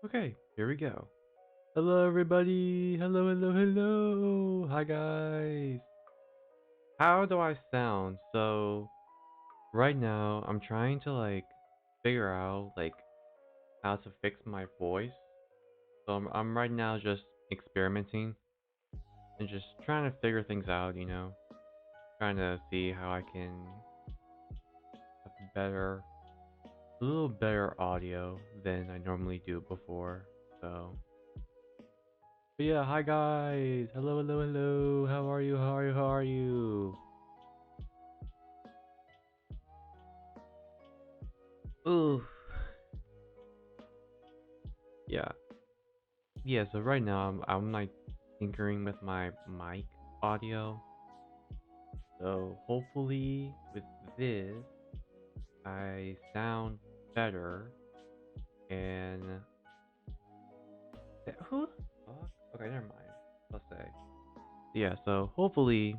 Okay, here we go. Hello, everybody. Hello, hello, hello. Hi, guys. How do I sound? So, right now, I'm trying to figure out how to fix my voice. So I'm right now just experimenting and just trying to figure things out. Trying to see how I can have a little better audio than I normally do before. So. But yeah, hi guys. Hello, hello, hello. How are you? How are you? How are you? Ooh. Yeah. Yeah, so right now I'm tinkering with my mic audio. So hopefully with this I sound better and who the fuck? Okay, never mind. Let's say. Yeah, so hopefully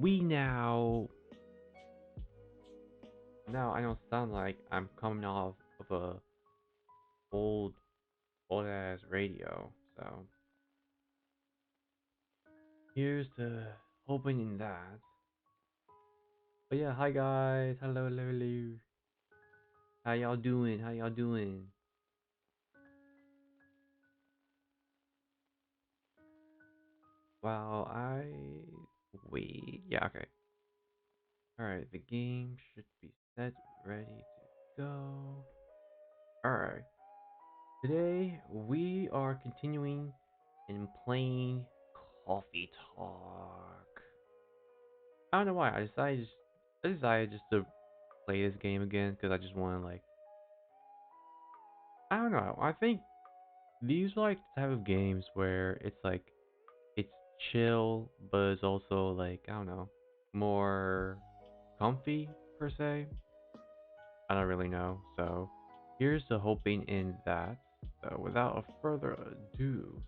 we now I don't sound like I'm coming off of a old old ass radio. So here's to hoping in that. But yeah, hi guys. Hello, hello, hello. How y'all doing? How y'all doing? Well, wait. Yeah, okay. Alright, the game should be set, ready to go. Alright. Today we are continuing and playing Coffee Talk. I don't know why. I decided just to play this game again because I just want to I don't know. I think these are like the type of games where it's chill, but it's also I don't know, more comfy per se. I don't really know. So here's to hoping in that. So without a further ado,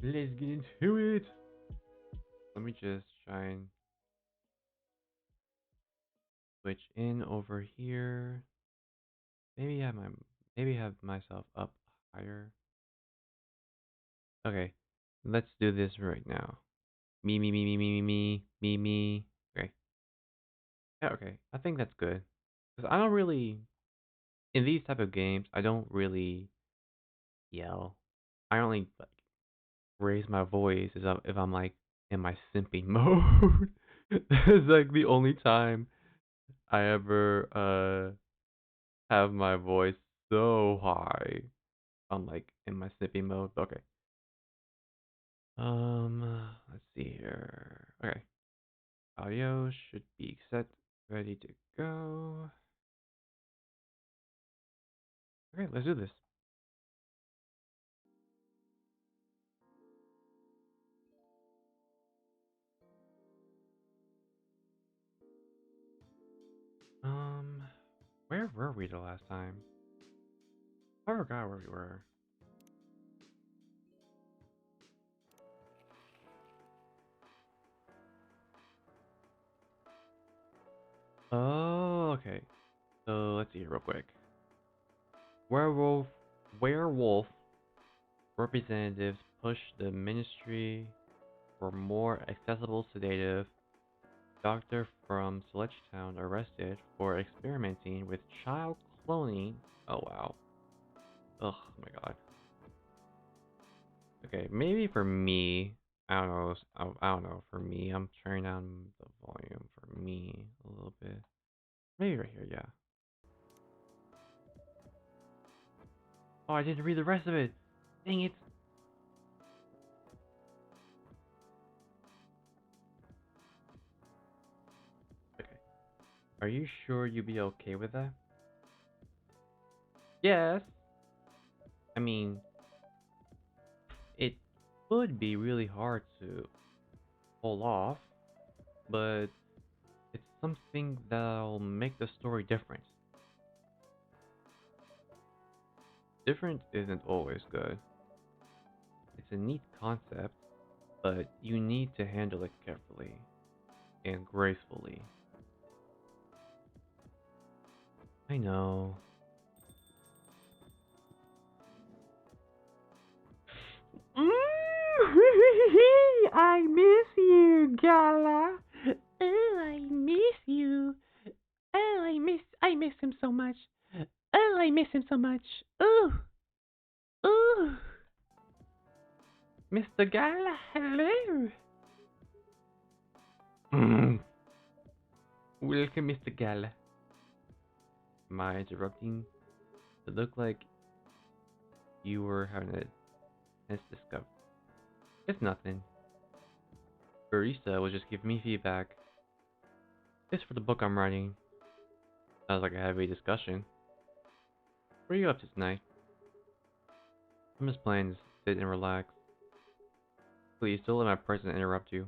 let's get into it. Let me just try and switch in over here. Maybe have myself up higher. Okay, let's do this right now. Me. Okay. Yeah, okay. I think that's good. Because I don't really, in these type of games, I don't really yell. I only like raise my voice if I'm like in my simping mode. It's like the only time I ever have my voice so high. I'm like in my simping mode. Okay. Let's see here. Okay. Audio should be set, ready to go. Okay, let's do this. Um, where were we the last time? I forgot where we were. Oh, okay. So let's see here real quick. Werewolf, werewolf representatives push the ministry for more accessible sedative. Doctor from Town arrested for experimenting with child cloning. Oh wow. Oh my god. Okay, maybe for me, I don't know. I don't know. For me, I'm turning down the volume for me a little bit. Maybe right here, yeah. Oh, I didn't read the rest of it. Dang it. Okay. Are you sure you'd be okay with that? Yes. I mean, it would be really hard to pull off, but it's something that'll make the story different. Different isn't always good. It's a neat concept, but you need to handle it carefully and gracefully. I know. I miss you, Gala. Oh, I miss you. Oh, I miss him so much. Oh, I miss him so much. Oh, oh, Mr. Gala, hello. Welcome, Mr. Gala. Am I interrupting? It looked like you were having a nice discovery. It's nothing. Barista was just giving me feedback. It's for the book I'm writing. Sounds like a heavy discussion. What are you up to tonight? I'm just playing to sit and relax. Please don't let my presence interrupt you.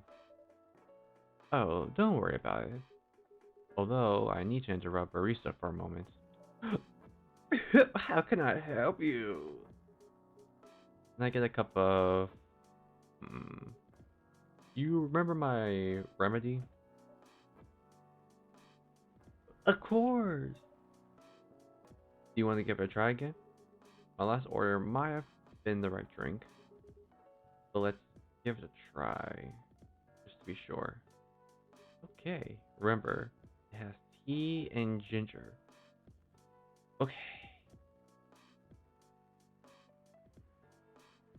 Oh, don't worry about it. Although, I need to interrupt Barista for a moment. How can I help you? Can I get a cup of... You remember my remedy? Of course! Do you want to give it a try again? My last order might have been the right drink. So let's give it a try. Just to be sure. Okay, remember, it has tea and ginger. Okay.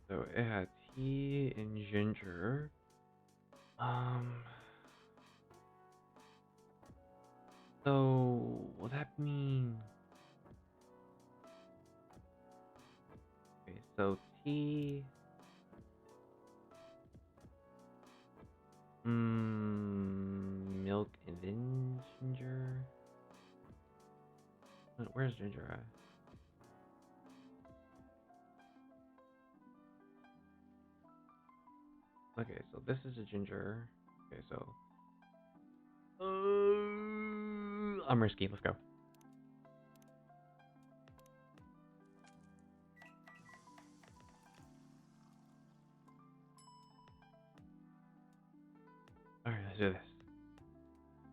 So it had tea and ginger. Um. So will that mean? Okay, so tea. Milk and then ginger. Where's ginger at? Okay, so this is a ginger. Okay, so I'm risky. Let's go. Let's do this.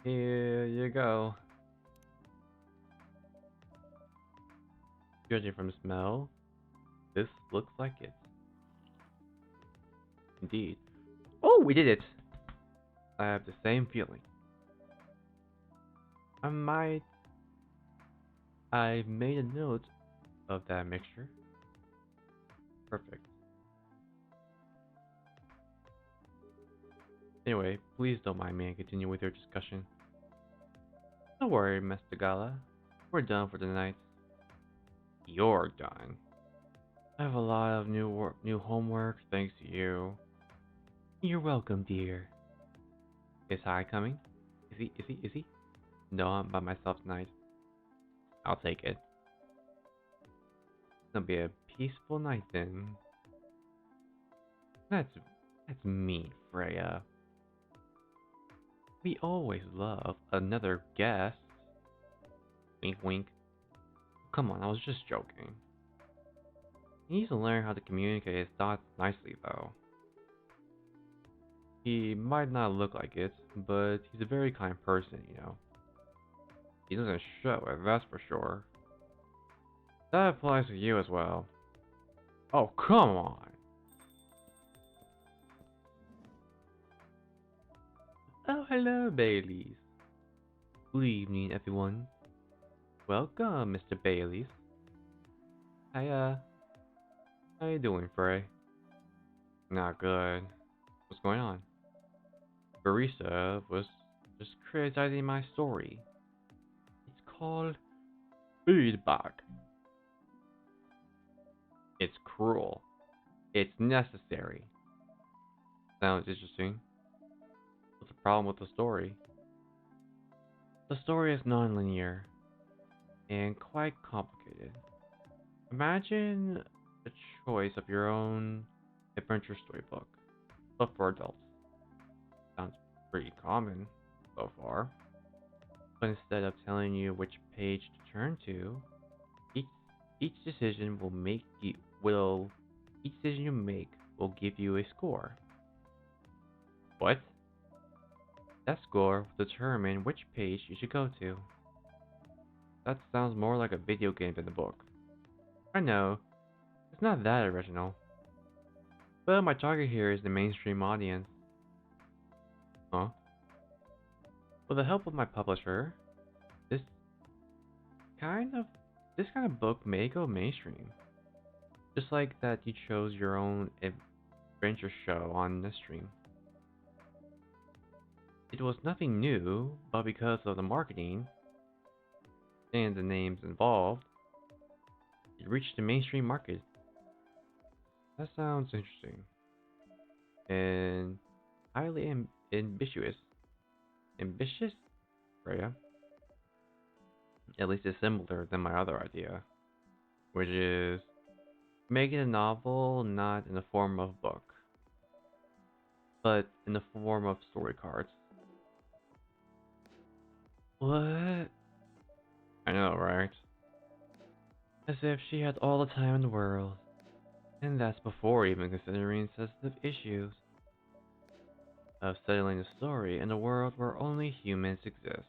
Here you go. Judging from the smell, this looks like it. Indeed. Oh, we did it! I have the same feeling. I've made a note of that mixture. Perfect. Anyway, please don't mind me and continue with your discussion. Don't worry, Mr. Gala. We're done for the night. You're done. I have a lot of new homework thanks to you. You're welcome, dear. Is Hi coming? Is he? No, I'm by myself tonight. I'll take it. It's gonna be a peaceful night then. That's mean, Freya. We always love another guest. Wink wink. Come on, I was just joking. He needs to learn how to communicate his thoughts nicely though. He might not look like it, but he's a very kind person, you know. He doesn't show it, that's for sure. That applies to you as well. Oh, come on! Oh, hello, Baileys. Good evening, everyone. Welcome, Mr. Baileys. Hiya. How you doing, Frey? Not good. What's going on? Barista was just criticizing my story. It's called feedback. It's cruel. It's necessary. Sounds interesting. What's the problem with the story? The story is non-linear and quite complicated. Imagine a choice of your own adventure storybook, but for adults. Sounds pretty common so far. But instead of telling you which page to turn to, each decision you make will give you a score. What? That score will determine which page you should go to. That sounds more like a video game than a book. I know, it's not that original. But my target here is the mainstream audience. Huh? With the help of my publisher, this kind of book may go mainstream. Just like that you chose your own adventure show on this stream. It was nothing new, but because of the marketing and the names involved, it reached the mainstream market. That sounds interesting. And highly ambitious. Ambitious? Freya? At least it's similar than my other idea, which is making a novel not in the form of book, but in the form of story cards. What? I know, right? As if she had all the time in the world. And that's before even considering sensitive issues of settling a story in a world where only humans exist.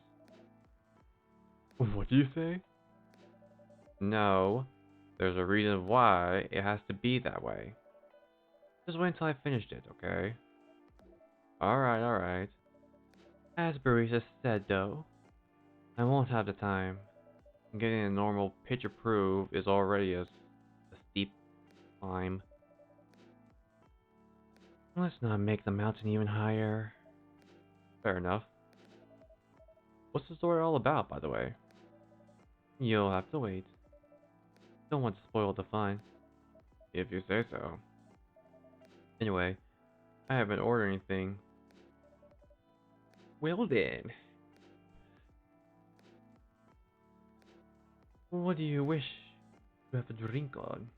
What do you say? No, there's a reason why it has to be that way. Just wait until I finished it, okay? Alright. As Barisa said though, I won't have the time. Getting a normal picture proof is already a steep climb. Let's not make the mountain even higher. Fair enough. What's the story all about, by the way? You'll have to wait. Don't want to spoil the fun. If you say so. Anyway, I haven't ordered anything. Well then. What do you wish to have a drink on?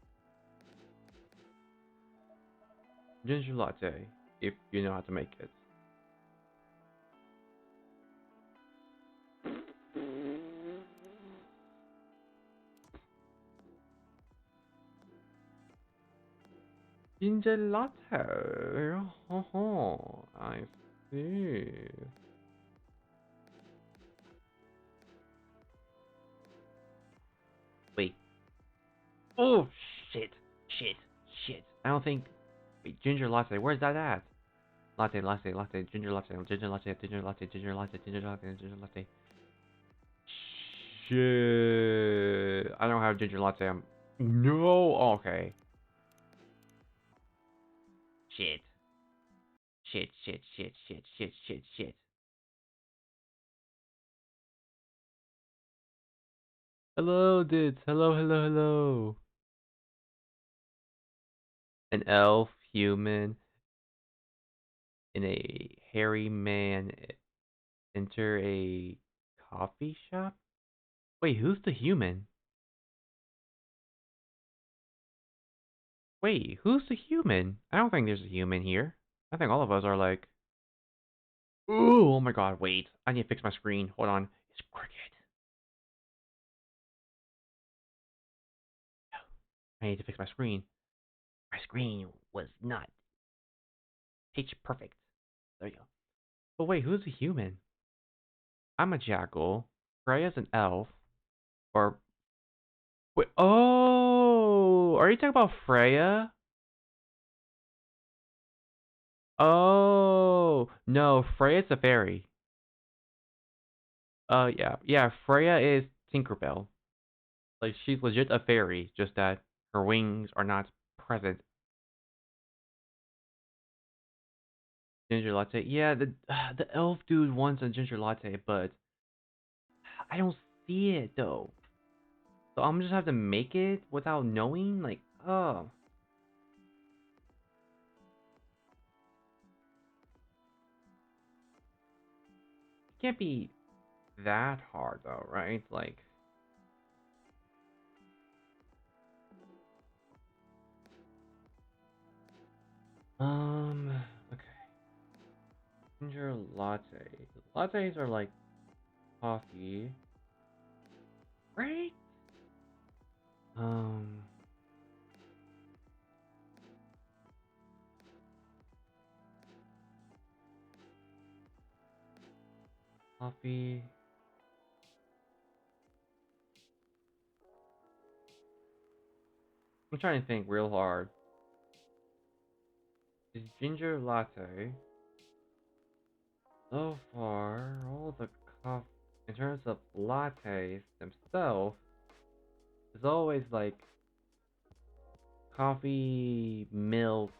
Ginger latte, if you know how to make it. Ginger latte. Oh, nice. see. Wait. Oh, shit. Shit. Shit. I don't think... Wait, ginger latte. Where's that at? Latte, latte, latte, ginger latte, ginger latte, ginger latte, ginger latte, ginger latte, ginger latte. Shit. I don't have ginger latte. No. Oh, okay. Shit. Shit, shit, shit, shit, shit, shit, shit. Hello, dudes. Hello, hello, hello. An elf, human, and a hairy man enter a coffee shop? Wait, who's the human? Wait, who's the human? I don't think there's a human here. I think all of us are like... Ooh, oh my god, wait. I need to fix my screen. Hold on. It's crooked. I need to fix my screen. My screen was not pitch perfect. There you go. But wait, who's a human? I'm a jackal. Freya's an elf. Or... Wait, oh! Are you talking about Freya? Oh! No, Freya's a fairy. Yeah. Yeah, Freya is Tinkerbell. Like, she's legit a fairy, just that her wings are not present. Ginger latte. Yeah, the elf dude wants a ginger latte, but I don't see it though. So I'm just have to make it without knowing. Like, oh, it can't be that hard though, right? Like, okay, ginger latte. Lattes are like coffee, right? Um, coffee. I'm trying to think real hard. Is ginger latte so far all the coffee in terms of lattes themselves is always like coffee, milk.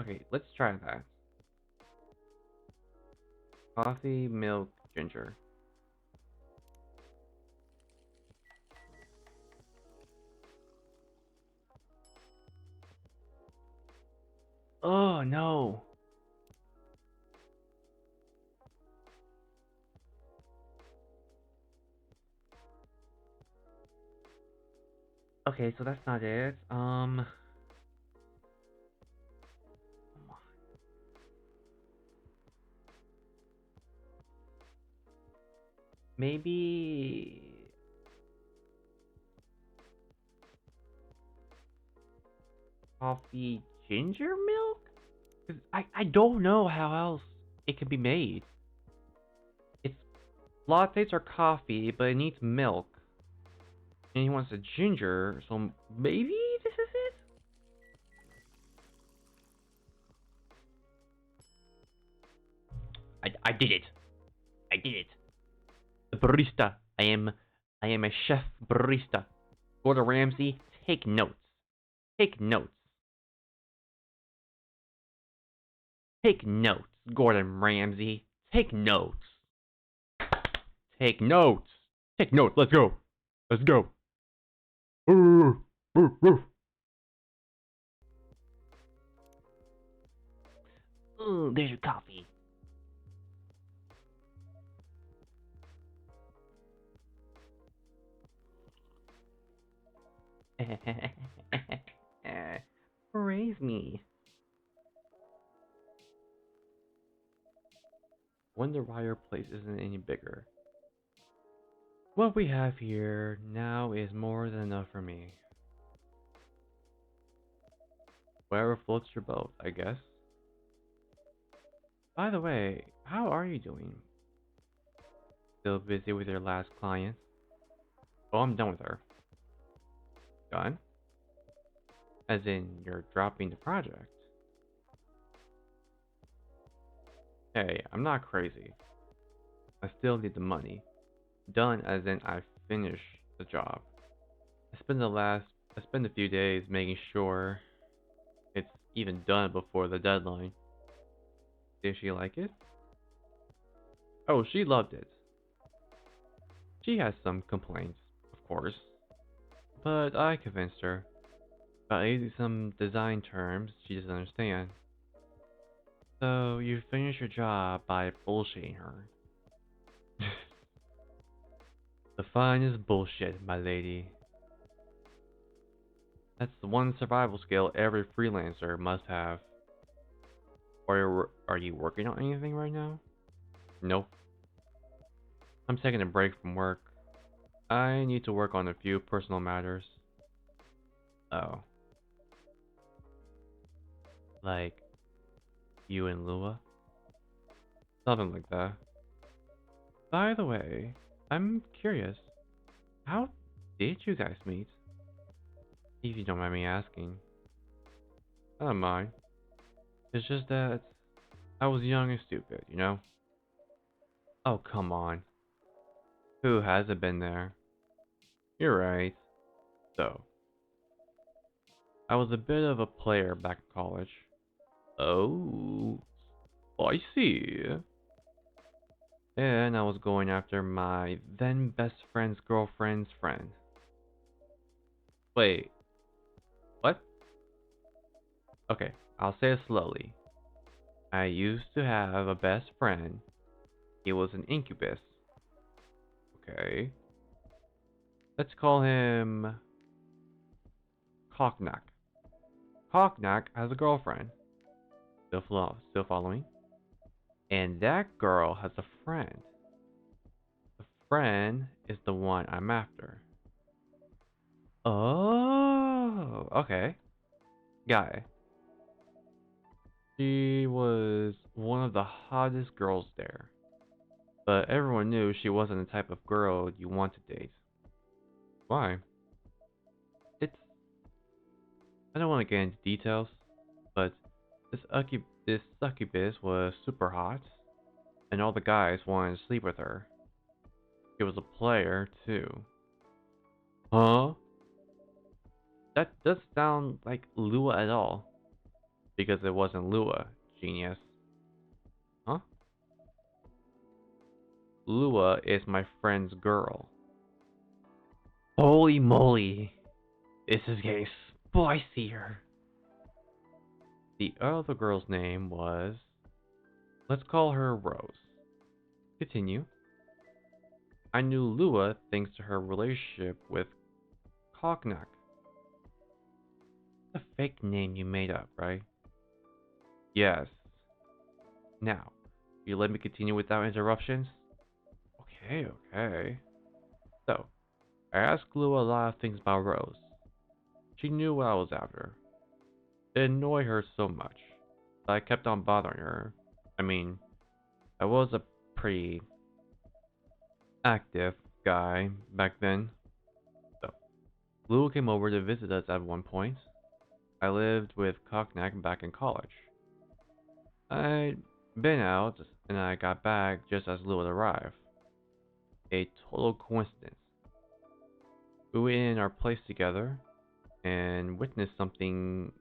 Okay, let's try that. Coffee, milk, ginger. Oh no. Okay, so that's not it. Maybe coffee, ginger milk? 'Cause I don't know how else it could be made. It's lattes are coffee, but it needs milk. And he wants a ginger, so maybe this is it? I did it. I did it. The barista. I am a chef barista. Gordon Ramsay, take notes. Take notes. Take notes, Gordon Ramsay. Take notes. Take notes. Take notes. Let's go. Let's go. Ooh, ooh, ooh. Ooh, there's your coffee. Praise me. Wonder why your place isn't any bigger. What we have here now is more than enough for me. Wherever floats your boat, I guess. By the way, how are you doing? Still busy with your last client? Oh, I'm done with her. Done? As in, you're dropping the project. Hey, I'm not crazy. I still need the money. Done as in I finished the job. I spent a few days making sure it's even done before the deadline. Did she like it? Oh, she loved it. She has some complaints, of course, but I convinced her by using some design terms she doesn't understand. So you finish your job by bullshitting her. The finest bullshit, my lady. That's the one survival skill every freelancer must have. Are you working on anything right now? Nope. I'm taking a break from work. I need to work on a few personal matters. Oh. Like you and Lua? Something like that. By the way, I'm curious. How did you guys meet? If you don't mind me asking. I don't mind. It's just that I was young and stupid, you know? Oh, come on. Who hasn't been there? You're right. So, I was a bit of a player back in college. Oh, I see. And I was going after my then best friend's girlfriend's friend. Wait, what? Okay, I'll say it slowly. I used to have a best friend. He was an incubus. Okay. Let's call him Cocknack. Cocknack has a girlfriend. Still following? And that girl has a friend. The friend is the one I'm after. Oh, okay. Got it. She was one of the hottest girls there. But everyone knew she wasn't the type of girl you want to date. Why? It's... I don't want to get into details, but this succubus was super hot, and all the guys wanted to sleep with her. She was a player, too. Huh? That doesn't sound like Lua at all. Because it wasn't Lua, genius. Huh? Lua is my friend's girl. Holy moly. This is getting spicier. The other girl's name was... Let's call her Rose. Continue. I knew Lua thanks to her relationship with Cognac. A fake name you made up, right? Yes. Now, you let me continue without interruptions? Okay. So, I asked Lua a lot of things about Rose. She knew what I was after. It annoyed her so much, but I kept on bothering her. I mean, I was a pretty active guy back then. So, Lua came over to visit us at one point. I lived with Cognac back in college. I'd been out, and I got back just as Lua arrived. A total coincidence. We went in our place together and witnessed something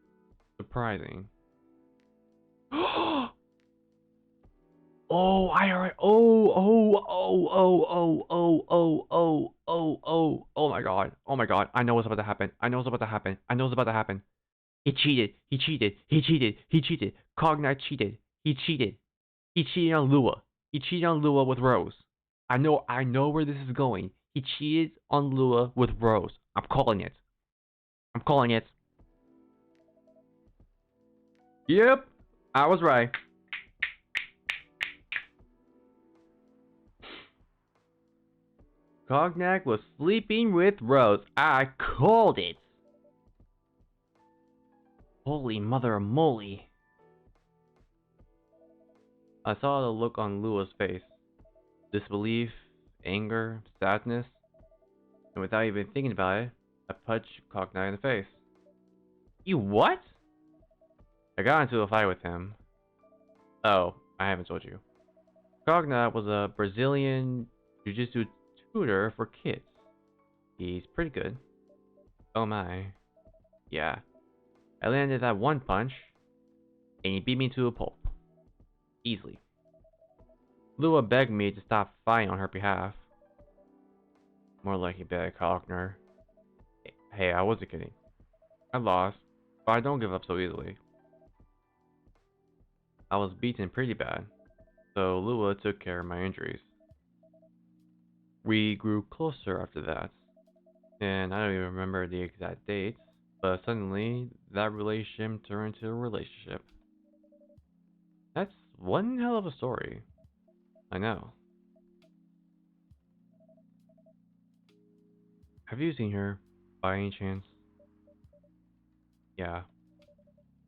surprising. Oh, I already. Oh my god. Oh my god. I know what's about to happen. I know what's about to happen. I know what's about to happen. He cheated. He cheated. He cheated. He cheated. Cognite cheated. He cheated. He cheated on Lua. He cheated on Lua with Rose. I know where this is going. He cheated on Lua with Rose. I'm calling it. I'm calling it. Yep. I was right. Cognac was sleeping with Rose. I called it. Holy mother of moly. I saw the look on Lua's face. Disbelief, anger, sadness, and without even thinking about it, I punched Cognite in the face. You what? I got into a fight with him. Oh, I haven't told you. Cognite was a Brazilian jiu-jitsu tutor for kids. He's pretty good. Oh my. Yeah. I landed that one punch, and he beat me to a pulp. Easily. Lua begged me to stop fighting on her behalf. More like he begged Cogner. Hey, I wasn't kidding. I lost, but I don't give up so easily. I was beaten pretty bad, so Lua took care of my injuries. We grew closer after that, and I don't even remember the exact dates, but suddenly that relationship turned into a relationship. That's one hell of a story. I know. Have you seen her, by any chance? Yeah.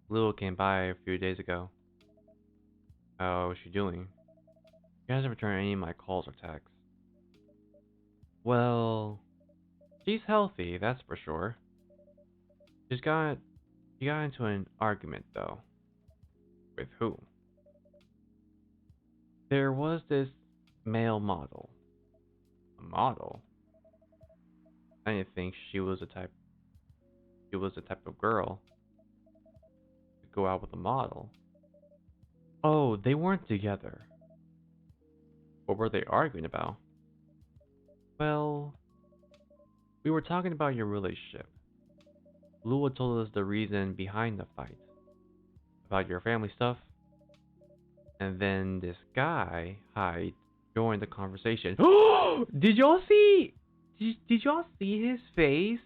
Lua came by a few days ago. How is she doing? She hasn't returned any of my calls or texts. Well, she's healthy, that's for sure. She's got she got into an argument though. With who? There was this male model. A model? I didn't think she was the type of girl to go out with a model. Oh, they weren't together. What were they arguing about? Well, we were talking about your relationship. Lua told us the reason behind the fight. About your family stuff. And then this guy, Hyde, joined the conversation. Did y'all see? Did y'all see his face?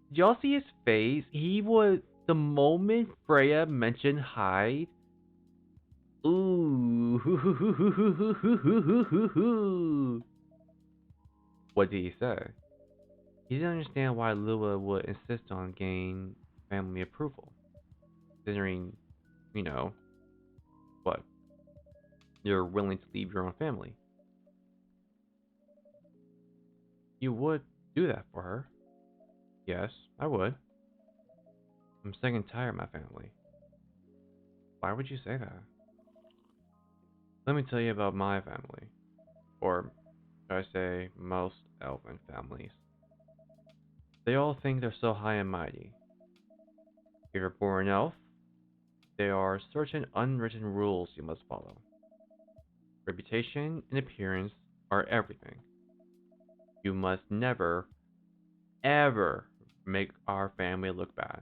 Did y'all see his face? He was, the moment Freya mentioned Hyde. Ooh. What did he say? He didn't understand why Lua would insist on gaining family approval. Considering, you know, what? You're willing to leave your own family. You would do that for her. Yes, I would. I'm sick and tired of my family. Why would you say that? Let me tell you about my family. Or, should I say, most elven families. They all think they're so high and mighty. If you're born elf, there are certain unwritten rules you must follow. Reputation and appearance are everything. You must never, ever make our family look bad.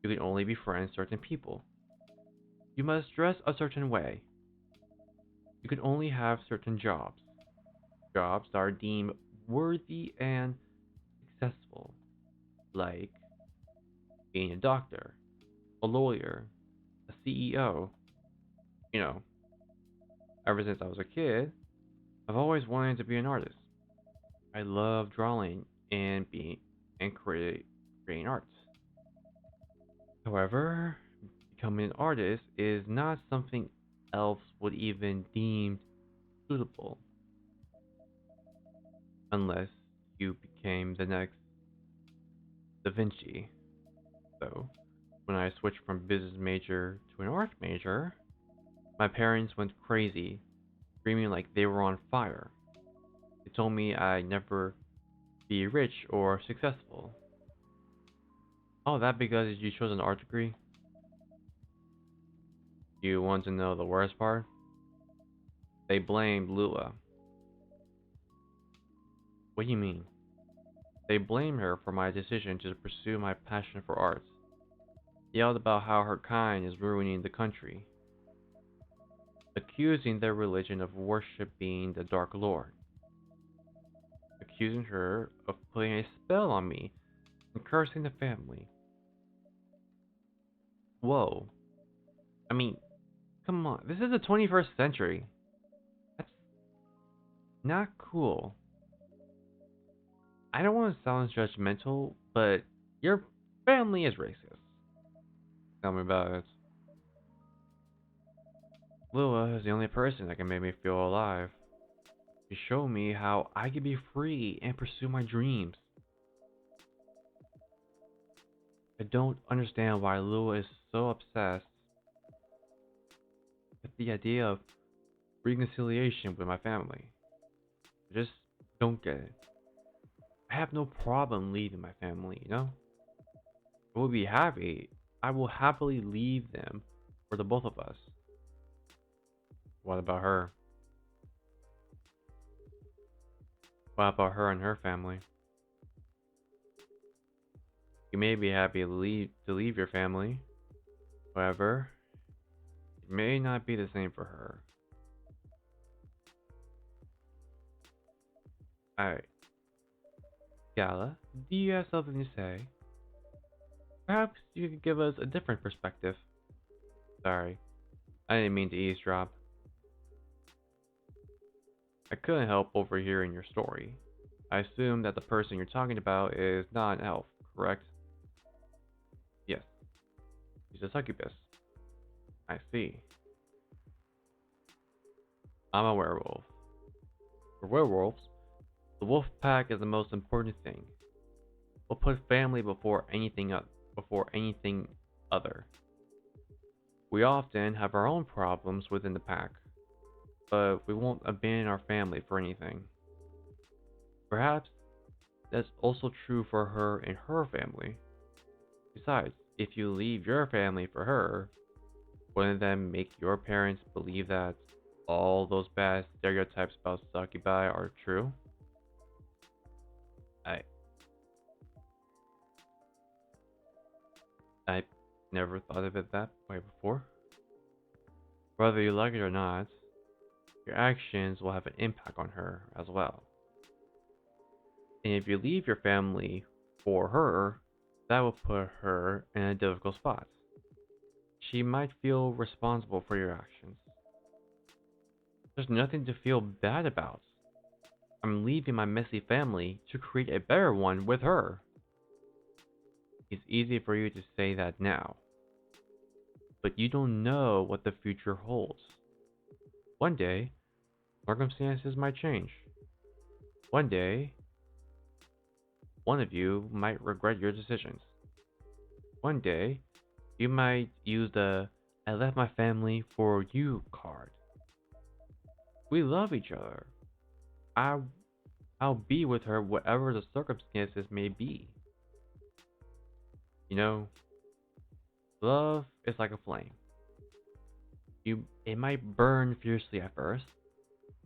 You can only befriend certain people. You must dress a certain way. You can only have certain jobs. Jobs that are deemed worthy and successful, like being a doctor, a lawyer, a CEO. You know, ever since I was a kid, I've always wanted to be an artist. I love drawing and creating art. However, becoming an artist is not something elves would even deem suitable unless you became the next Da Vinci. So, when I switched from business major to an art major, my parents went crazy, screaming like they were on fire. They told me I'd never be rich or successful. Oh, that because you chose an art degree? You want to know the worst part? They blamed Lua. What do you mean? They blamed her for my decision to pursue my passion for art. Yelled about how her kind is ruining the country, accusing their religion of worshipping the Dark Lord, accusing her of putting a spell on me and cursing the family. Whoa. I mean, come on, this is the 21st century. That's not cool. I don't want to sound judgmental, but your family is racist. Tell me about it. Lua is the only person that can make me feel alive. She showed me how I can be free and pursue my dreams. I don't understand why Lua is so obsessed with the idea of reconciliation with my family. I just don't get it. I have no problem leaving my family, you know? I will be happy. I will happily leave them for the both of us. What about her? What about her and her family? You may be happy to leave your family. However, it may not be the same for her. Alright, Gala, do you have something to say? Perhaps you could give us a different perspective. Sorry, I didn't mean to eavesdrop. I couldn't help overhearing your story. I assume that the person you're talking about is not an elf, correct? Yes, he's a succubus. I see. I'm a werewolf. For werewolves, the wolf pack is the most important thing. We'll put family before anything other. We often have our own problems within the pack, but we won't abandon our family for anything. Perhaps that's also true for her and her family. Besides, if you leave your family for her, wouldn't that make your parents believe that all those bad stereotypes about succubi are true? I I never thought of it that way before. Whether you like it or not, your actions will have an impact on her as well. And if you leave your family for her, that will put her in a difficult spot. She might feel responsible for your actions. There's nothing to feel bad about. I'm leaving my messy family to create a better one with her. It's easy for you to say that now, but you don't know what the future holds. One day, circumstances might change. One day, one of you might regret your decisions. One day, you might use the I left my family for you card. We love each other. I, I'll be with her whatever the circumstances may be. You know, love is like a flame. It might burn fiercely at first,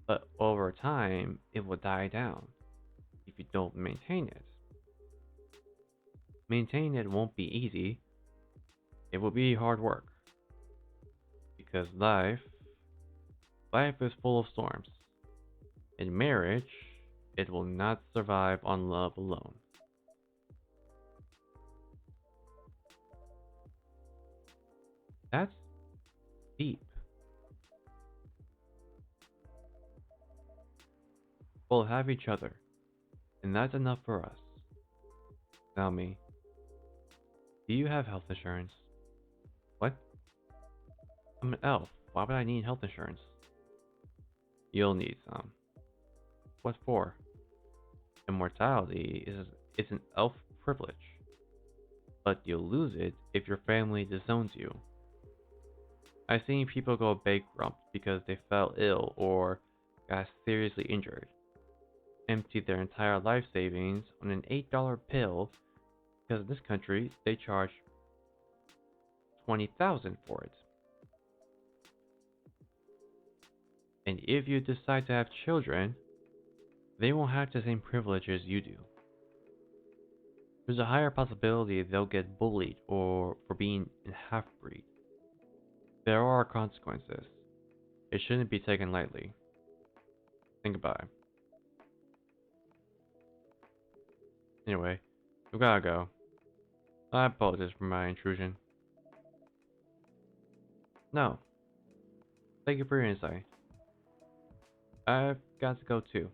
but over time it will die down if you don't maintain it. Maintaining it won't be easy. It will be hard work because life is full of storms. In marriage, it will not survive on love alone. That's deep. We'll have each other, and that's enough for us. Tell me, do you have health insurance? What? I'm an elf. Why would I need health insurance? You'll need some. What for? Immortality is an elf privilege, but you'll lose it if your family disowns you. I've seen people go bankrupt because they fell ill or got seriously injured, emptied their entire life savings on an $8 pill because in this country they charge 20,000 for it. And if you decide to have children, they won't have the same privileges you do. There's a higher possibility they'll get bullied or for being a half-breed. There are consequences. It shouldn't be taken lightly. Think about it. Anyway, we gotta go. I apologize for my intrusion. No, thank you for your insight. I've got to go too.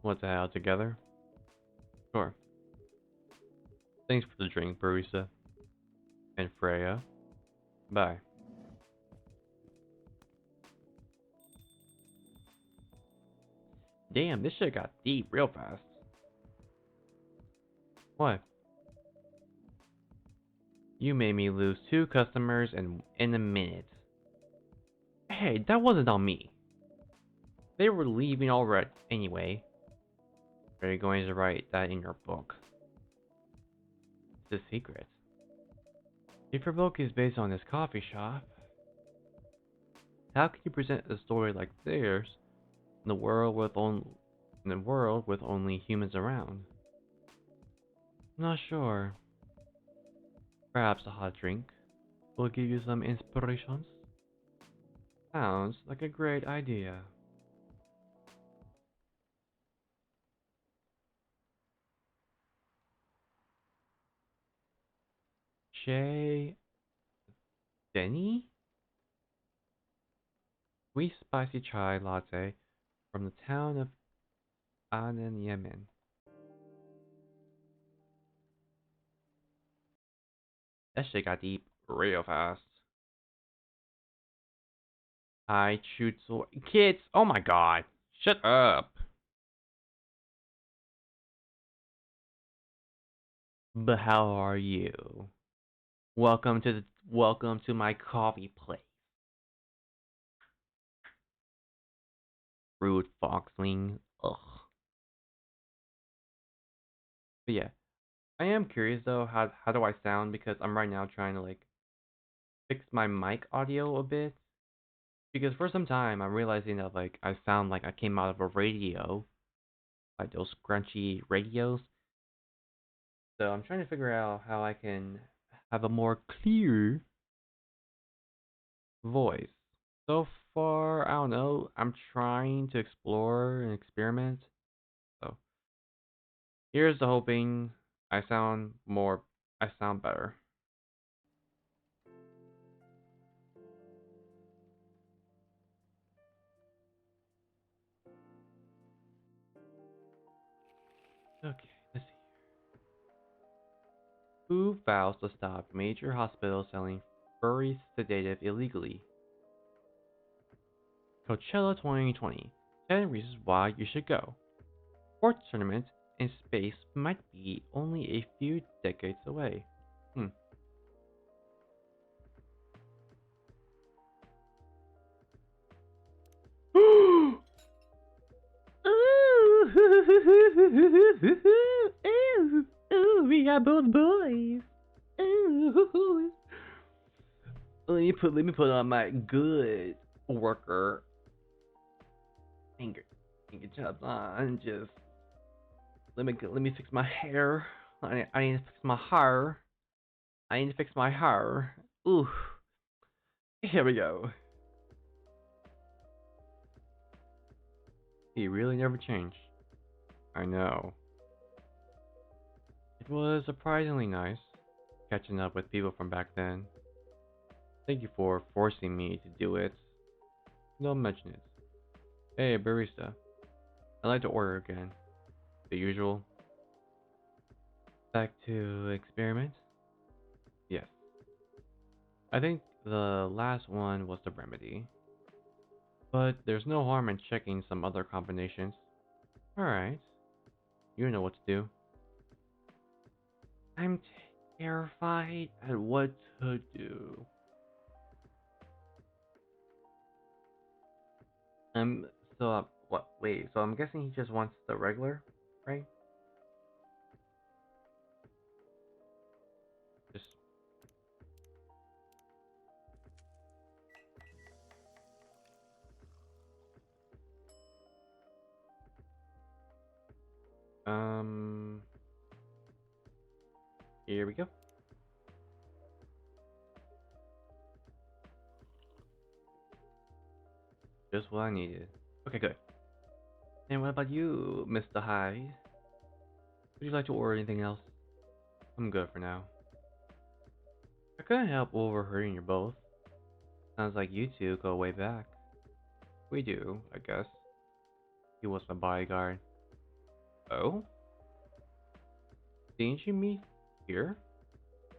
Want to head out together? Sure. Thanks for the drink, barista. And Freya. Bye. Damn, this shit got deep real fast. What? You made me lose 2 customers in a minute. Hey, that wasn't on me. They were leaving already anyway. Are you going to write that in your book? It's a secret. If your book is based on this coffee shop, how can you present a story like theirs in the world with only humans around? Not sure. Perhaps a hot drink will give you some inspirations? Sounds like a great idea. Shay Denny? Sweet spicy chai latte from the town of Anan, Yemen. That shit got deep real fast. I shoot so kids. Oh my god. Shut up. But how are you? Welcome to my coffee place. Rude foxling. Ugh. But yeah, I am curious though. How do I sound? Because I'm right now trying to like fix my mic audio a bit. Because for some time I'm realizing that like I sound like I came out of a radio, like those scrunchy radios. So I'm trying to figure out how I can have a more clear voice. So far, I don't know. I'm trying to explore and experiment. So here's the hoping I sound better. Okay, let's see. Who vows to stop major hospitals selling furry sedative illegally? Coachella 2020. 10 reasons why you should go. Sports tournament in space might be only a few decades away. Hmm. Ooh, we got both boys. Ooh. Let me put on my good worker finger chops on. Just let me fix my hair. I need to fix my hair. I need to fix my hair. Ooh, here we go. He really never changed. I know. It was surprisingly nice catching up with people from back then. Thank you for forcing me to do it. Don't mention it. Hey, barista. I'd like to order again. The usual. Back to experiment? Yes. I think the last one was the remedy. But there's no harm in checking some other combinations. Alright. You know what to do. I'm terrified at what to do. I'm what? Wait. So I'm guessing he just wants the regular, right? Just um. Here we go. Just what I needed. Okay, good. And what about you, Mr. Hyde? Would you like to order anything else? I'm good for now. I couldn't help overhearing you both. Sounds like you two go way back. We do, I guess. He was my bodyguard. Oh? Didn't you meet Here?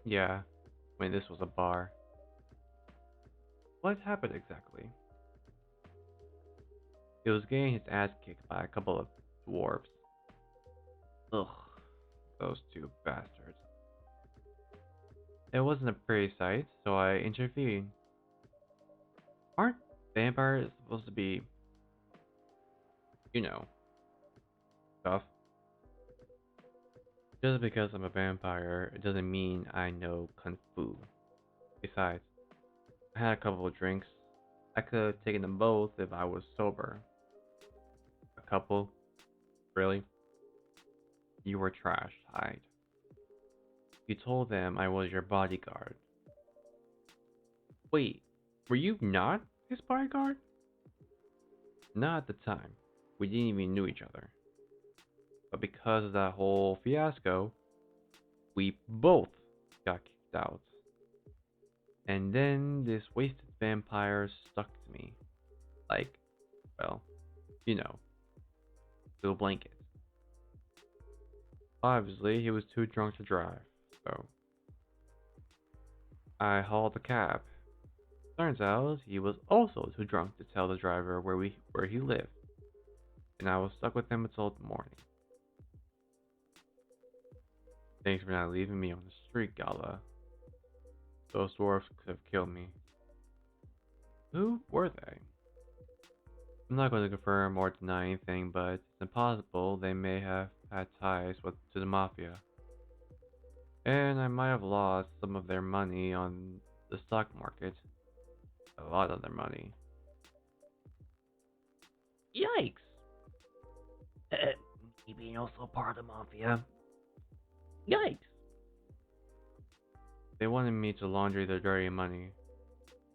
Yeah, I mean, this was a bar. What happened exactly? He was getting his ass kicked by a couple of dwarves. Ugh, those two bastards. It wasn't a pretty sight, so I intervened. Aren't vampires supposed to be, you know, tough? Just because I'm a vampire, it doesn't mean I know kung fu. Besides, I had a couple of drinks. I could have taken them both if I was sober. A couple? Really? You were trash, Hyde. You told them I was your bodyguard. Wait, were you not his bodyguard? Not at the time. We didn't even know each other. But because of that whole fiasco, we both got kicked out. And then this wasted vampire stuck to me. Like, well, you know, to a blanket. Obviously, he was too drunk to drive, so I hauled a cab. Turns out he was also too drunk to tell the driver where he lived, and I was stuck with him until the morning. Thanks for not leaving me on the street, Gala. Those dwarfs could have killed me. Who were they? I'm not going to confirm or deny anything, but it's impossible they may have had ties to the mafia. And I might have lost some of their money on the stock market. A lot of their money. Yikes! Me being also part of the mafia. Yikes! They wanted me to launder their dirty money,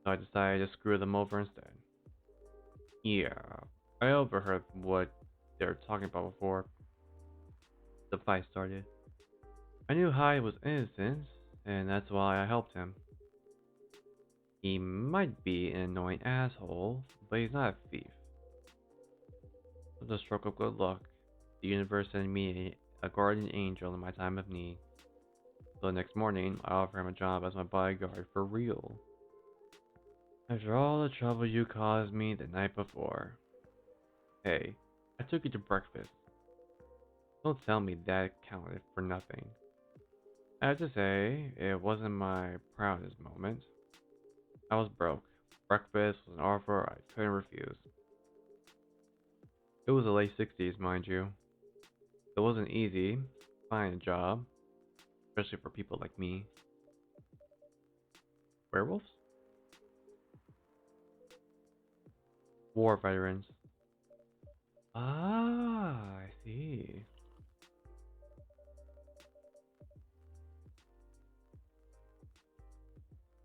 so I decided to screw them over instead. Yeah, I overheard what they were talking about before the fight started. I knew Hyde was innocent, and that's why I helped him. He might be an annoying asshole, but he's not a thief. With a stroke of good luck, the universe sent me a guardian angel in my time of need. So the next morning, I offer him a job as my bodyguard for real. After all the trouble you caused me the night before. Hey, I took you to breakfast. Don't tell me that counted for nothing. I have to say, it wasn't my proudest moment. I was broke. Breakfast was an offer I couldn't refuse. It was the late 60s, mind you. It wasn't easy to find a job, especially for people like me. Werewolves? War veterans. Ah, I see.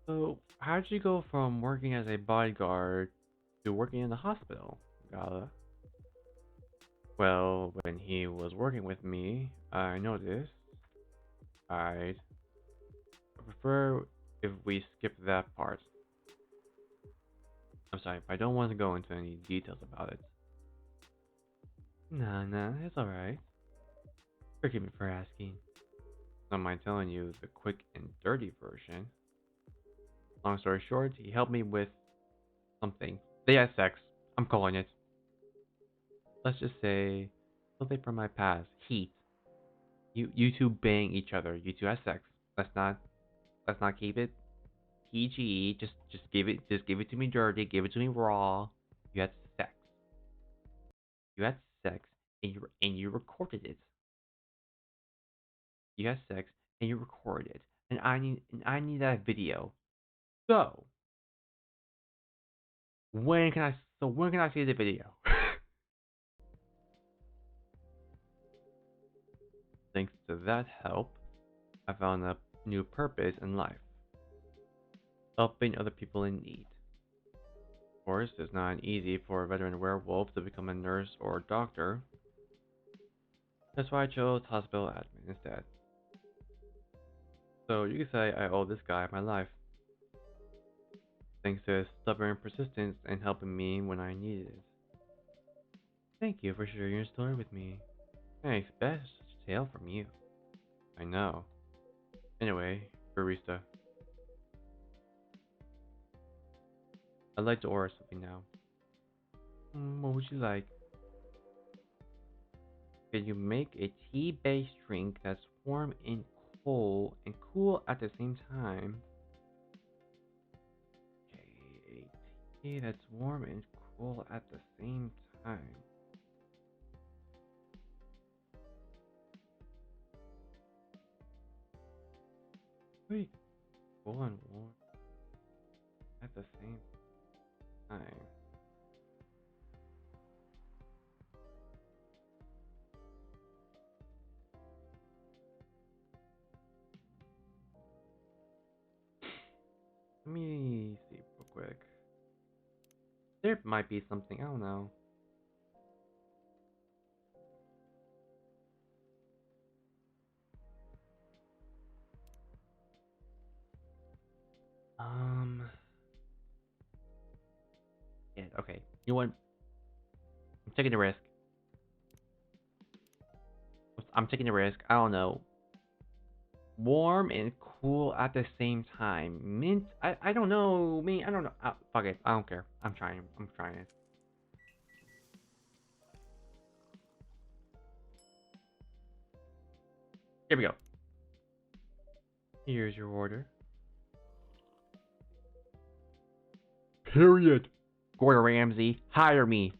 So, how'd you go from working as a bodyguard to working in the hospital, Gala? Well, when he was working with me, I noticed I'd prefer if we skip that part. I'm sorry, I don't want to go into any details about it. Nah, nah, it's alright. Forgive me for asking. Don't mind telling you the quick and dirty version. Long story short, he helped me with something. They had sex. I'm calling it. Let's just say something from my past. Heat. You two bang each other. You two have sex. Let's not keep it PG. Just give it to me dirty. Give it to me raw. You had sex. You had sex and you recorded it. You had sex and you recorded it. And I need that video. So when can I see the video? Thanks to that help, I found a new purpose in life. Helping other people in need. Of course, it's not easy for a veteran werewolf to become a nurse or a doctor. That's why I chose hospital admin instead. So you could say I owe this guy my life. Thanks to his stubborn persistence and helping me when I needed it. Thank you for sharing your story with me. I expect such a tale from you. I know. Anyway, barista, I'd like to order something now. What would you like? Can you make a tea-based drink that's warm and cool at the same time? Okay, a tea that's warm and cool at the same time. Wait, cool and warm at the same time. Let me see real quick. There might be something, I don't know. Um, yeah, okay. You know what? I'm taking the risk. I'm taking the risk. I don't know. Warm and cool at the same time. Mint. I don't know. Me. I don't know. Fuck it. I don't care. I'm trying. I'm trying it. Here we go. Here's your order. Period. Gordon Ramsay, hire me.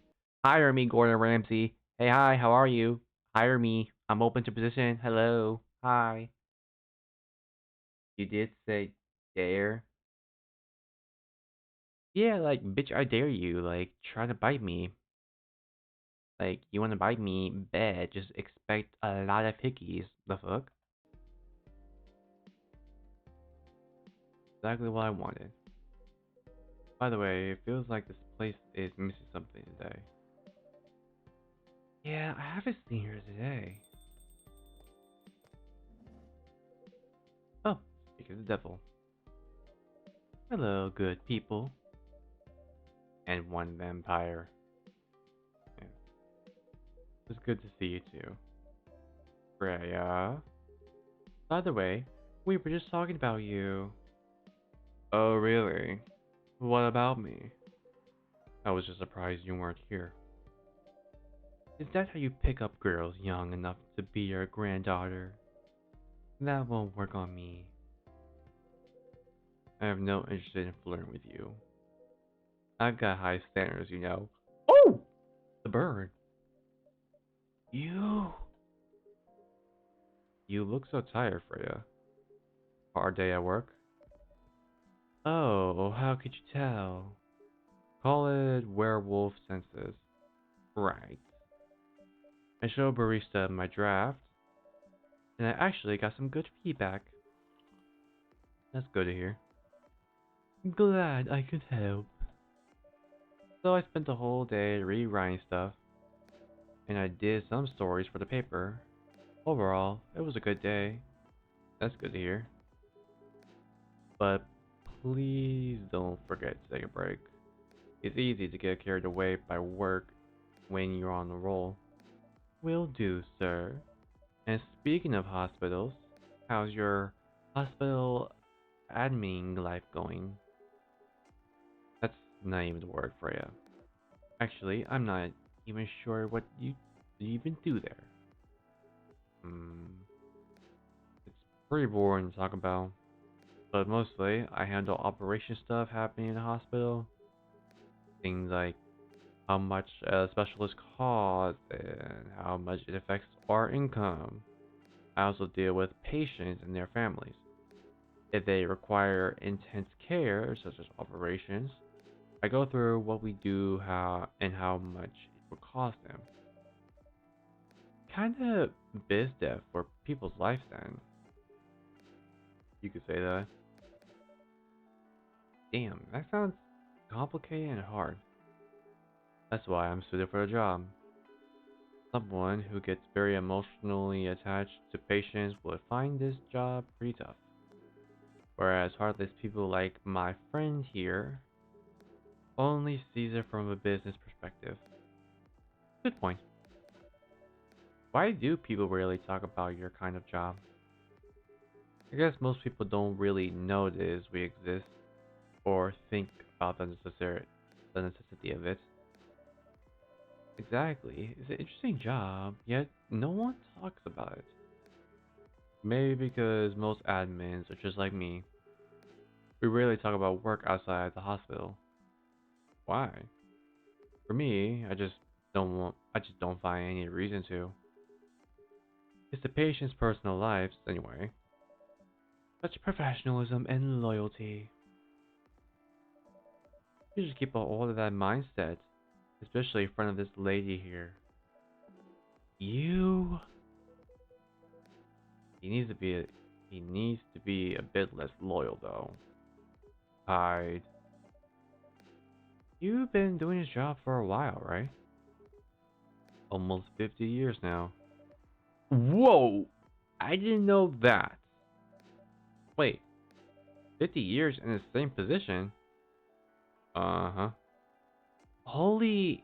Hire me, Gordon Ramsay. Hey, hi. How are you? Hire me. I'm open to position. Hello. Hi. You did say dare. Yeah, like, bitch, I dare you. Like, try to bite me. Like, you want to bite me? Bad. Just expect a lot of hickeys. The fuck? Exactly what I wanted. By the way, it feels like this place is missing something today. Yeah, I haven't seen her today. Oh, speak of the devil. Hello, good people. And one vampire. Yeah, it's good to see you too. Freya. By the way, we were just talking about you. Oh, really? What about me? I was just surprised you weren't here. Is that how you pick up girls young enough to be your granddaughter? That won't work on me. I have no interest in flirting with you. I've got high standards, you know. Oh! The bird. You. You look so tired, Freya. Hard day at work? Oh, how could you tell? Call it werewolf senses. Right. I showed barista my draft, and I actually got some good feedback. That's good to hear. I'm glad I could help. So I spent the whole day rewriting stuff, and I did some stories for the paper. Overall, it was a good day. That's good to hear. But please don't forget to take a break. It's easy to get carried away by work when you're on the roll. Will do, sir. And speaking of hospitals, how's your hospital admin life going? That's not even the word for you. Actually, I'm not even sure what you even do there. Hmm, it's pretty boring to talk about, but mostly I handle operation stuff happening in the hospital. Things like how much a specialist costs and how much it affects our income. I also deal with patients and their families. If they require intense care, such as operations, I go through what we do, how much it would cost them. Kinda biz dev for people's lives then. You could say that. Damn, that sounds complicated and hard. That's why I'm suited for the job. Someone who gets very emotionally attached to patients would find this job pretty tough. Whereas heartless people like my friend here only sees it from a business perspective. Good point. Why do people really talk about your kind of job? I guess most people don't really notice we exist or think about the necessity of it. Exactly. It's an interesting job, yet no one talks about it. Maybe because most admins are just like me. We rarely talk about work outside the hospital. Why? For me, I just don't find any reason to. It's the patient's personal lives, anyway. Such professionalism and loyalty. You should keep all of that mindset, especially in front of this lady here. You he needs to be a bit less loyal though. Hide. You've been doing this job for a while, right? Almost 50 years now. Whoa! I didn't know that. Wait, 50 years in the same position? Uh-huh. Holy,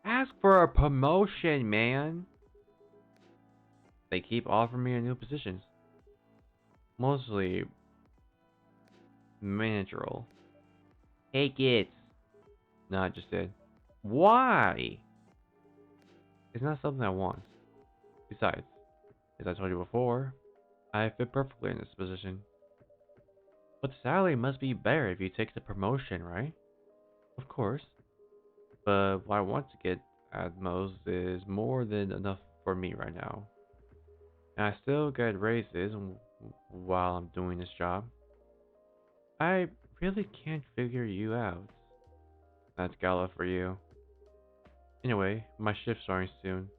ask for a promotion, man. They keep offering me a new positions. Mostly managerial. Take it. No, I just did. Why? It's not something I want. Besides, as I told you before, I fit perfectly in this position. But the salary must be better if you take the promotion, right? Of course. But what I want to get at most is more than enough for me right now. And I still get raises while I'm doing this job. I really can't figure you out. That's Gala for you. Anyway, my shift's starting soon.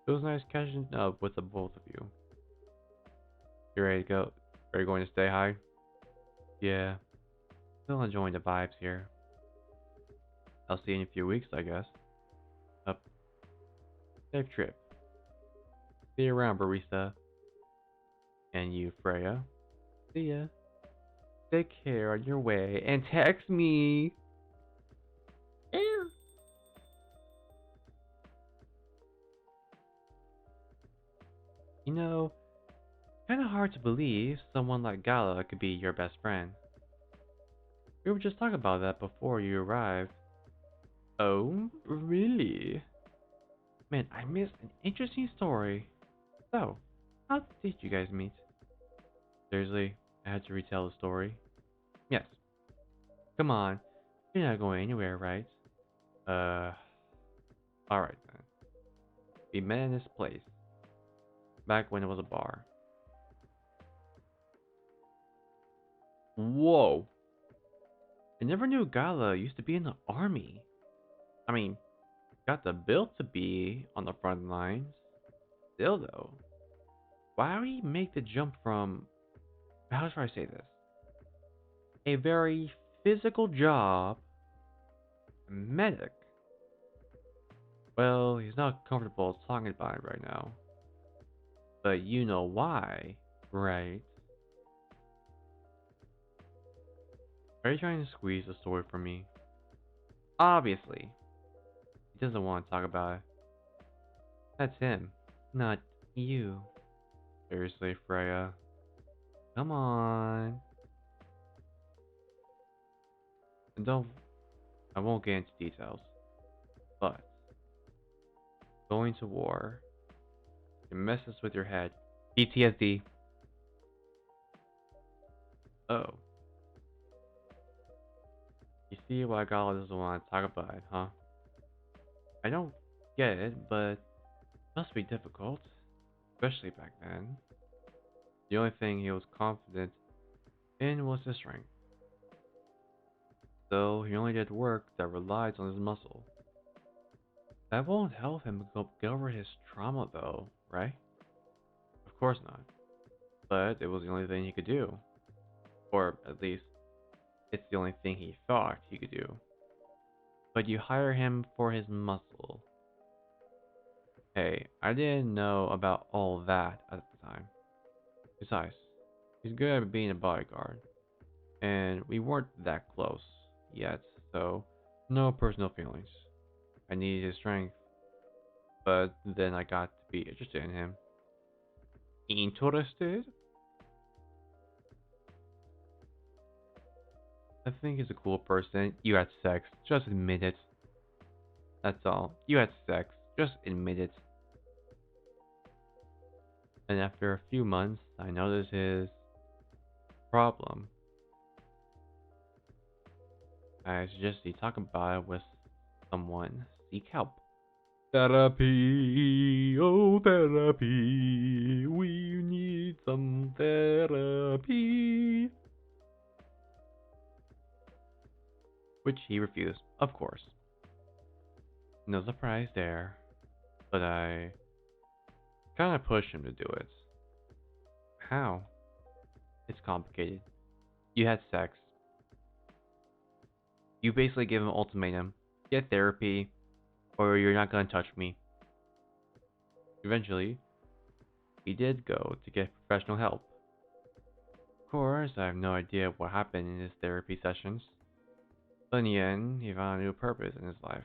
It was nice catching up with the both of you. You ready to go? Are you going to stay high? Yeah, still enjoying the vibes here. I'll see you in a few weeks, I guess. Up. Safe trip. See you around, barista. And you, Freya. See ya. Take care on your way and text me. You know, kinda hard to believe someone like Gala could be your best friend. We were just talking about that before you arrived. Oh, really? Man, I missed an interesting story. So, how did you guys meet? Seriously, I had to retell the story. Yes. Come on, you're not going anywhere, right? Uh, alright then. We met in this place, back when it was a bar. Whoa! I never knew Gala used to be in the army. I mean, got the build to be on the front lines. Still though, why would he make the jump from, how should I say this? A very physical job, medic. Well, he's not comfortable talking about it right now. But you know why, right? Are you trying to squeeze the story from me? Obviously. He doesn't want to talk about it. That's him, not you. Seriously, Freya. Come on. And don't, I won't get into details. But, going to war, it messes with your head. PTSD. Oh. You see why God doesn't want to talk about it, huh? I don't get it, but it must be difficult. Especially back then. The only thing he was confident in was his strength. So he only did work that relied on his muscle. That won't help him get over his trauma though, right? Of course not. But it was the only thing he could do. Or at least, it's the only thing he thought he could do. But you hire him for his muscle. Hey, I didn't know about all that at the time. Besides, he's good at being a bodyguard. And we weren't that close yet, so no personal feelings. I needed his strength, but then I got to be interested in him. Interested? I think he's a cool person. You had sex. Just admit it. That's all. You had sex. Just admit it. And after a few months, I noticed his problem. I suggest you talk about it with someone. Seek help. Therapy, oh therapy, we need some therapy. Which he refused, of course. No surprise there, but I kind of pushed him to do it. How? It's complicated. You had sex. You basically gave him an ultimatum. Get therapy, or you're not gonna touch me. Eventually, he did go to get professional help. Of course, I have no idea what happened in his therapy sessions. But in the end, he found a new purpose in his life.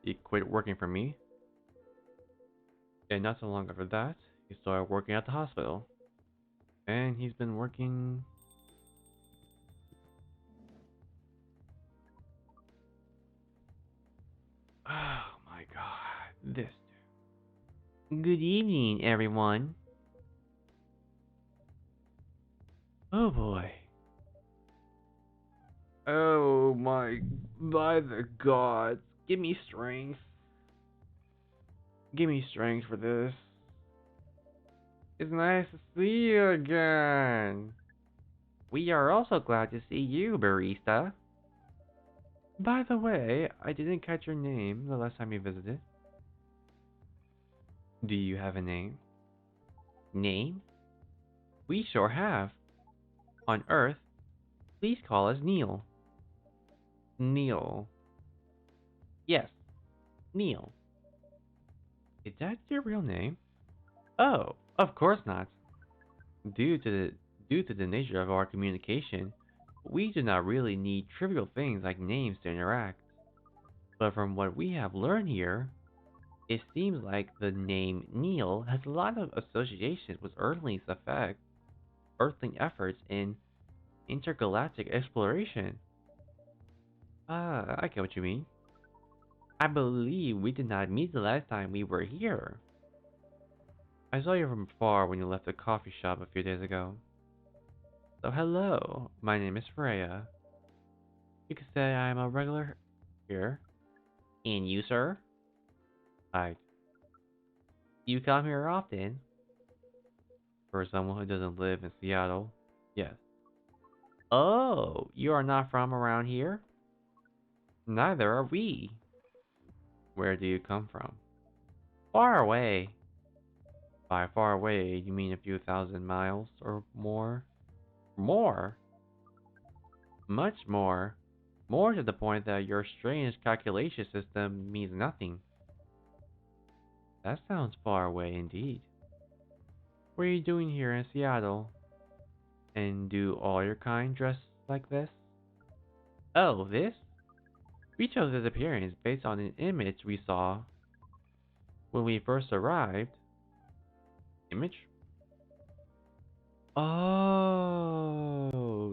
He quit working for me, and not so long after that, he started working at the hospital. And he's been working. Oh my god, this. Good evening, everyone. Oh boy. Oh my. By the gods. Give me strength. Give me strength for this. It's nice to see you again. We are also glad to see you, barista. By the way, I didn't catch your name the last time you visited. Do you have a name? Name? We sure have. On Earth, please call us Neil. Neil. Yes, Neil. Is that your real name? Oh, of course not. Due to the nature of our communication, we do not really need trivial things like names to interact. But from what we have learned here, it seems like the name Neil has a lot of associations with Earthling efforts in intergalactic exploration. Ah, I get what you mean. I believe we did not meet the last time we were here. I saw you from afar when you left the coffee shop a few days ago. So hello, my name is Freya. You could say I'm a regular here. And you, sir? I. You come here often? For someone who doesn't live in Seattle, yes. Oh, you are not from around here? Neither are we. Where do you come from? Far away. By far away, you mean a few thousand miles or more? More? Much more. More to the point that your strange calculation system means nothing. That sounds far away indeed. What are you doing here in Seattle? And do all your kind dress like this? Oh, this? We chose this appearance based on an image we saw when we first arrived. Image? Oh,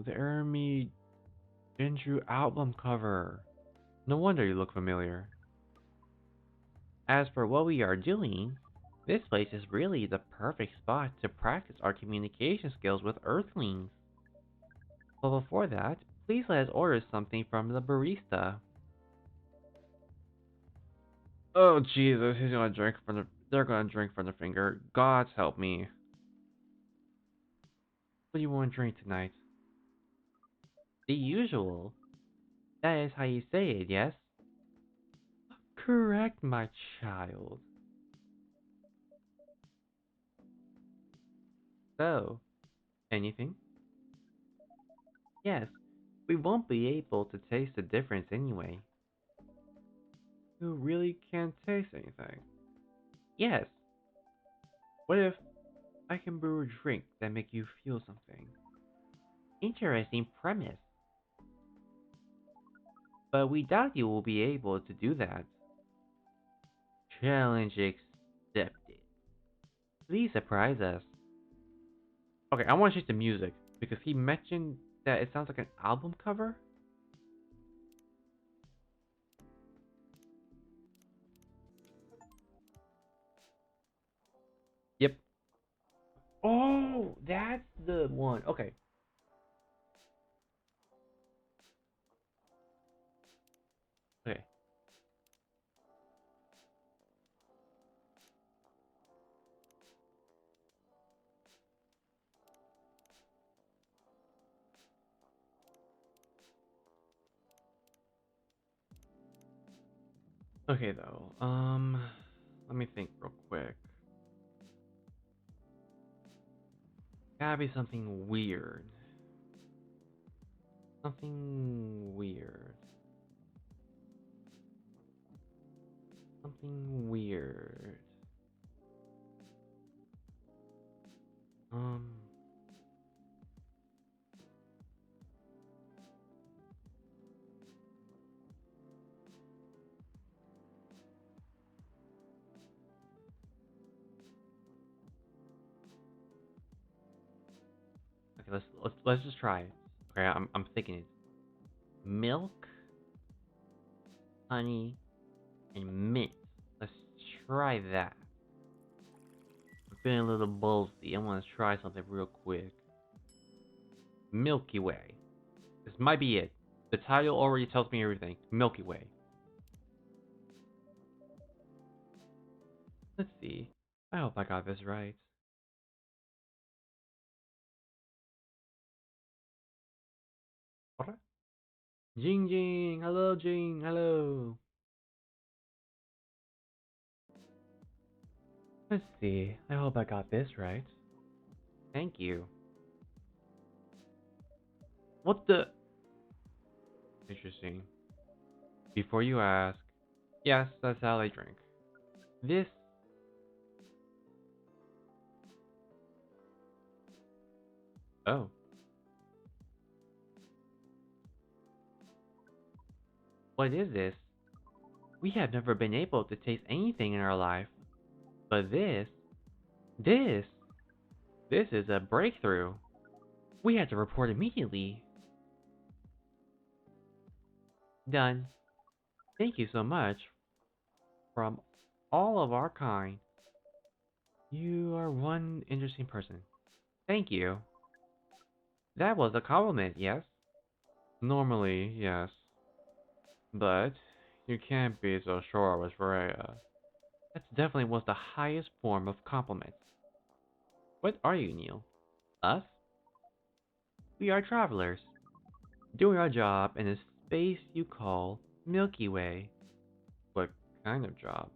the Ermi Gendru album cover. No wonder you look familiar. As for what we are doing, this place is really the perfect spot to practice our communication skills with Earthlings. But before that, please let us order something from the barista. Oh Jesus, he's gonna drink from the. They're gonna drink from the finger. God's help me. What do you want to drink tonight? The usual. That is how you say it, yes? Correct, my child. So, anything? Yes, we won't be able to taste the difference anyway. You really can't taste anything. Yes. What if I can brew a drink that make you feel something? Interesting premise. But we doubt you will be able to do that. Challenge accepted. Please surprise us. Okay, I want to change the music because he mentioned that it sounds like an album cover? Yep. Oh, that's the one. Okay. Okay. Okay, though. Let me think real quick. Gotta be something weird. Something weird. Something weird. Um. Okay, let's just try it. Okay, I'm thinking it. Milk, honey, and mint. Let's try that. I'm feeling a little ballsy. I want to try something real quick. Milky Way. This might be it. The title already tells me everything. Milky Way. Let's see. I hope I got this right. What? Jing Jing! Hello, Jing! Hello! Let's see. I hope I got this right. Thank you. What the? Interesting. Before you ask, yes, that's how they drink. This. Oh. What is this? We have never been able to taste anything in our life. But this, this is a breakthrough. We had to report immediately. Done. Thank you so much. From all of our kind, you are one interesting person. Thank you. That was a compliment, yes? Normally, yes. But you can't be so sure I was Freya. That definitely was the highest form of compliment. What are you, Neil? Us? We are travelers, doing our job in a space you call Milky Way. What kind of job?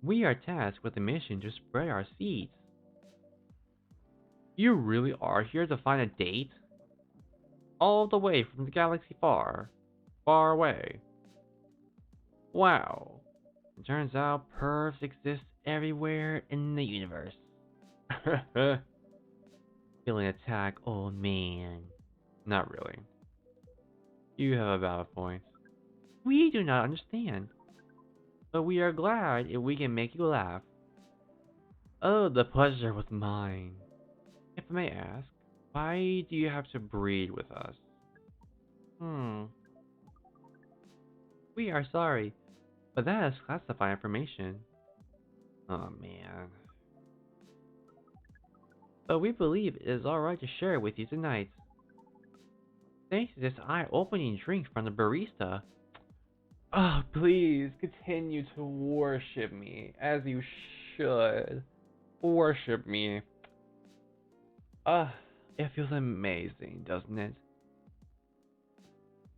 We are tasked with the mission to spread our seeds. You really are here to find a date? All the way from the galaxy far, far away. Wow. It turns out pervs exist everywhere in the universe. Feeling attacked, old man. Not really. You have a valid point. We do not understand, but we are glad if we can make you laugh. Oh, the pleasure was mine. If I may ask, why do you have to breed with us? Hmm. We are sorry, but that is classified information. Oh man. But we believe it is alright to share it with you tonight. Thanks to this eye-opening drink from the barista. Oh, please continue to worship me as you should. Worship me. It feels amazing, doesn't it?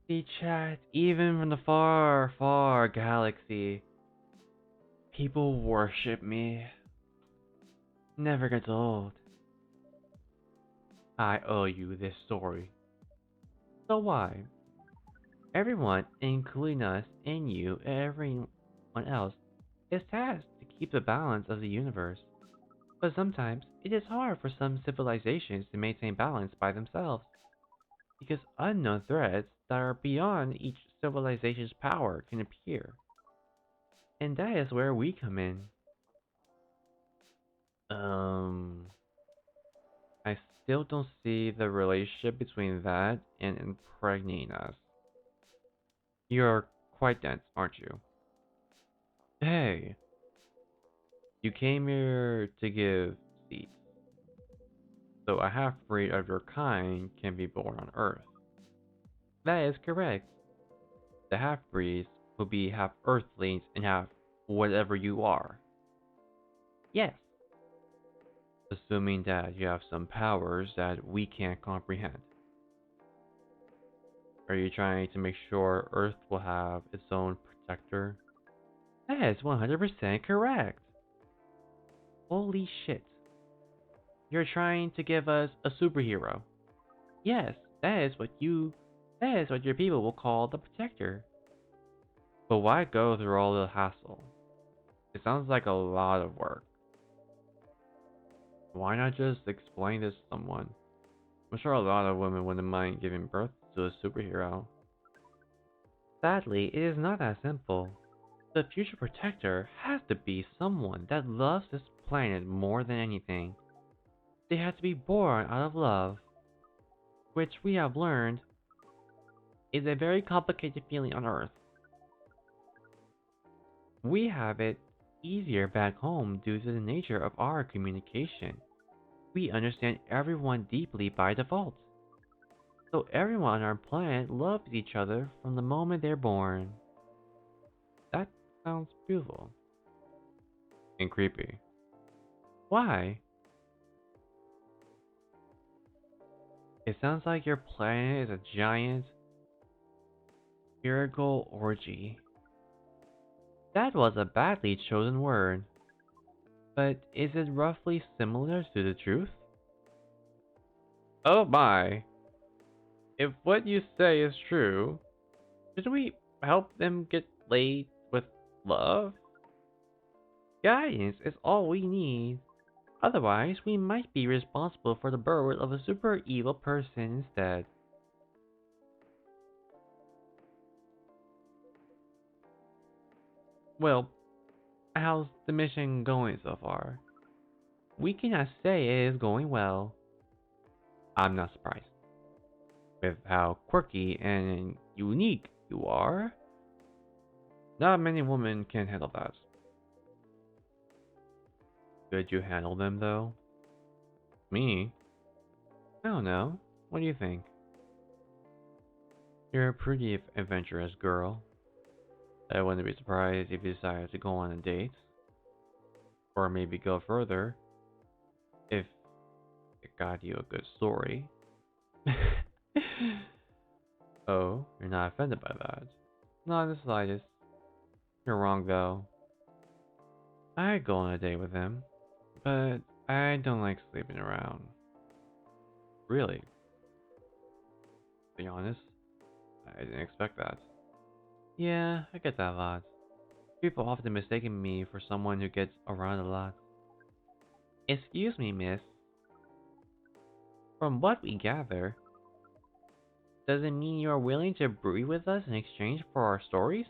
See, chat, even from the far, far galaxy, people worship me. Never gets old. I owe you this story. So why? Everyone, including us and you, everyone else, is tasked to keep the balance of the universe. But sometimes it is hard for some civilizations to maintain balance by themselves, because unknown threats that are beyond each civilization's power can appear. And that is where we come in. Um, I still don't see the relationship between that and impregnating us. You're quite dense, aren't you? Hey, you came here to give seeds, so a half-breed of your kind can be born on Earth. That is correct. The half-breeds will be half Earthlings and half whatever you are. Yes, assuming that you have some powers that we can't comprehend. Are you trying to make sure Earth will have its own protector? That is 100% correct. Holy shit. You're trying to give us a superhero. Yes, that is what your people will call the protector. But why go through all the hassle? It sounds like a lot of work. Why not just explain this to someone? I'm sure a lot of women wouldn't mind giving birth to a superhero. Sadly, it is not that simple. The future protector has to be someone that loves this planet more than anything. They have to be born out of love, which we have learned is a very complicated feeling on Earth. We have it easier back home due to the nature of our communication. We understand everyone deeply by default. So everyone on our planet loves each other from the moment they're born. That sounds beautiful. And creepy. Why? It sounds like your planet is a giant spiritual orgy. That was a badly chosen word. But is it roughly similar to the truth? Oh my. If what you say is true, should we help them get laid with love? Guidance is all we need. Otherwise, we might be responsible for the birth of a super evil person instead. Well, how's the mission going so far? We cannot say it is going well. I'm not surprised. With how quirky and unique you are, not many women can handle that. Could you handle them though? Me? I don't know. What do you think? You're a pretty adventurous girl. I wouldn't be surprised if you decided to go on a date. Or maybe go further if it got you a good story. Oh, you're not offended by that? Not in the slightest. You're wrong though. I'd go on a date with him, but I don't like sleeping around. Really? To be honest, I didn't expect that. Yeah, I get that a lot. People often mistaken me for someone who gets around a lot. Excuse me, miss. From what we gather, does it mean you are willing to breed with us in exchange for our stories?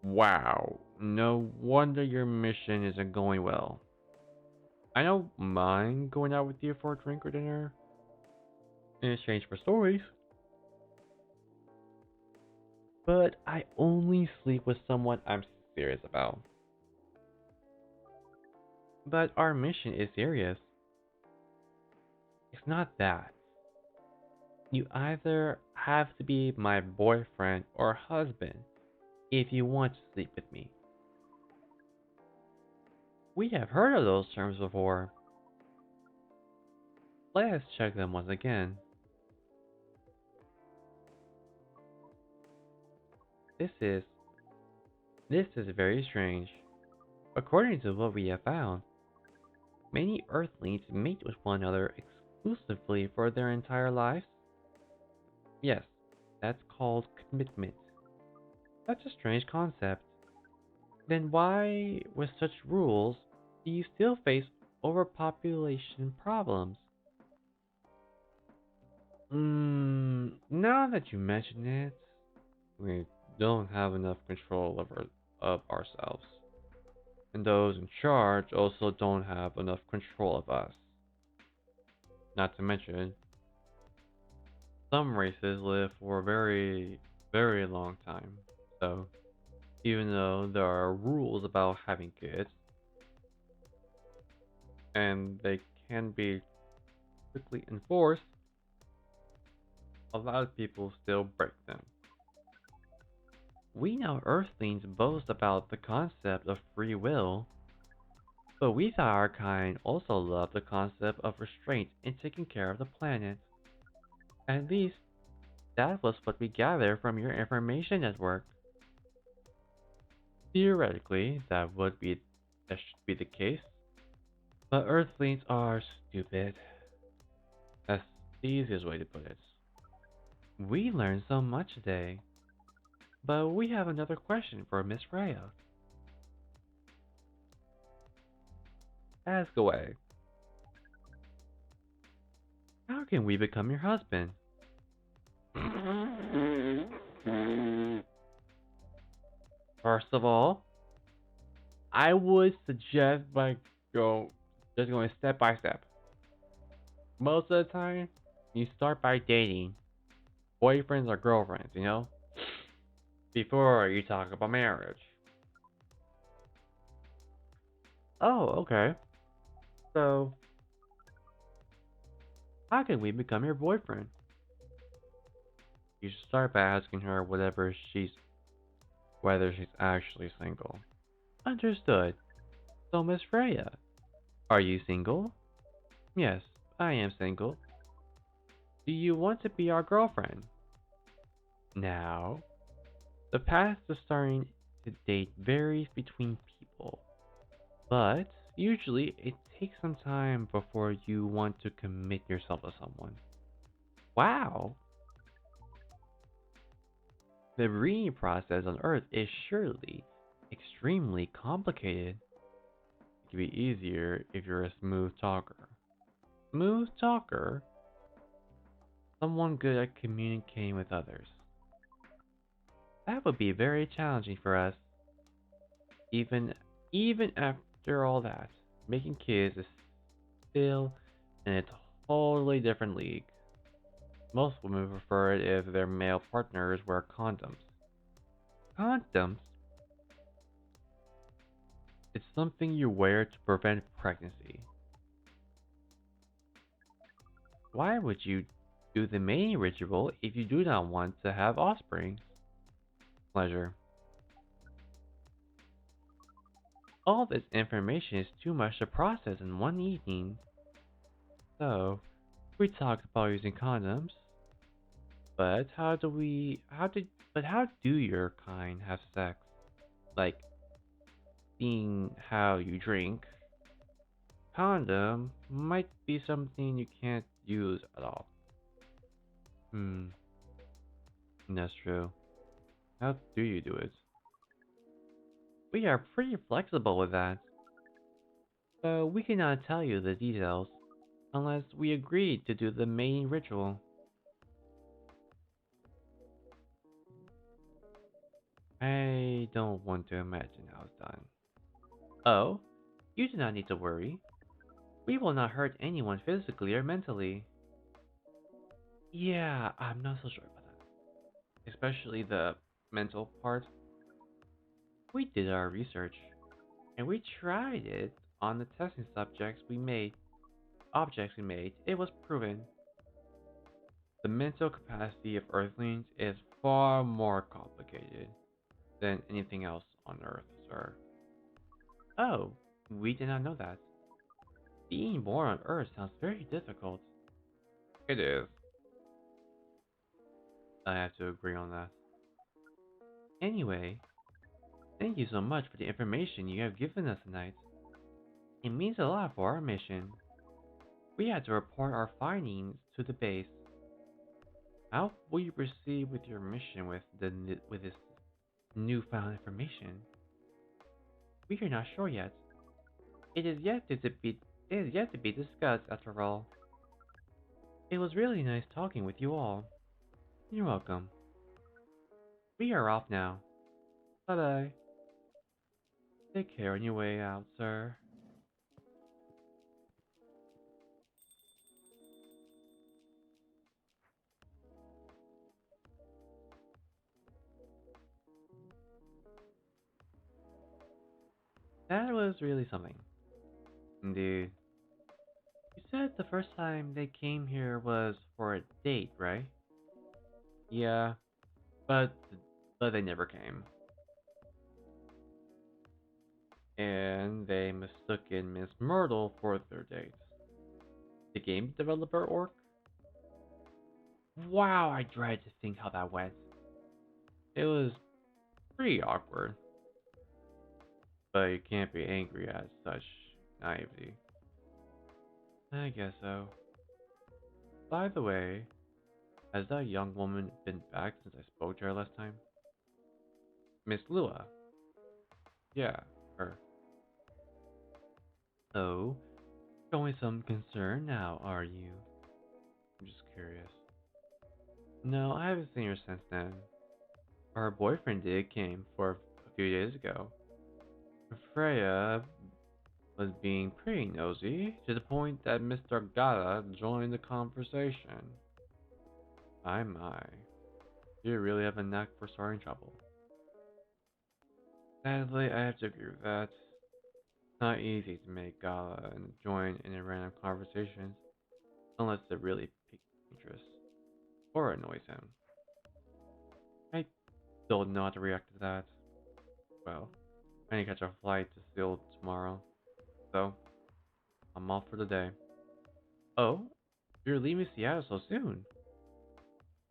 Wow, no wonder your mission isn't going well. I don't mind going out with you for a drink or dinner in exchange for stories, but I only sleep with someone I'm serious about. But our mission is serious. It's not that. You either have to be my boyfriend or husband if you want to sleep with me. We have heard of those terms before. Let's check them once again. This is this is very strange. According to what we have found, many Earthlings mate with one another exclusively for their entire lives. Yes, that's called commitment. That's a strange concept. Then why, with such rules, do you still face overpopulation problems? Now that you mention it, we don't have enough control of ourselves. And those in charge also don't have enough control of us. Not to mention, some races live for a very, very long time. So, even though there are rules about having kids, and they can be strictly enforced, a lot of people still break them. We know Earthlings boast about the concept of free will, but we thought our kind also loved the concept of restraint in taking care of the planet. At least, that was what we gathered from your information network. Theoretically, that should be the case, but Earthlings are stupid. That's the easiest way to put it. We learned so much today, but we have another question for Miss Freya. Ask away. How can we become your husband? First of all, I would suggest go just going step by step. Most of the time, you start by dating boyfriends or girlfriends, before you talk about marriage. Oh, okay. So, how can we become your boyfriend? You should start by asking her whether she's actually single. Understood. So, Miss Freya, are you single? Yes, I am single. Do you want to be our girlfriend? Now, the path to starting to date varies between people, but usually it takes some time before you want to commit yourself to someone. Wow! The breeding process on Earth is surely extremely complicated. It could be easier if you're a smooth talker. Smooth talker? Someone good at communicating with others. That would be very challenging for us. Even even after all that, making kids is still in a totally different league. Most women prefer it if their male partners wear condoms. Condoms? It's something you wear to prevent pregnancy. Why would you do the mating ritual if you do not want to have offspring? Pleasure. All this information is too much to process in one evening. So, we talked about using condoms, but how do your kind have sex? Like, seeing how you drink, condom might be something you can't use at all. Hmm, that's true. How do you do it? We are pretty flexible with that, so we cannot tell you the details unless we agree to do the mating ritual. I don't want to imagine how it's done. Oh, you do not need to worry. We will not hurt anyone physically or mentally. Yeah, I'm not so sure about that. Especially the mental part. We did our research, and we tried it on the testing objects we made. It was proven. The mental capacity of Earthlings is far more complicated than anything else on Earth, sir. Oh, we did not know that. Being born on Earth sounds very difficult. It is. I have to agree on that. Anyway, thank you so much for the information you have given us tonight. It means a lot for our mission. We had to report our findings to the base. How will you proceed with your mission with this newfound information? We are not sure yet. It is yet to be discussed after all. It was really nice talking with you all. You're welcome. We are off now. Bye bye. Take care on your way out, sir. That was really something. Indeed. You said the first time they came here was for a date, right? Yeah, but but they never came. And they mistook in Miss Myrtle for their date. The game developer orc? Wow, I dread to think how that went. It was pretty awkward, but you can't be angry at such naivety. I guess so. By the way, has that young woman been back since I spoke to her last time? Miss Lua. Yeah, her. Oh, showing some concern now, are you? I'm just curious. No, I haven't seen her since then. Her boyfriend did came for a few days ago. Freya was being pretty nosy, to the point that Mr. Gata joined the conversation. My. You really have a knack for starting trouble. Sadly, I have to agree with that. It's not easy to make Gala and join in a random conversations unless it really piques interest or annoys him. I don't know how to react to that. Well, I need to catch a flight to Seoul tomorrow, so I'm off for the day. Oh, you're leaving Seattle so soon?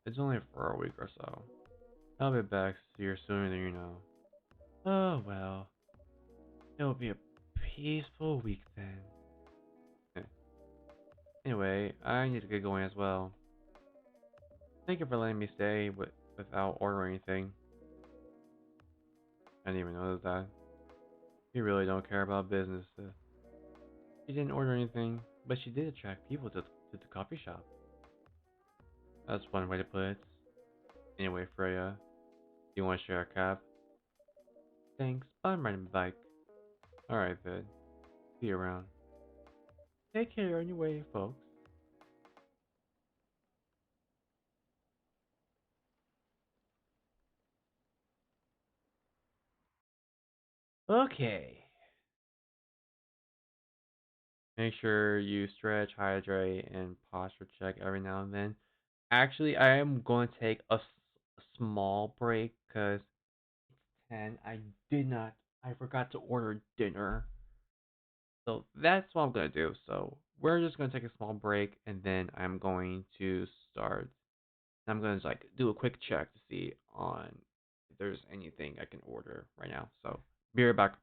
It's only for a week or so. I'll be back here sooner than you know. Oh well, it'll be a peaceful week then. Eh, anyway, I need to get going as well. Thank you for letting me stay without ordering anything. I didn't even notice that. You really don't care about business. She didn't order anything, but she did attract people to the coffee shop. That's one way to put it. Anyway, Freya, do you want to share a cab? Thanks, but I'm riding my bike. Alright then. See you around. Take care on your way, folks. Okay. Make sure you stretch, hydrate, and posture check every now and then. Actually, I am going to take a small break because it's 10. I forgot to order dinner. So that's what I'm going to do. So we're just going to take a small break and then I'm going to start. I'm going to like do a quick check to see on if there's anything I can order right now. So be right back.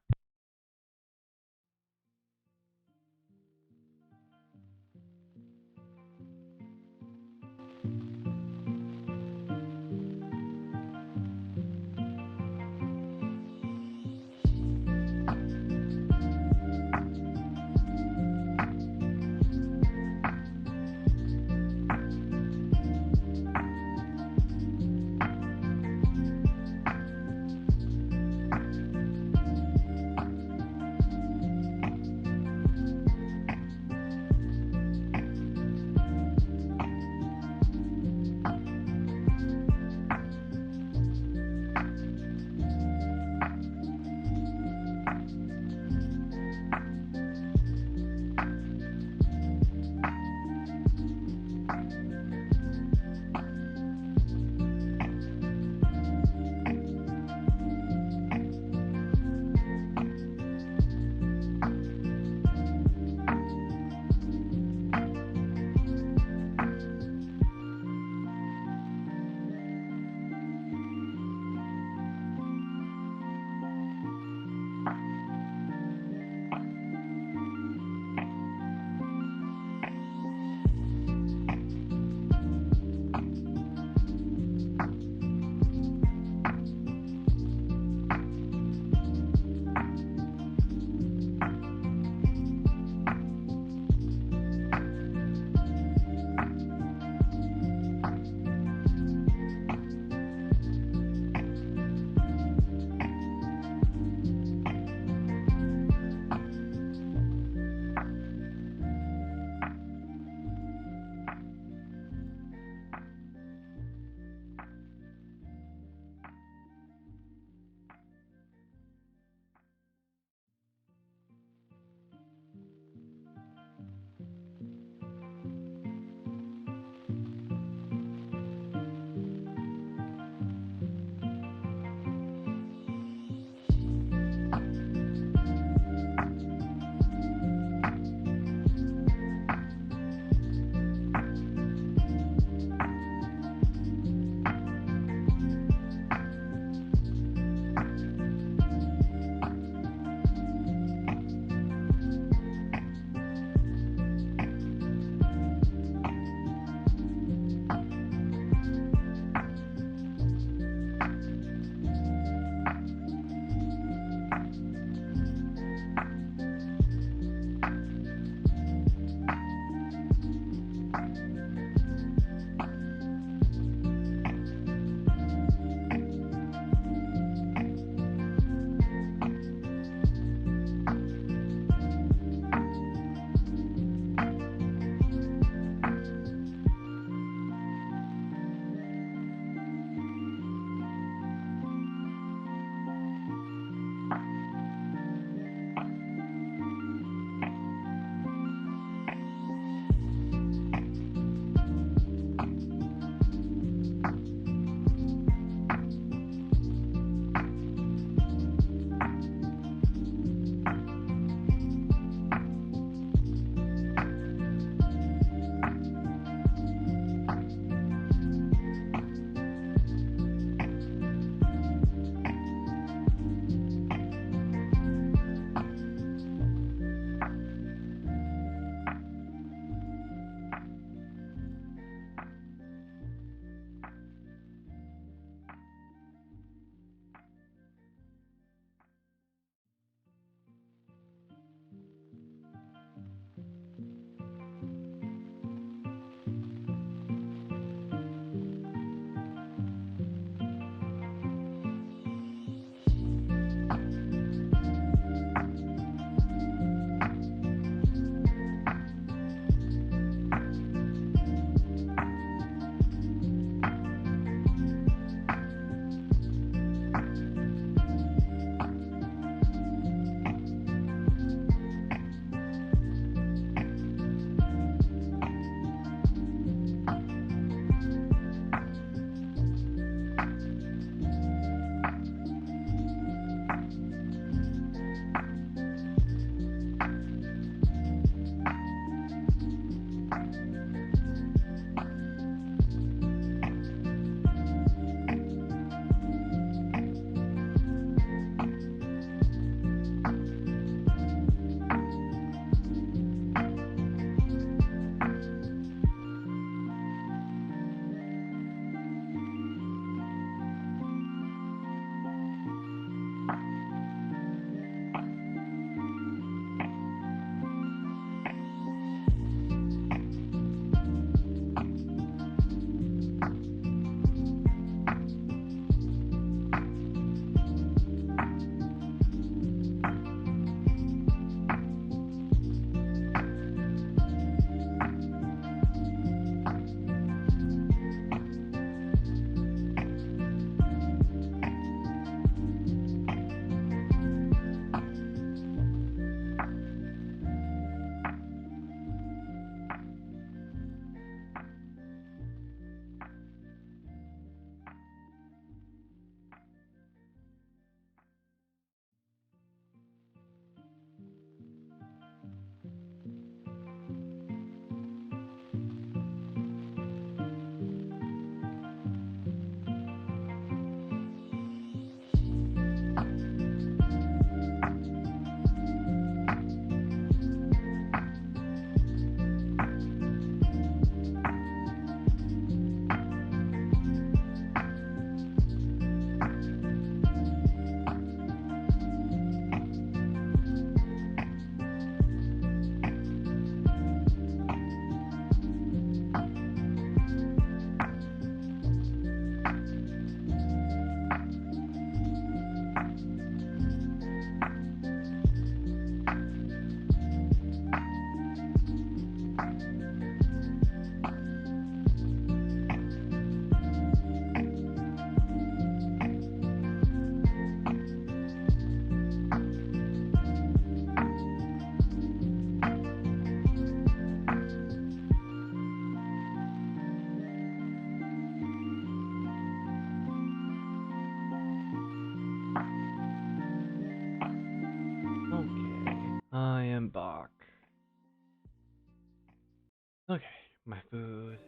Okay, my food.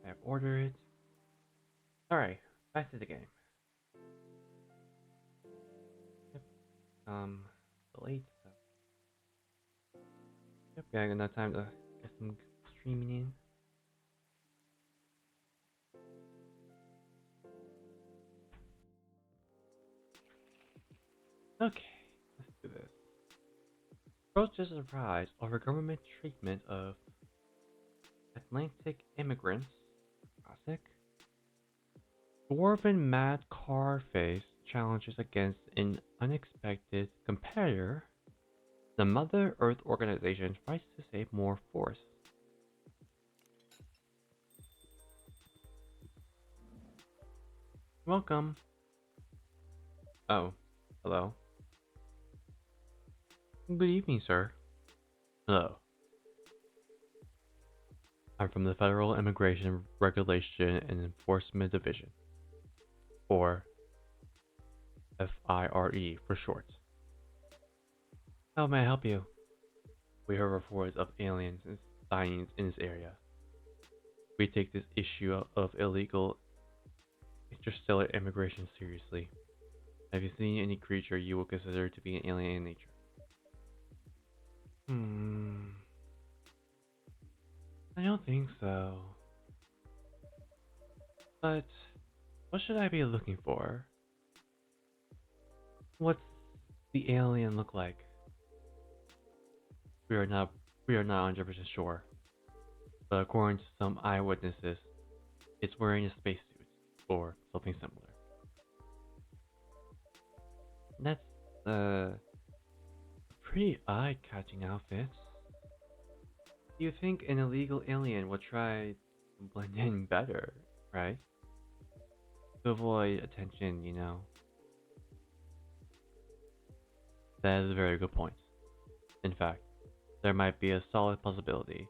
I have ordered. Alright, back to the game. Yep. Late. So. Yep, got enough time to get some streaming in. Okay, let's do this. Approaches surprise over government treatment of Atlantic immigrants. Classic. Dwarven Mad Car Face challenges against an unexpected competitor. The Mother Earth organization tries to save more force. Welcome. Oh, hello. Good evening, sir. Hello. I'm from the Federal Immigration Regulation and Enforcement Division, or FIRE for short. How may I help you? We heard reports of aliens and sightings in this area. We take this issue of illegal interstellar immigration seriously. Have you seen any creature you would consider to be an alien in nature? I don't think so. But what should I be looking for? What's the alien look like? We are not 100% sure. But according to some eyewitnesses, it's wearing a spacesuit or something similar. That's pretty eye-catching outfit. Do you think an illegal alien would try to blend in better, right? To avoid attention, you know. That is a very good point. In fact, there might be a solid possibility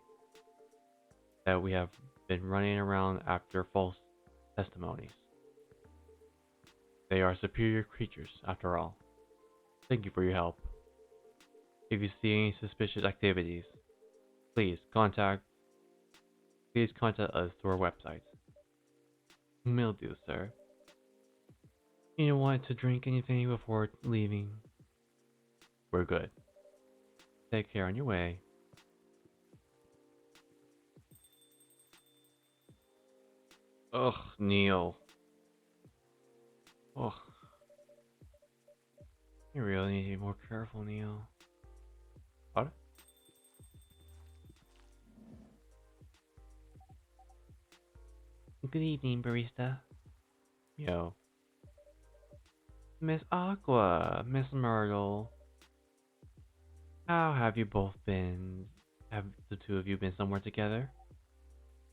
that we have been running around after false testimonies. They are superior creatures, after all. Thank you for your help. If you see any suspicious activities, please contact us through our website. Will do, sir. You don't want to drink anything before leaving? We're good. Take care on your way. Ugh, Neil. Ugh. You really need to be more careful, Neil. What? Good evening, barista. Yo. Miss Aqua, Miss Myrtle. How have you both been? Have the two of you been somewhere together?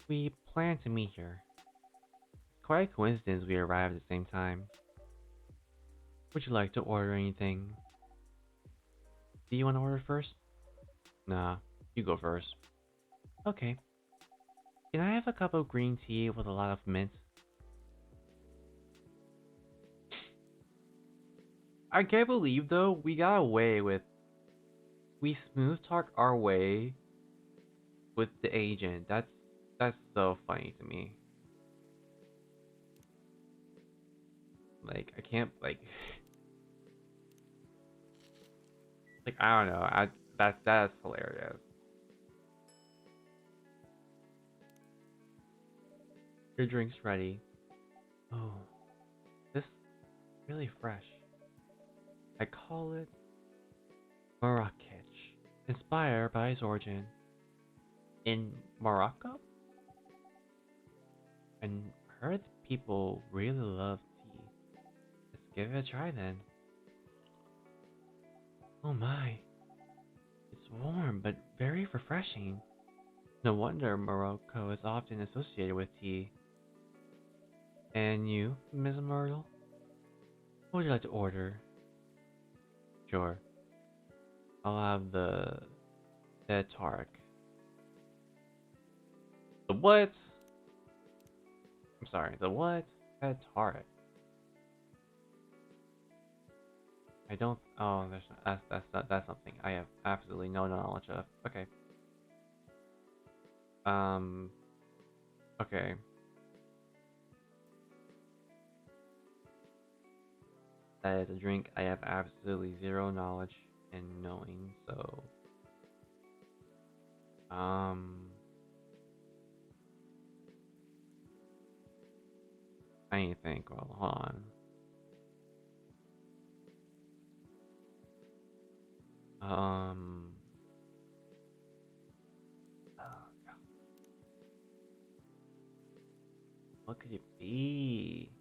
We planned to meet here. It's quite a coincidence we arrived at the same time. Would you like to order anything? Do you want to order first? Nah, you go first. Okay. Can I have a cup of green tea with a lot of mint? I can't believe though, we got away with... We smooth talk our way with the agent. That's so funny to me. Like, I can't, like... Like, I don't know. That's hilarious. Your drink's ready. Oh, this is really fresh. I call it Marrakech, inspired by its origin in Morocco. And heard people really love tea. Let's give it a try then. Oh my, it's warm but very refreshing. No wonder Morocco is often associated with tea. And you, Ms. Myrtle? What would you like to order? Sure. I'll have the Tarek. The what? I'm sorry, the what? Tarek. I don't. Oh, that's something I have absolutely no knowledge of. Okay. Okay. That is a drink I have absolutely zero knowledge in knowing, so um I need to think. Well, hold on. Um oh, what could it be?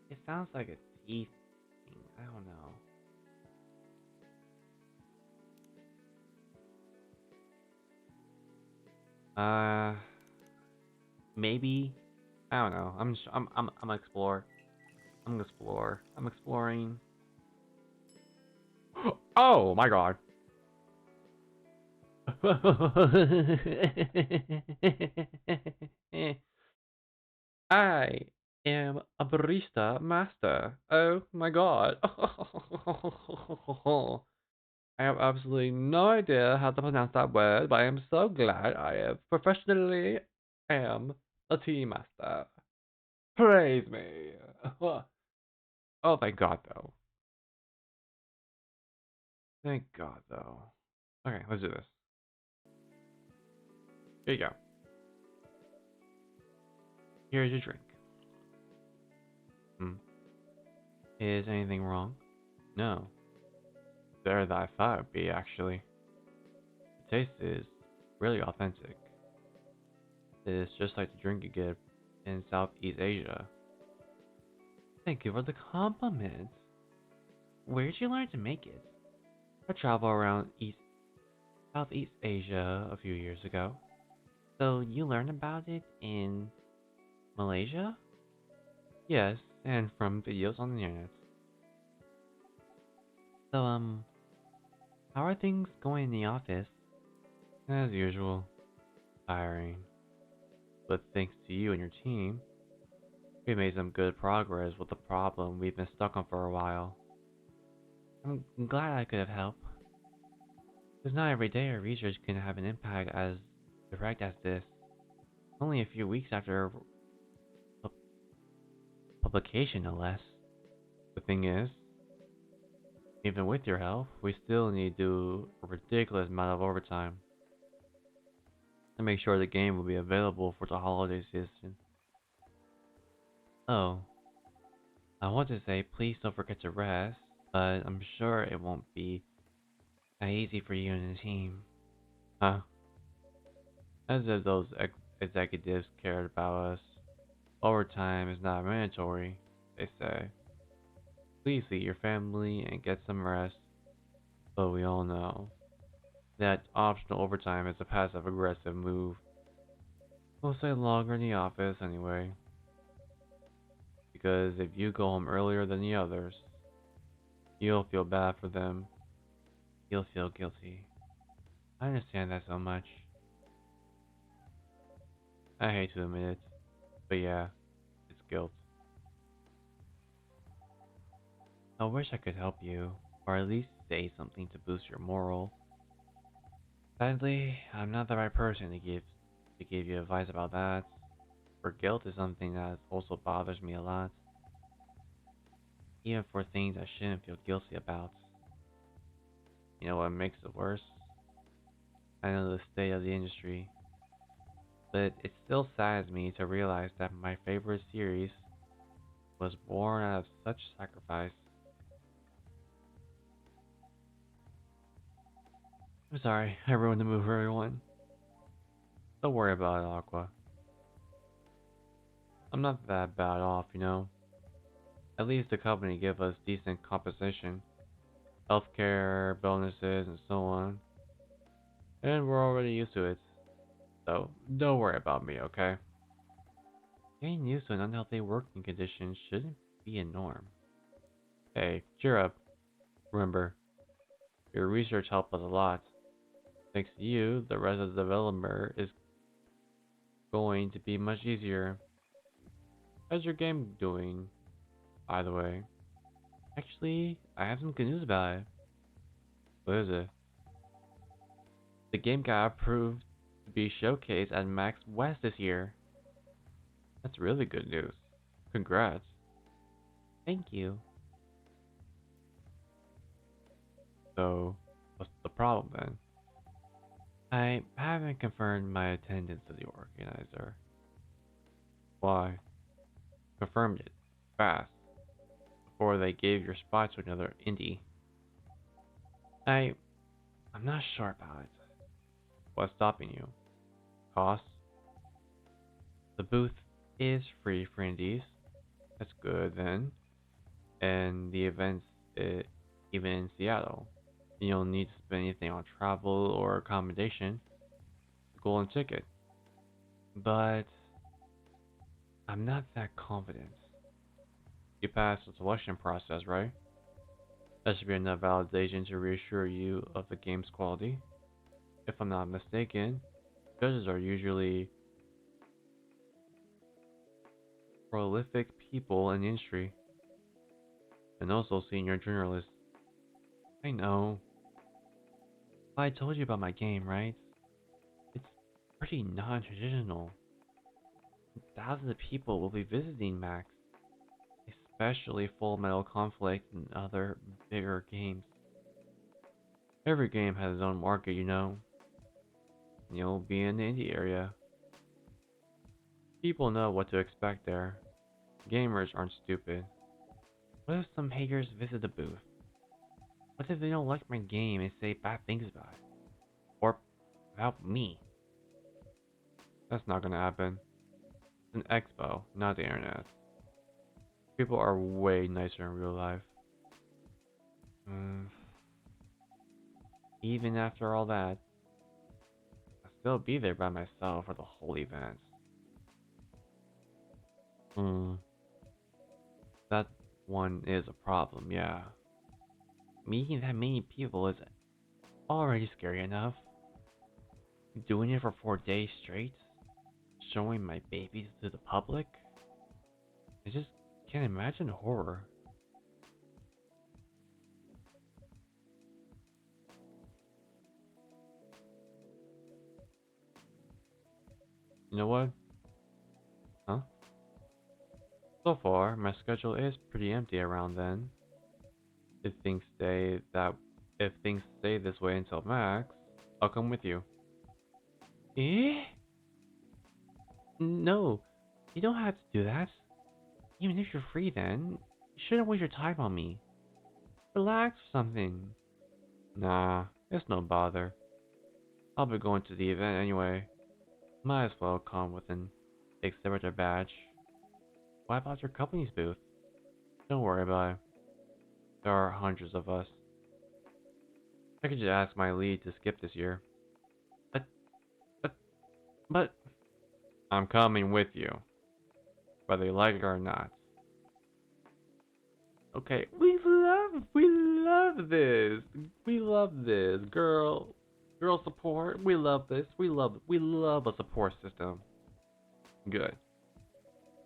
It sounds like a teeth thing. I don't know. Uh maybe. I don't know. I'm gonna explore. I'm gonna explore. I'm exploring. Oh my god. I am a barista master. Oh my god. I have absolutely no idea how to pronounce that word, but I am so glad I have professionally am a tea master. Praise me. Oh, thank God, though. Thank God, though. Okay, let's do this. Here you go. Here's your drink. Hmm. Is anything wrong? No. Better than I thought it would be, actually. The taste is really authentic. It is just like the drink you get in Southeast Asia. Thank you for the compliment. Where did you learn to make it? I traveled around Southeast Asia a few years ago. So you learned about it in Malaysia? Yes, and from videos on the internet. So, how are things going in the office? As usual, tiring. But thanks to you and your team, we made some good progress with the problem we've been stuck on for a while. I'm glad I could have helped. Because not every day our research can have an impact as direct as this. Only a few weeks after pu- publication, no less. The thing is, even with your help, we still need to do a ridiculous amount of overtime to make sure the game will be available for the holiday season. Oh, I want to say please don't forget to rest, but I'm sure it won't be that easy for you and the team. Huh? As if those executives cared about us. Overtime is not mandatory, they say. Please see your family and get some rest, but we all know that optional overtime is a passive aggressive move. We'll stay longer in the office anyway, because if you go home earlier than the others, you'll feel bad for them. You'll feel guilty. I understand that so much. I hate to admit it, but yeah, it's guilt. I wish I could help you, or at least say something to boost your morale. Sadly, I'm not the right person to give you advice about that. For guilt is something that also bothers me a lot, even for things I shouldn't feel guilty about. You know what makes it worse? I know the state of the industry, but it still saddens me to realize that my favorite series was born out of such sacrifice. I'm sorry, I ruined the mood for everyone. Don't worry about it, Aqua. I'm not that bad off, you know. At least the company gave us decent compensation, healthcare, bonuses, and so on. And we're already used to it. So, don't worry about me, okay? Getting used to an unhealthy working condition shouldn't be a norm. Hey, cheer up. Remember, your research helped us a lot. Thanks to you, the rest of the development is going to be much easier. How's your game doing, by the way? Actually, I have some good news about it. What is it? The game got approved to be showcased at Max West this year. That's really good news. Congrats. Thank you. So, what's the problem then? I haven't confirmed my attendance to the organizer. Why? Confirmed it. Fast. Before they gave your spot to another indie. I... I'm not sure about it. What's stopping you? Cost? The booth is free for indies. That's good then. And the event's even in Seattle. You don't need to spend anything on travel or accommodation. Golden ticket. But I'm not that confident. You passed the selection process, right? That should be enough validation to reassure you of the game's quality. If I'm not mistaken, judges are usually prolific people in the industry, and also senior journalists. I know. I told you about my game, right? It's pretty non-traditional. Thousands of people will be visiting Max, especially Full Metal Conflict and other bigger games. Every game has its own market, you know. You'll be in the indie area. People know what to expect there. Gamers aren't stupid. What if some haters visit the booth? What if they don't like my game and say bad things about it? Or about me? That's not gonna happen. It's an expo, not the internet. People are way nicer in real life. Mm, Even after all that, I'll still be there by myself for the whole event. Hmm, that one is a problem, yeah. Meeting that many people is already scary enough. Doing it for 4 days straight, showing my babies to the public, I just can't imagine horror. You know what? Huh? So far, my schedule is pretty empty around then. If things stay that if things stay this way until Max, I'll come with you. Eh? No, you don't have to do that. Even if you're free then, you shouldn't waste your time on me. Relax or something. Nah, it's no bother. I'll be going to the event anyway. Might as well come with an exhibitor badge. What about your company's booth? Don't worry about it. There are hundreds of us. I could just ask my lead to skip this year. But, but, but, I'm coming with you, whether you like it or not. Okay, we love this, girl support. We love this. We love a support system. Good.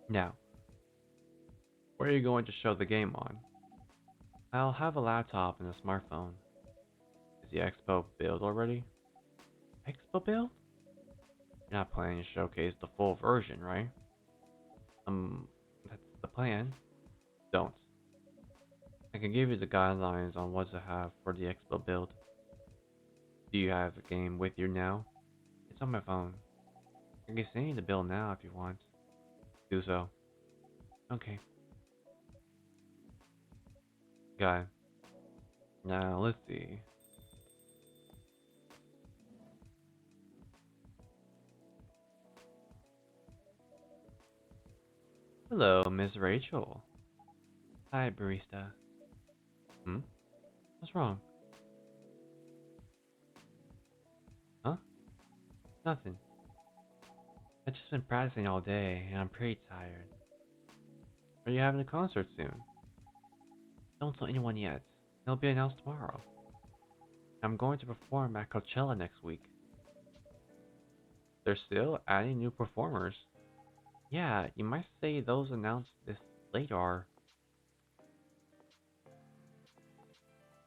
Now, where are you going to show the game on? I'll have a laptop and a smartphone. Is the Expo built already? Expo build? You're not planning to showcase the full version, right? That's the plan. Don't. I can give you the guidelines on what to have for the Expo build. Do you have the game with you now? It's on my phone. I can send you the build now if you want. Do so. Okay. Got it. Now let's see. Hello, Miss Rachel. Hi, barista. Hmm? What's wrong? Huh? Nothing. I've just been practicing all day and I'm pretty tired. Are you having a concert soon? Don't tell anyone yet. It'll be announced tomorrow. I'm going to perform at Coachella next week. They're still adding new performers. Yeah, you might say those announced this late are.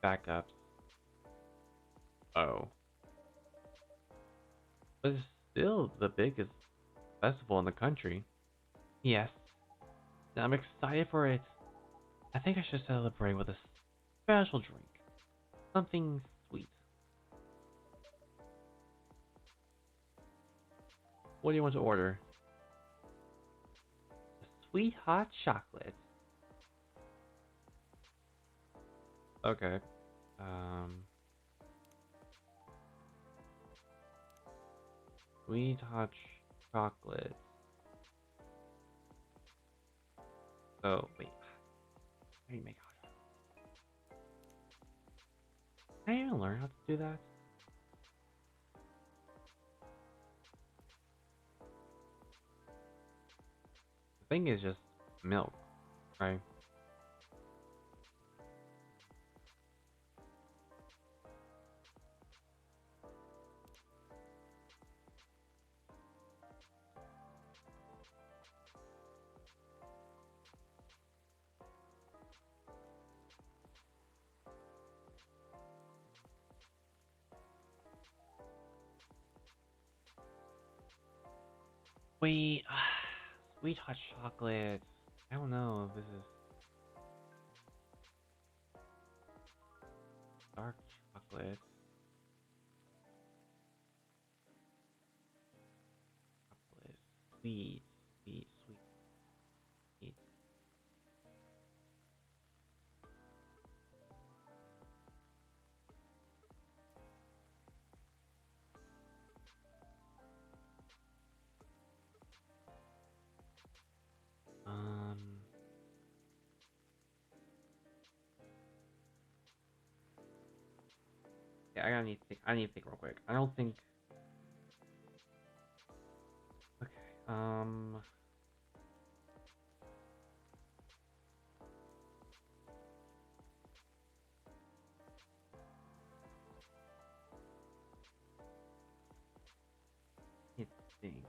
backups. Oh. But it's still the biggest festival in the country. Yes. I'm excited for it. I think I should celebrate with a special drink. Something sweet. What do you want to order? A sweet hot chocolate. Okay. Um, sweet hot chocolate. Oh, wait. How do you make hot chocolate? Can I even learn how to do that? The thing is just milk, right? Wait, sweet hot chocolate. I don't know if this is dark chocolate. Chocolate. Sweet. Sweet. Sweet. Sweet. Um. Yeah, I need to think. I need to think real quick. I don't think. Okay. I need to think.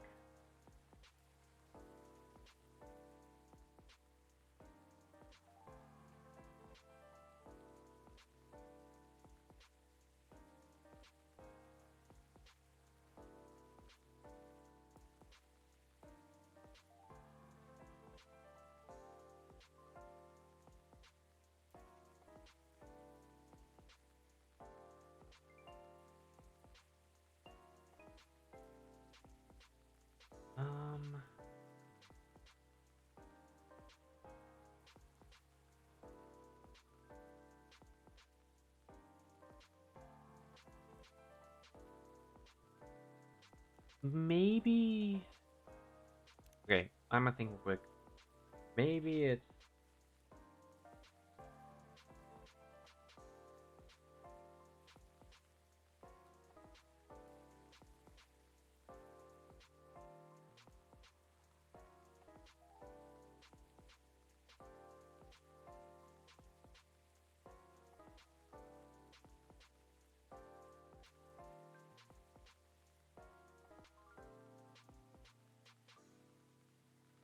Um. Maybe. Okay. I'm gonna think real quick. Maybe it's.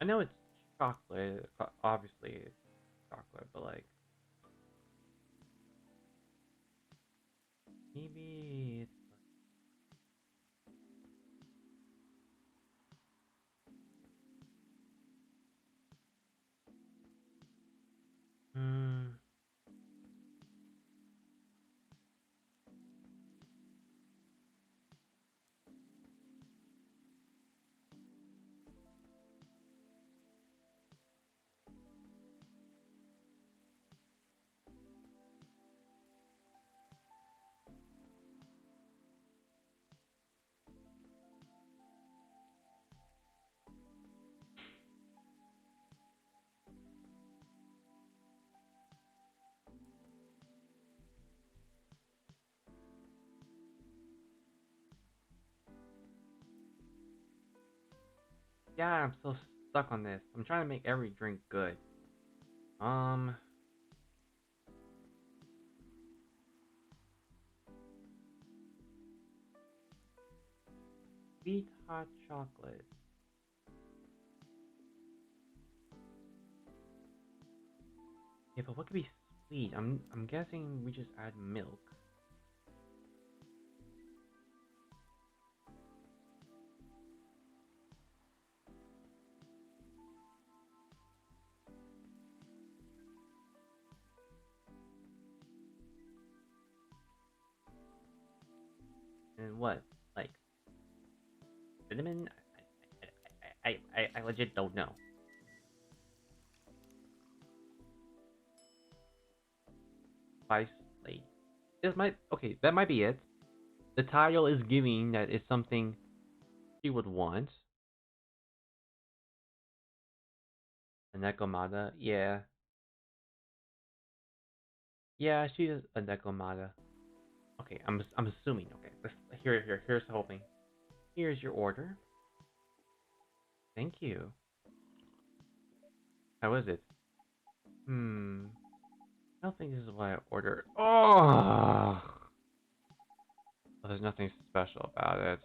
I know it's chocolate. Obviously, it's chocolate, but like. Maybe it's. Hmm. Yeah, I'm still stuck on this. I'm trying to make every drink good. Um. Sweet hot chocolate. Yeah, but what could be sweet. I'm guessing we just add milk. And what? Like cinnamon? I legit don't know. Spice lady. That might be it. The title is giving that it's something she would want. A Nekomata? Yeah. Yeah, she is a Nekomata. Okay, I'm assuming. Okay, here's the whole thing. Here's your order. Thank you. How is it? I don't think this is what I ordered. Oh! Well, there's nothing special about it.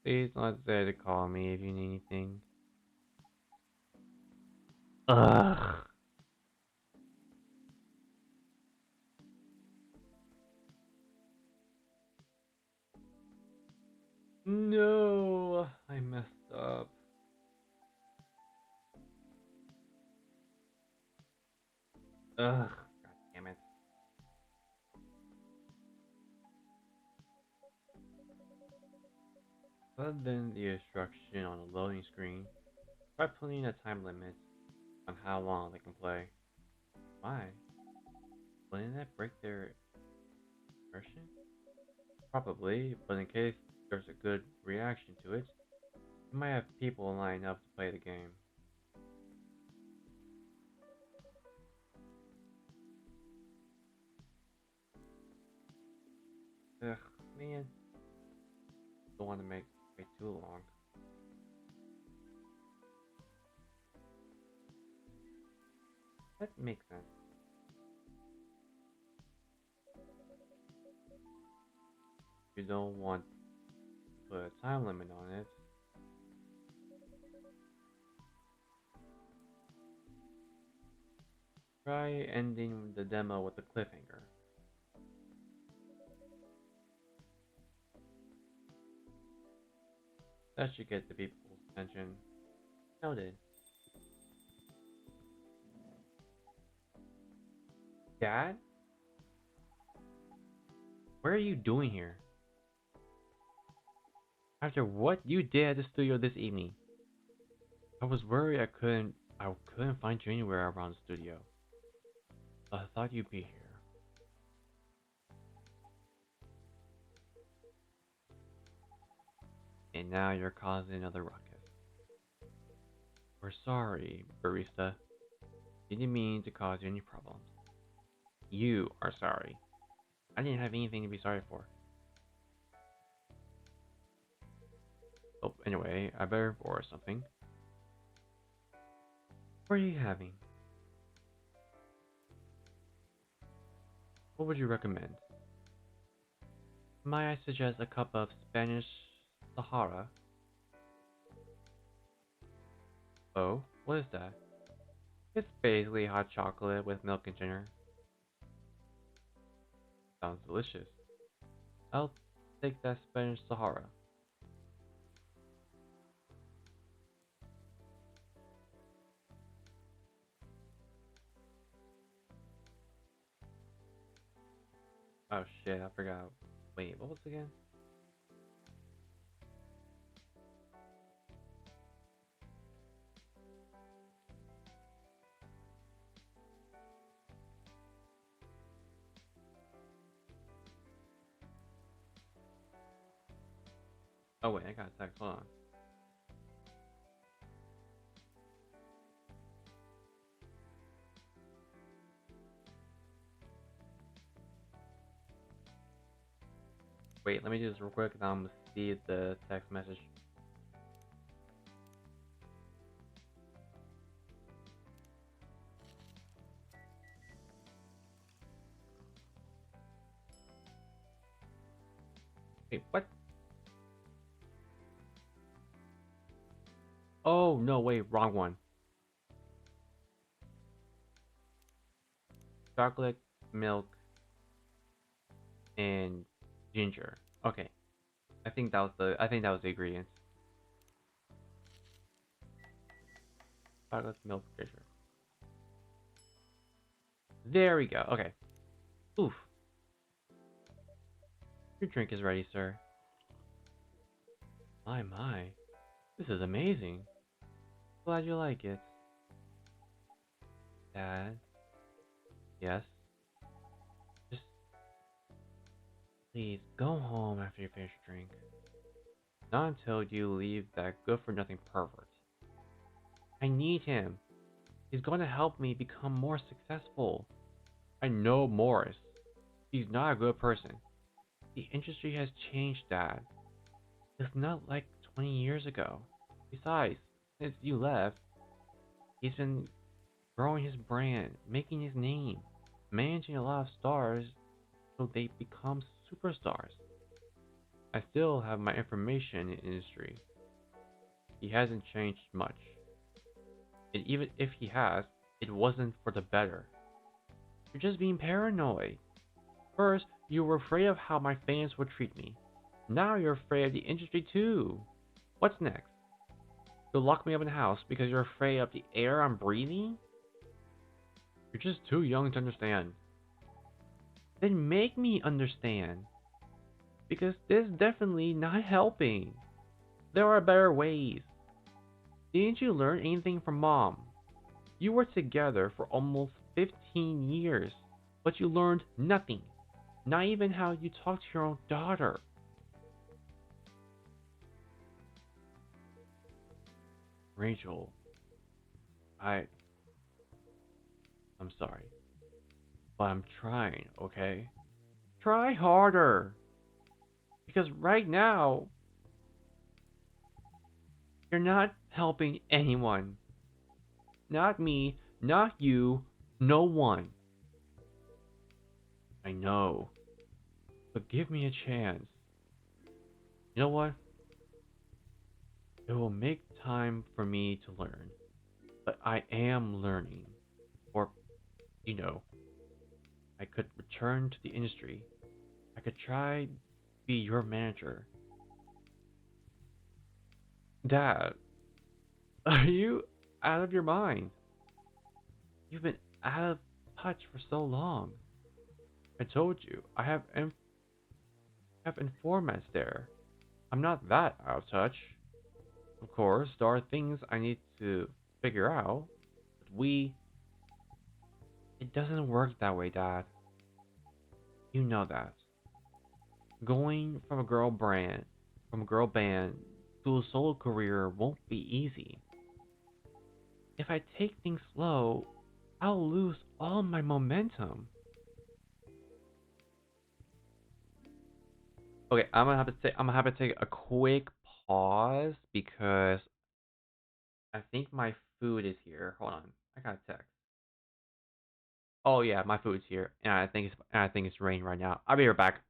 Please don't hesitate to call me if you need anything. Ugh. No, I messed up. Ugh, god damn it. Other than the instruction on the loading screen, try putting a time limit on how long they can play. Why? Wouldn't that break their immersion? Probably, but in case there's a good reaction to it, you might have people line up to play the game. Ugh, man. Don't want to make it wait too long. That makes sense. If you don't want to put a time limit on it, try ending the demo with a cliffhanger. That should get the people's attention. Noted. Dad? What are you doing here? After what you did at the studio this evening? I was worried I couldn't find you anywhere around the studio. I thought you'd be here. And now you're causing another ruckus. We're sorry, barista. Didn't mean to cause you any problems. You are sorry. I didn't have anything to be sorry for. Oh, anyway, I better order something. What are you having? What would you recommend? Might I suggest a cup of Spanish Sahara? Oh, what is that? It's basically hot chocolate with milk and ginger. Sounds delicious. I'll take that Spanish Sahara. Oh shit, I forgot. Wait, what was it again? Oh wait, I got a text. Hold on. Wait, let me do this real quick and I'm gonna see the text message. Wait, what? Oh no, wait, wrong one. chocolate, milk, and ginger. Okay, I think that was the ingredients. Chocolate, milk, ginger. There we go. Okay. Oof. Your drink is ready, sir. My. This is amazing. Glad you like it. Dad. Yes. Just please go home after you finish your drink. Not until you leave that good for nothing pervert. I need him. He's going to help me become more successful. I know Morris. He's not a good person. The industry has changed, Dad. It's not like 20 years ago. Besides, since you left, he's been growing his brand, making his name, managing a lot of stars so they become superstars. I still have my information in the industry. He hasn't changed much. And even if he has, it wasn't for the better. You're just being paranoid. First, you were afraid of how my fans would treat me. Now you're afraid of the industry too. What's next? You'll lock me up in the house because you're afraid of the air I'm breathing? You're just too young to understand. Then make me understand. Because this is definitely not helping. There are better ways. Didn't you learn anything from Mom? You were together for almost 15 years, but you learned nothing. Not even how you talk to your own daughter. Rachel, I'm sorry, but I'm trying, okay? Try harder. Because right now, you're not helping anyone. Not me, not you, no one. I know, but give me a chance. You know what? It will make time for me to learn. But I am learning. Or, you know, I could return to the industry. I could try to be your manager. Dad, are you out of your mind? You've been out of touch for so long. I told you, I have informants there. I'm not that out of touch. Of course, there are things I need to figure out, but it doesn't work that way, Dad. You know that. Going from a girl band to a solo career won't be easy. If I take things slow, I'll lose all my momentum. Okay, I'm gonna have to take a quick pause because I think my food is here. Hold on, I got a text. Oh yeah, my food's here, and I think it's raining right now. I'll be right back.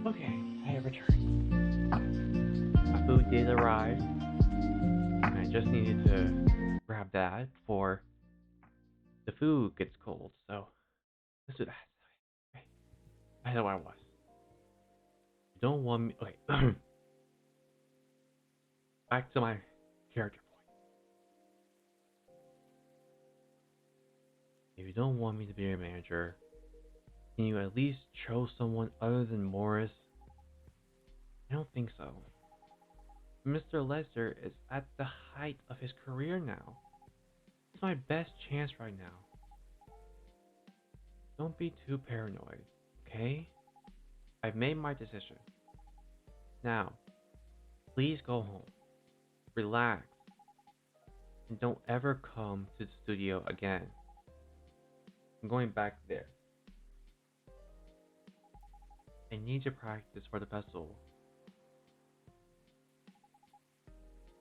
Okay, I have returned. My food did arrive, and I just needed to grab that before the food gets cold. So let's do that. Okay, I know where I was. You don't want me. Okay, back to my character point. If you don't want me to be your manager, can you at least choose someone other than Morris? I don't think so. Mr. Lester is at the height of his career now. It's my best chance right now. Don't be too paranoid, okay? I've made my decision. Now, please go home, relax, and don't ever come to the studio again. I'm going back there. I need to practice for the festival.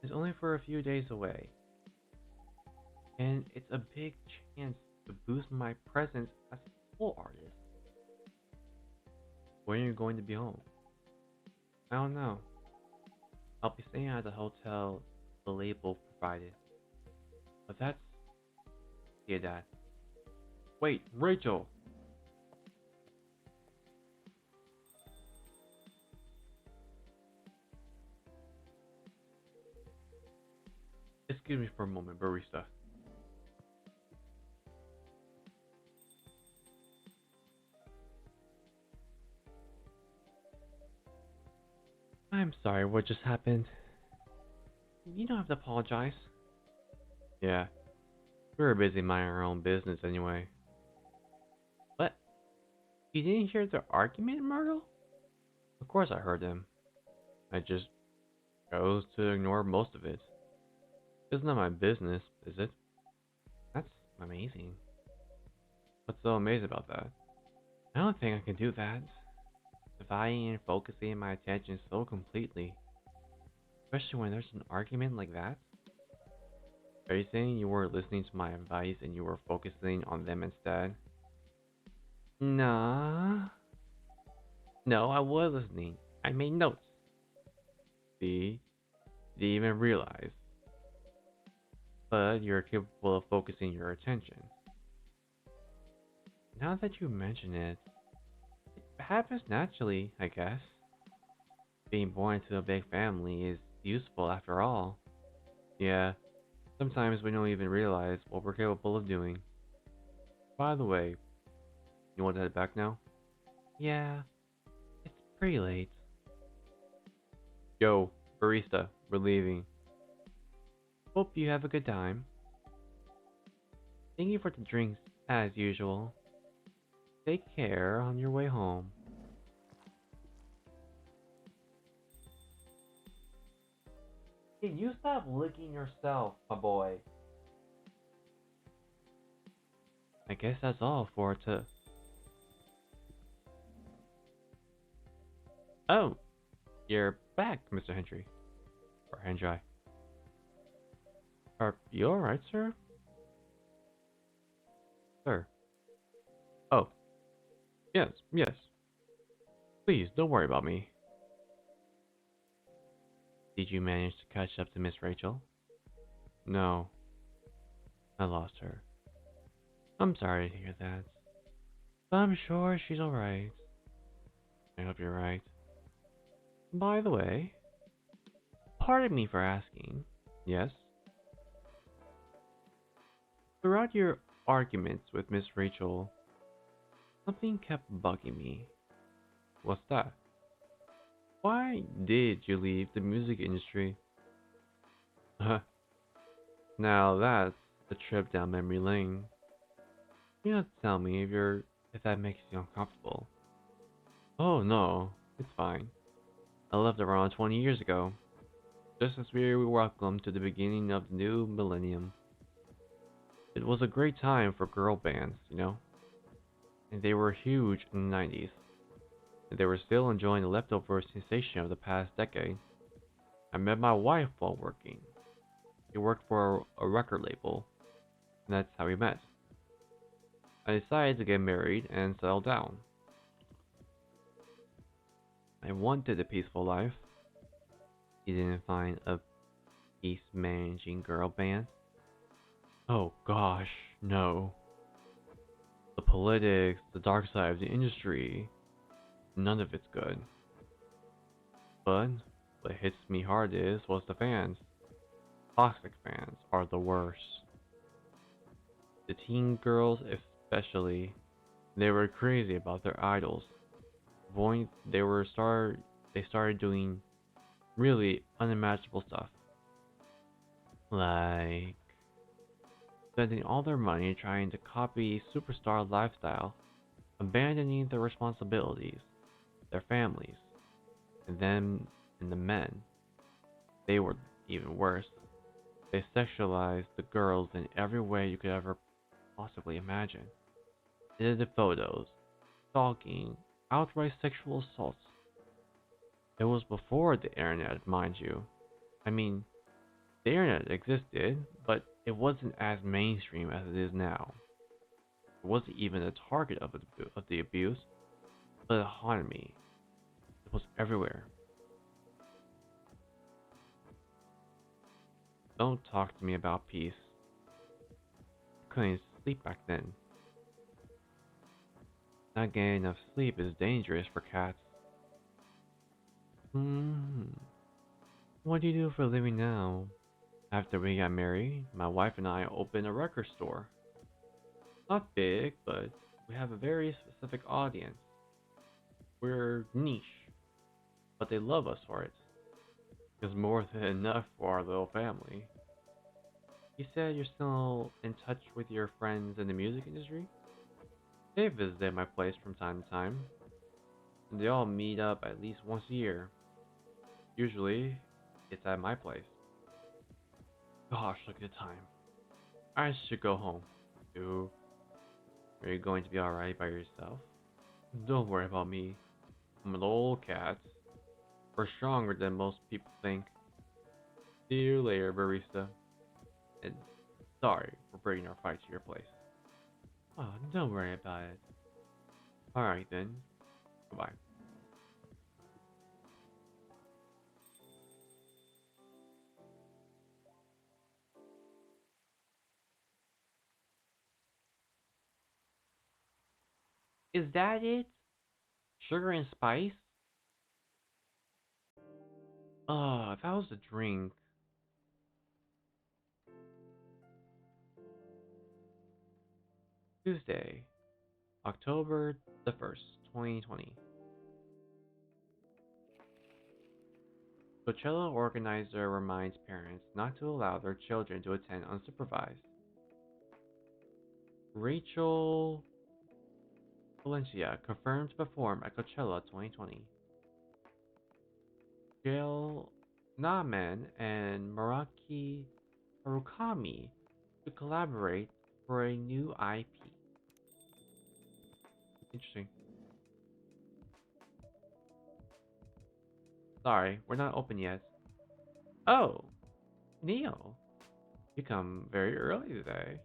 It's only for a few days away, and it's a big chance to boost my presence as a full artist. When are you going to be home? I don't know. I'll be staying at the hotel the label provided. But that's... Yeah, Dad. Wait, Rachel! Excuse me for a moment, barista. I'm sorry, what just happened? You don't have to apologize. Yeah, we were busy minding our own business anyway. What? You didn't hear the argument, Myrtle? Of course I heard them. I just chose to ignore most of it. It's not my business, is it? That's amazing. What's so amazing about that? I don't think I can do that. Dividing and focusing my attention so completely. Especially when there's an argument like that. Are you saying you weren't listening to my advice and you were focusing on them instead? Nah. No, I was listening. I made notes. See? Didn't even realize. But you're capable of focusing your attention. Now that you mention it, it happens naturally, I guess. Being born into a big family is useful after all. Yeah, sometimes we don't even realize what we're capable of doing. By the way, you want to head back now? Yeah, it's pretty late. Yo, barista, we're leaving. Hope you have a good time. Thank you for the drinks, as usual. Take care on your way home. Can you stop licking yourself, my boy? I guess that's all for to. Oh, you're back, Mr. Hendry. Or Hendry. Are you alright, sir? Sir. Oh, yes, yes. Please, don't worry about me. Did you manage to catch up to Miss Rachel? No, I lost her. I'm sorry to hear that. But I'm sure she's alright. I hope you're right. By the way, pardon me for asking. Yes? Throughout your arguments with Miss Rachel, something kept bugging me. What's that? Why did you leave the music industry? Now that's a trip down memory lane. You don't have to tell me if that makes you uncomfortable. Oh no, it's fine. I left around 20 years ago, just as we were welcome to the beginning of the new millennium. It was a great time for girl bands, you know? And they were huge in the 90s. And they were still enjoying the leftover sensation of the past decade. I met my wife while working. She worked for a record label, and that's how we met. I decided to get married and settle down. I wanted a peaceful life. He didn't find a peace managing girl band. Oh gosh, no. The politics, the dark side of the industry, none of it's good. But what hits me hardest was the fans. Toxic fans are the worst. The teen girls especially, they were crazy about their idols. They started doing really unimaginable stuff. Like spending all their money trying to copy superstar lifestyle, abandoning their responsibilities, their families, and then and the men. They were even worse. They sexualized the girls in every way you could ever possibly imagine. Edited photos, stalking, outright sexual assaults. It was before the internet, mind you. I mean, the internet existed, but it wasn't as mainstream as it is now. It wasn't even a target of the abuse, but it haunted me. It was everywhere. Don't talk to me about peace. I couldn't sleep back then. Not getting enough sleep is dangerous for cats. Hmm. What do you do for a living now? After we got married, my wife and I opened a record store. Not big, but we have a very specific audience. We're niche, but they love us for it. It's more than enough for our little family. You said you're still in touch with your friends in the music industry? They visit my place from time to time, and they all meet up at least once a year. Usually, it's at my place. Gosh, look at the time. I should go home. You, are you going to be alright by yourself? Don't worry about me. I'm an old cat. We're stronger than most people think. See you later, barista. And sorry for bringing our fight to your place. Oh, don't worry about it. Alright then. Goodbye. Is that it? Sugar and spice? If that was a drink. Tuesday, October the 1st, 2020. Coachella organizer reminds parents not to allow their children to attend unsupervised. Rachel Valencia confirmed to perform at Coachella 2020. Gail Naaman and Maraki Harukami to collaborate for a new IP. Interesting. Sorry, we're not open yet. Oh, Neil, you come very early today.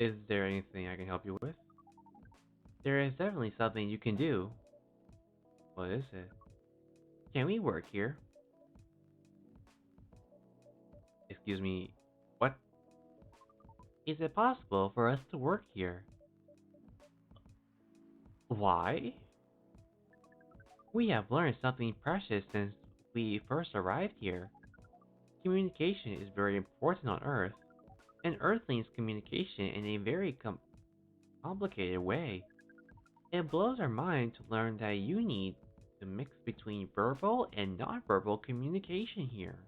Is there anything I can help you with? There is definitely something you can do. What is it? Can we work here? Excuse me, what? Is it possible for us to work here? Why? We have learned something precious since we first arrived here. Communication is very important on Earth, and Earthlings communication in a very complicated way. It blows our mind to learn that you need to mix between verbal and nonverbal communication here.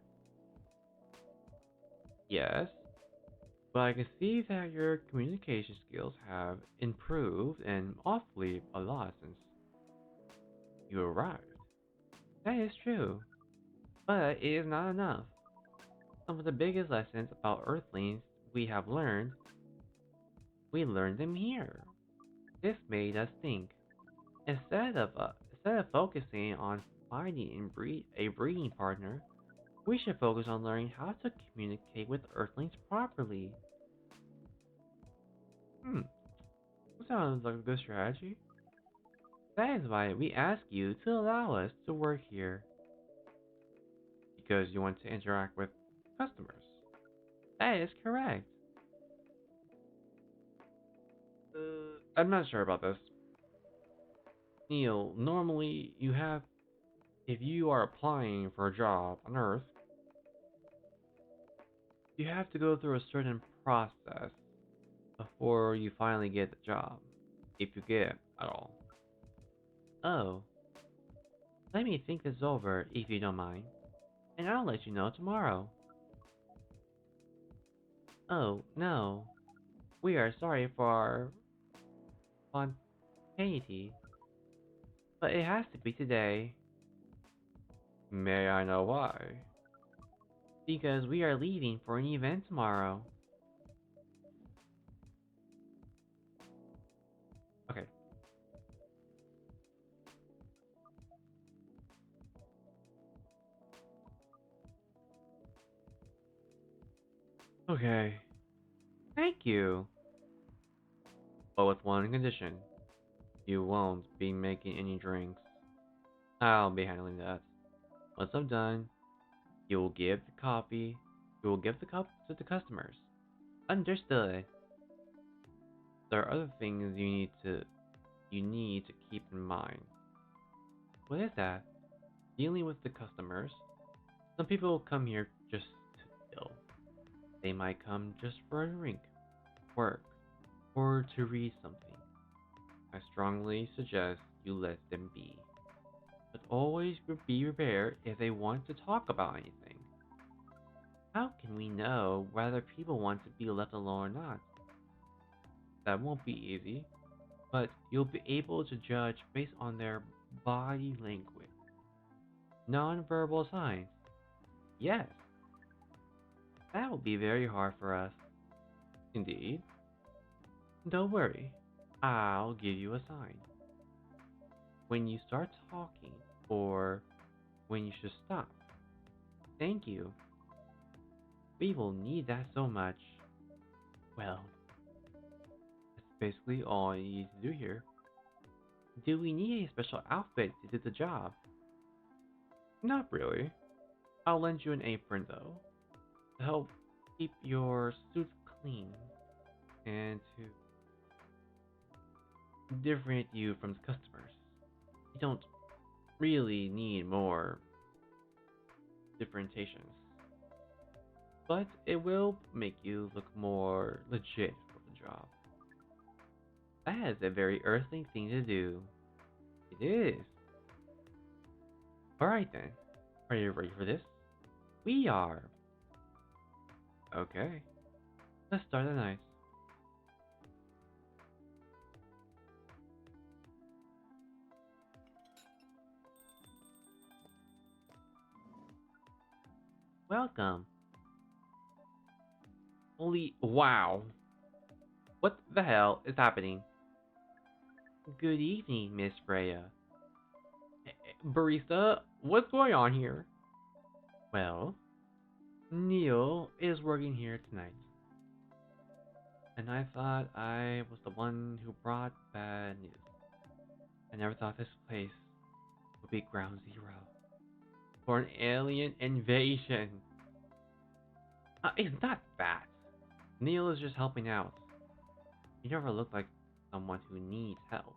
Yes, but I can see that your communication skills have improved and awfully a lot since you arrived. That is true, but it is not enough. Some of the biggest lessons about Earthlings we learned them here. This made us think. Instead of focusing on finding and a breeding partner, we should focus on learning how to communicate with Earthlings properly. Hmm, that sounds like a good strategy. That is why we ask you to allow us to work here. Because you want to interact with customers. That is correct. I'm not sure about this. Neil, normally if you are applying for a job on Earth, you have to go through a certain process before you finally get the job. If you get it at all. Oh, let me think this over if you don't mind, and I'll let you know tomorrow. Oh, no. We are sorry for our spontaneity, but it has to be today. May I know why? Because we are leaving for an event tomorrow. Okay. Okay. Thank you. But with one condition. You won't be making any drinks. I'll be handling that. Once I'm done, you will give the coffee. You will give the cup to the customers. Understood. There are other things you need to keep in mind. What is that? Dealing with the customers. Some people come here just to chill. They might come just for a drink, work, or to read something. I strongly suggest you let them be. But always be prepared if they want to talk about anything. How can we know whether people want to be left alone or not? That won't be easy, but you'll be able to judge based on their body language. Non-verbal signs. Yes, that will be very hard for us. Indeed. Don't worry, I'll give you a sign. When you start talking, or when you should stop. Thank you. We will need that so much. Well, that's basically all you need to do here. Do we need a special outfit to do the job? Not really. I'll lend you an apron though, to help keep your suit clean and to differentiate you from the customers. You don't really need more differentiations, but it will make you look more legit for the job. That is a very earthly thing to do. It is. Alright then. Are you ready for this? We are. Okay. Let's start the night. Welcome. Holy wow. What the hell is happening? Good evening, Miss Freya. Barista, what's going on here? Well, Neil is working here tonight. And I thought I was the one who brought bad news. I never thought this place would be ground zero for an alien invasion. It's not that. Neil is just helping out. You never look like someone who needs help.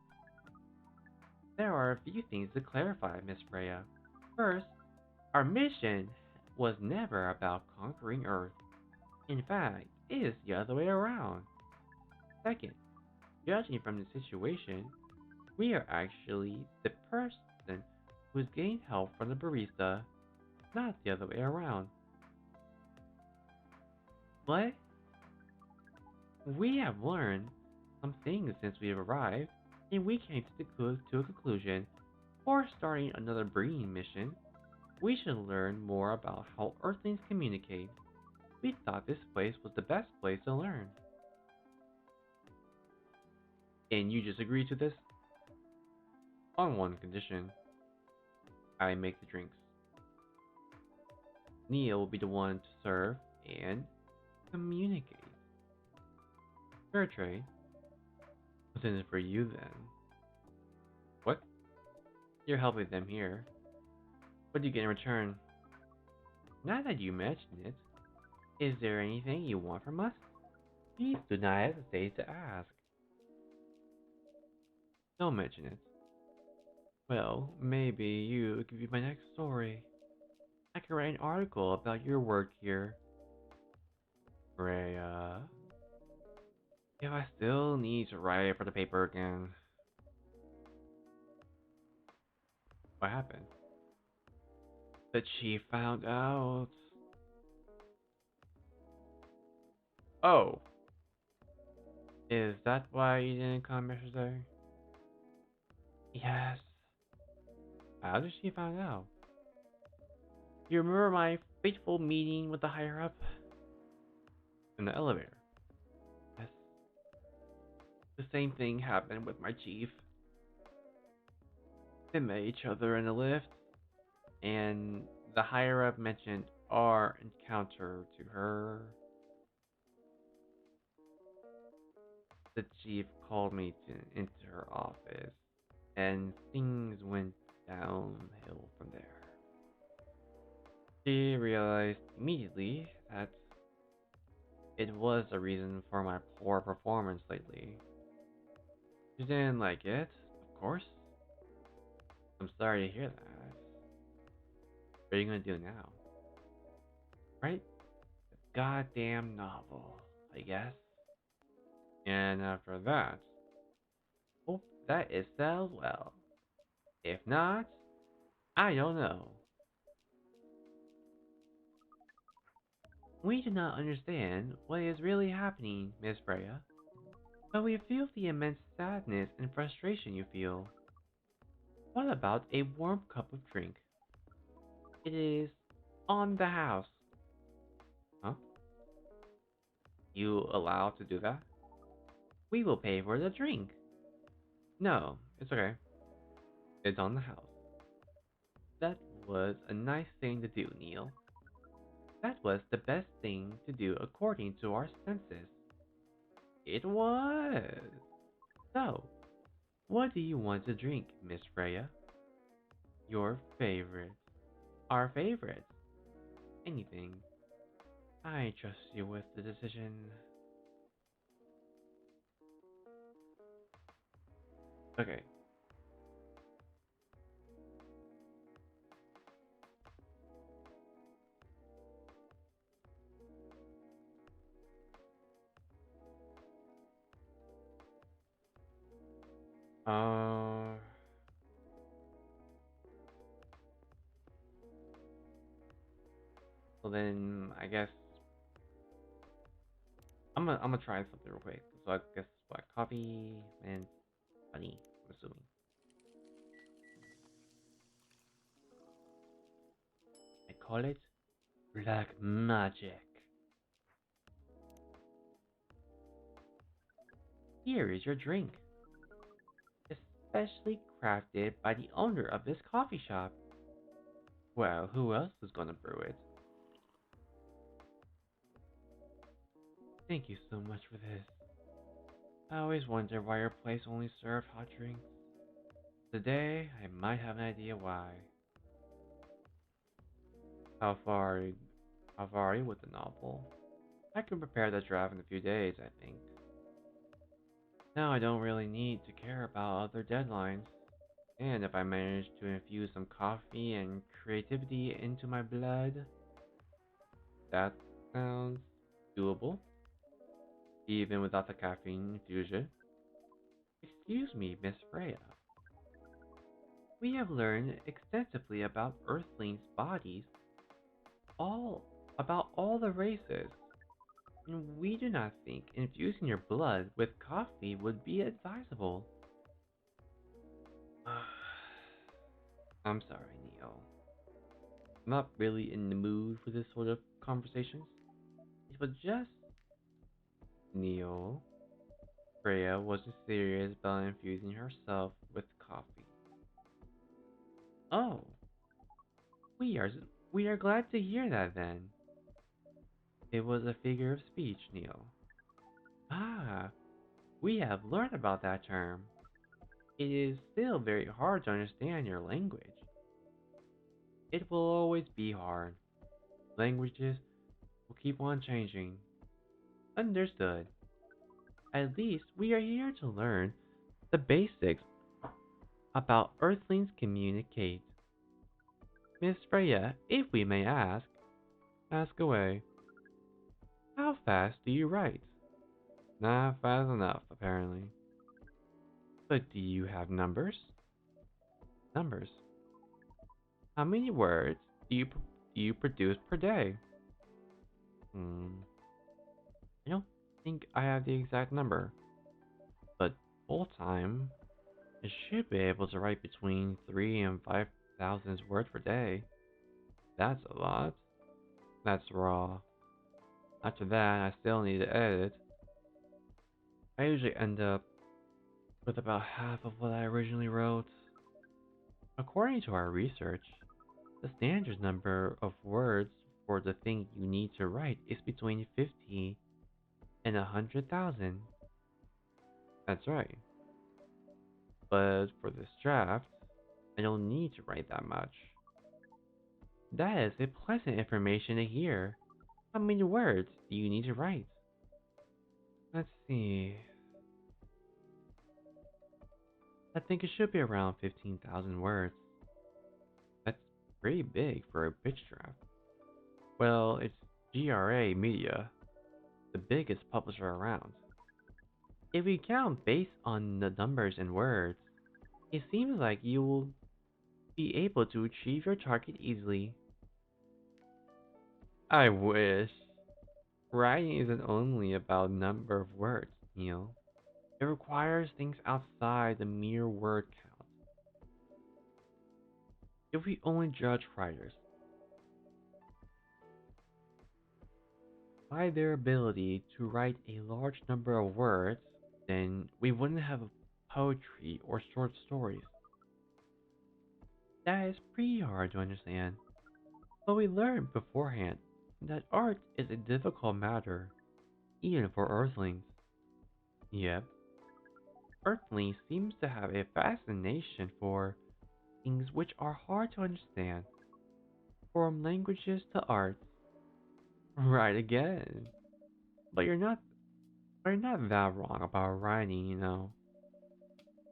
There are a few things to clarify, Miss Freya. First, our mission was never about conquering Earth. In fact, it is the other way around. Second, judging from the situation, we are actually the person who is getting help from the barista, not the other way around. What? We have learned some things since we have arrived, and we came to a conclusion. Before starting another breeding mission, we should learn more about how Earthlings communicate. We thought this place was the best place to learn. And you just agreed to this? On one condition. I make the drinks. Neil will be the one to serve and communicate. Fair trade. What's in it for you then? What? You're helping them here. What do you get in return? Now that you mention it, is there anything you want from us? Please do not hesitate to ask. Don't mention it. Well, maybe you could be my next story. I could write an article about your work here. Rhea. If I still need to write for the paper again. What happened? The chief found out. Oh, is that why you didn't come yesterday? Yes. How did she find out? You remember my fateful meeting with the higher up? In the elevator. Yes. The same thing happened with my chief. They met each other in the lift, and the higher up mentioned our encounter to her. The chief called me into her office, and things went downhill from there. She realized immediately that it was the reason for my poor performance lately. She didn't like it, of course. I'm sorry to hear that. What are you gonna do now? Right? Goddamn novel, I guess. And after that, hope that it sells well. If not, I don't know. We do not understand what is really happening, Miss Freya, but we feel the immense sadness and frustration you feel. What about a warm cup of drink? It is on the house. Huh? You allowed to do that? We will pay for the drink. No, it's okay. It's on the house. That was a nice thing to do, Neil. That was the best thing to do according to our census. It was. So, what do you want to drink, Miss Freya? Your favorite. Our favorite. Anything. I trust you with the decision. Okay. Uh, so then I guess I'm gonna try something real quick. So I guess what, coffee and honey, I'm assuming. I call it black magic. Here is your drink, especially crafted by the owner of this coffee shop. Well, who else is gonna brew it? Thank you so much for this. I always wonder why your place only served hot drinks. Today, I might have an idea why. How far, are you, how far are you with the novel? I can prepare the draft in a few days, I think. Now I don't really need to care about other deadlines. And if I manage to infuse some coffee and creativity into my blood, that sounds doable, even without the caffeine infusion. Excuse me, Miss Freya. We have learned extensively about Earthlings' bodies, all about all the races, and we do not think infusing your blood with coffee would be advisable. I'm sorry, Neil. I'm not really in the mood for this sort of conversations. It was just Neil. Freya wasn't serious about infusing herself with coffee. Oh, we are we are glad to hear that then. It was a figure of speech, Neil. Ah, we have learned about that term. it is still very hard to understand your language. It will always be hard. Languages will keep on changing. Understood. At least we are here to learn the basics about Earthlings communicate. Miss Freya, if we may ask, ask away. How fast do you write? Not fast enough, apparently. But do you have numbers? Numbers. How many words do you produce per day? Hmm. I don't think I have the exact number, but full time, I should be able to write between 3 and 5,000 words per day. That's a lot. That's raw. After that, I still need to edit. I usually end up with about half of what I originally wrote. According to our research, the standard number of words for the thing you need to write is between 50 and 100,000. That's right. But for this draft, I don't need to write that much. That is a pleasant information to hear. How many words do you need to write? Let's see. I think it should be around 15,000 words. That's pretty big for a pitch draft. Well, it's GRA Media, the biggest publisher around. If we count based on the numbers and words, it seems like you will be able to achieve your target easily. I wish. Writing isn't only about number of words, Neil. It requires things outside the mere word count. If we only judge writers by their ability to write a large number of words, then we wouldn't have poetry or short stories. That is pretty hard to understand. But we learned beforehand that art is a difficult matter, even for Earthlings. Yep, Earthlings seems to have a fascination for things which are hard to understand, from languages to arts. Right again. But you're not that wrong about writing.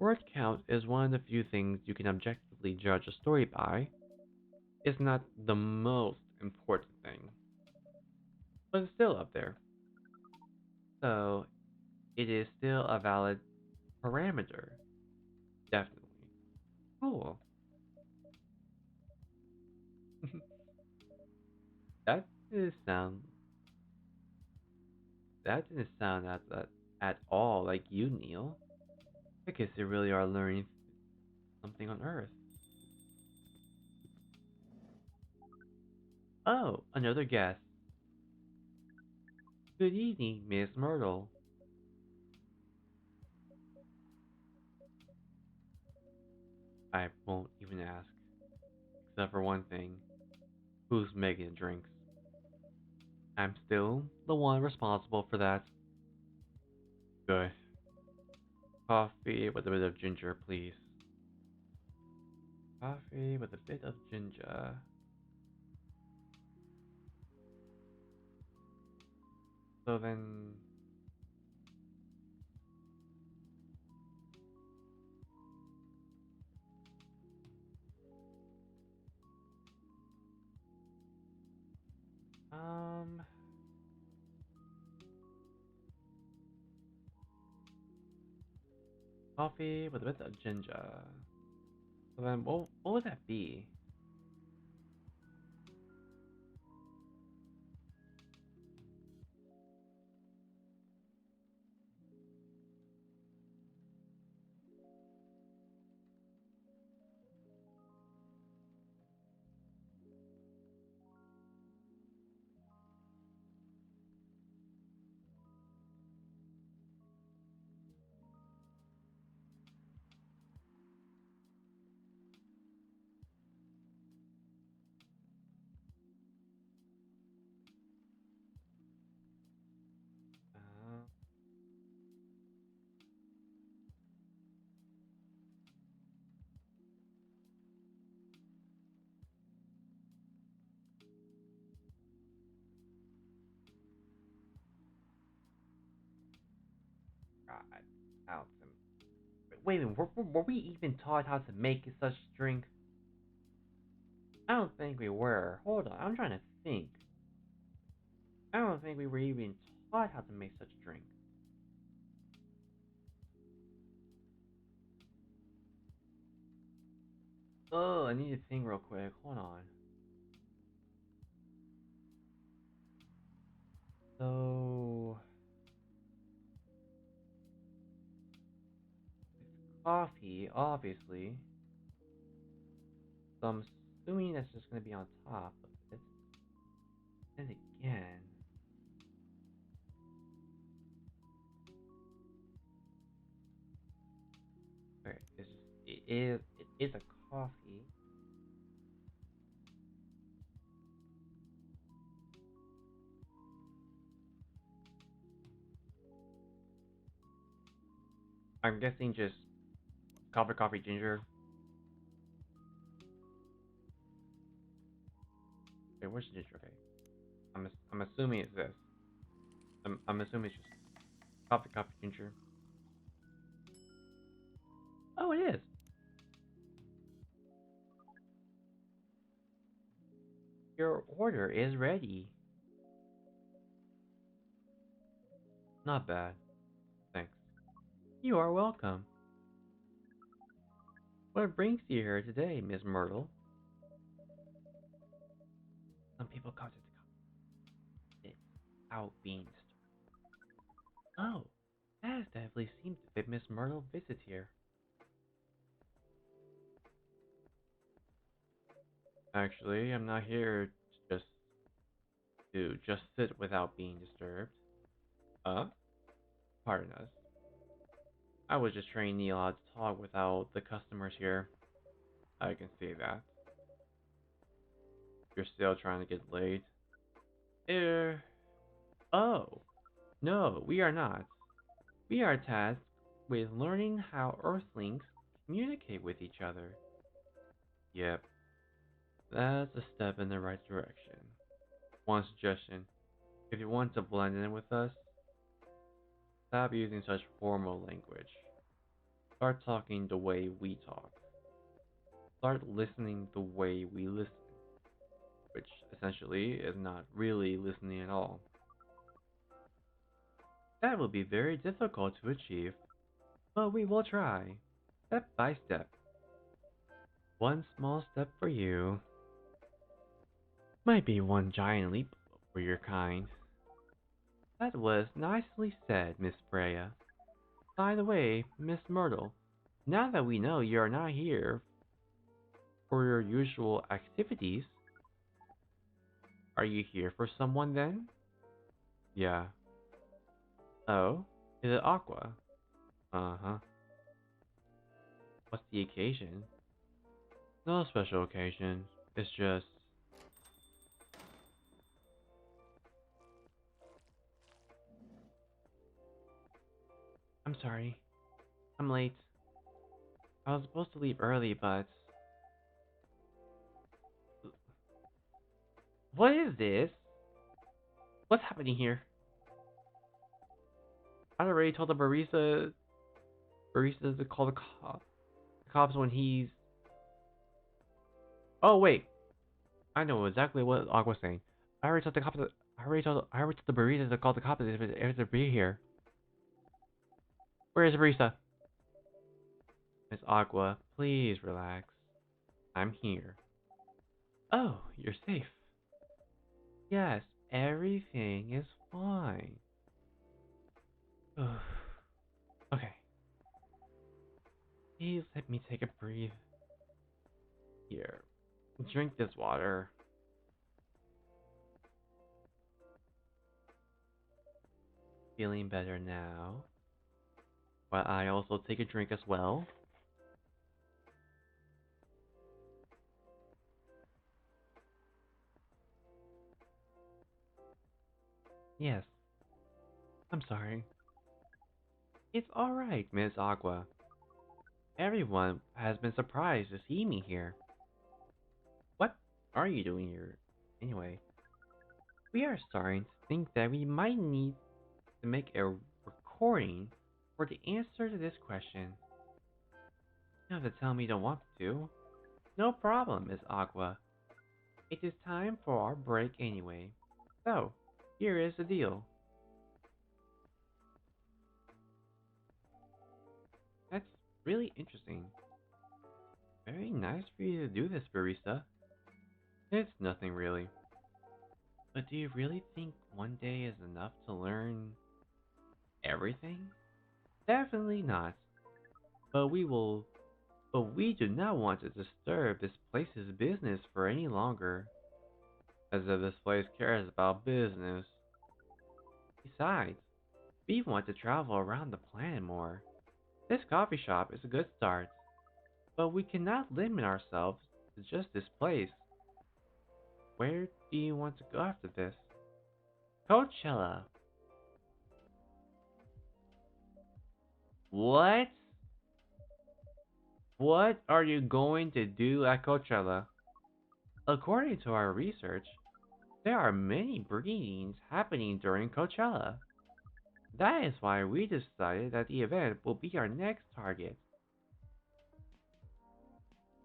Word count is one of the few things you can objectively judge a story by. It's not the most important thing, but it's still up there. So it is still a valid parameter. Definitely. Cool. That didn't sound that didn't sound at all like you, Neil. I guess you really are learning something on Earth. Oh, another guest. Good evening, Miss Myrtle. I won't even ask, except for one thing. Who's making the drinks? I'm still the one responsible for that. Good. Coffee with a bit of ginger, please. Coffee with a bit of ginger. So then, um, coffee with a bit of ginger. So then, what would that be? Out. Wait a minute, were we even taught how to make such drink? I don't think we were. Hold on, I'm trying to think. I don't think we were even taught how to make such drink. Oh, I need to think real quick. Hold on. So, it's coffee, obviously. So I'm assuming that's just gonna be on top of it. And again, alright, it is a coffee. I'm guessing just coffee, ginger. Wait, where's the ginger? Okay, I'm assuming it's this. I'm assuming it's just coffee, ginger. Oh, it is. Your order is ready. Not bad. Thanks. You are welcome. What brings you here today, Miss Myrtle? Some people come to the company without being disturbed. Oh, that definitely seems to fit Miss Myrtle's visit here. Actually, I'm not here just to sit without being disturbed. Uh, pardon us. I was just training Neil how to talk without the customers here. I can see that. You're still trying to get laid. Er, oh, no, we are not. We are tasked with learning how Earthlings communicate with each other. Yep, that's a step in the right direction. One suggestion, if you want to blend in with us, stop using such formal language. Start talking the way we talk. Start listening the way we listen, which essentially is not really listening at all. That will be very difficult to achieve, but we will try, step by step. One small step for you might be one giant leap for your kind. That was nicely said, Miss Freya. By the way, Miss Myrtle, now that we know you are not here for your usual activities, are you here for someone then? Yeah. Oh, is it Aqua? Uh-huh. What's the occasion? No special occasion. It's just... I'm sorry. I'm late. I was supposed to leave early, but... What is this? What's happening here? I already told the barista to call the cops when he's... Oh, wait. I know exactly what Aqua's saying. I already told the cops. I already told the barista to call the cops if they're be here. Where is the barista? Miss Aqua, please relax. I'm here. Oh, you're safe. Yes, everything is fine. Okay. Please let me take a breathe. Here. Drink this water. Feeling better now. While I also take a drink as well. Yes. I'm sorry. It's alright, Miss Aqua. Everyone has been surprised to see me here. What are you doing here? Anyway, we are starting to think that we might need to make a recording for the answer to this question. You don't have to tell me you don't want to. No problem, Miss Aqua. It is time for our break anyway. So, here is the deal. That's really interesting. Very nice for you to do this, barista. It's nothing really. But do you really think one day is enough to learn everything? Definitely not. But we do not want to disturb this place's business for any longer. As if this place cares about business. Besides, we want to travel around the planet more. This coffee shop is a good start, but we cannot limit ourselves to just this place. Where do you want to go after this? Coachella. What? What are you going to do at Coachella? According to our research, there are many breedings happening during Coachella. That is why we decided that the event will be our next target.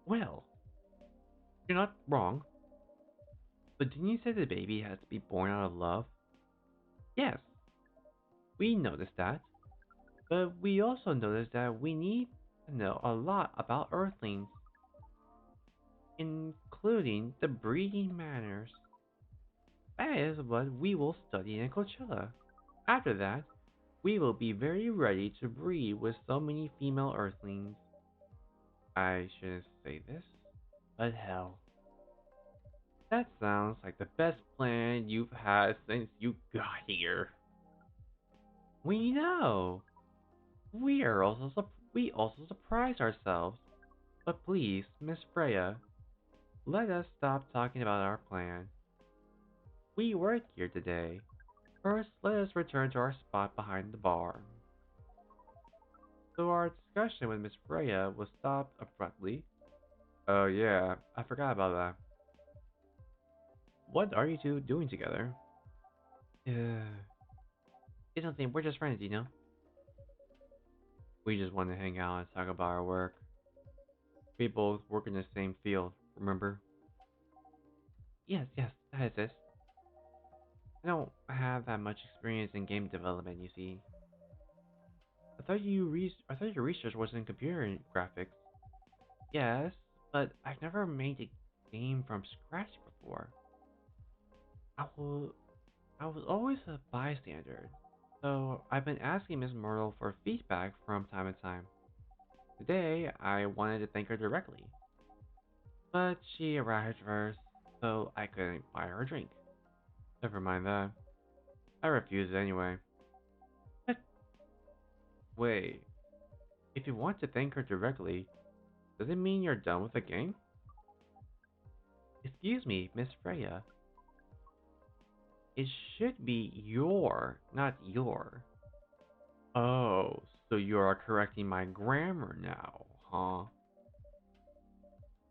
Well, you're not wrong, but didn't you say the baby has to be born out of love? Yes, we noticed that, but we also noticed that we need to know a lot about Earthlings, including the breeding manners. That is what we will study in Coachella. After that, we will be very ready to breed with so many female Earthlings. I shouldn't say this, but hell, that sounds like the best plan you've had since you got here. We know. We also surprise ourselves. But please, Miss Freya, let us stop talking about our plan. We work here today. First, let us return to our spot behind the bar. So our discussion with Miss Freya was stopped abruptly. Oh yeah, I forgot about that. What are you two doing together? It's nothing, we're just friends, you know? We just want to hang out and talk about our work. We both work in the same field, remember? Yes, that is it. I don't have that much experience in game development, you see. I thought your research was in computer graphics. Yes, but I've never made a game from scratch before. I will, I was always a bystander, so I've been asking Miss Myrtle for feedback from time to time. Today, I wanted to thank her directly, but she arrived first, so I couldn't buy her a drink. Never mind that. I refused anyway. But wait, if you want to thank her directly, does it mean you're done with the game? Excuse me, Miss Freya. It should be your, not your. Oh, so you are correcting my grammar now, huh?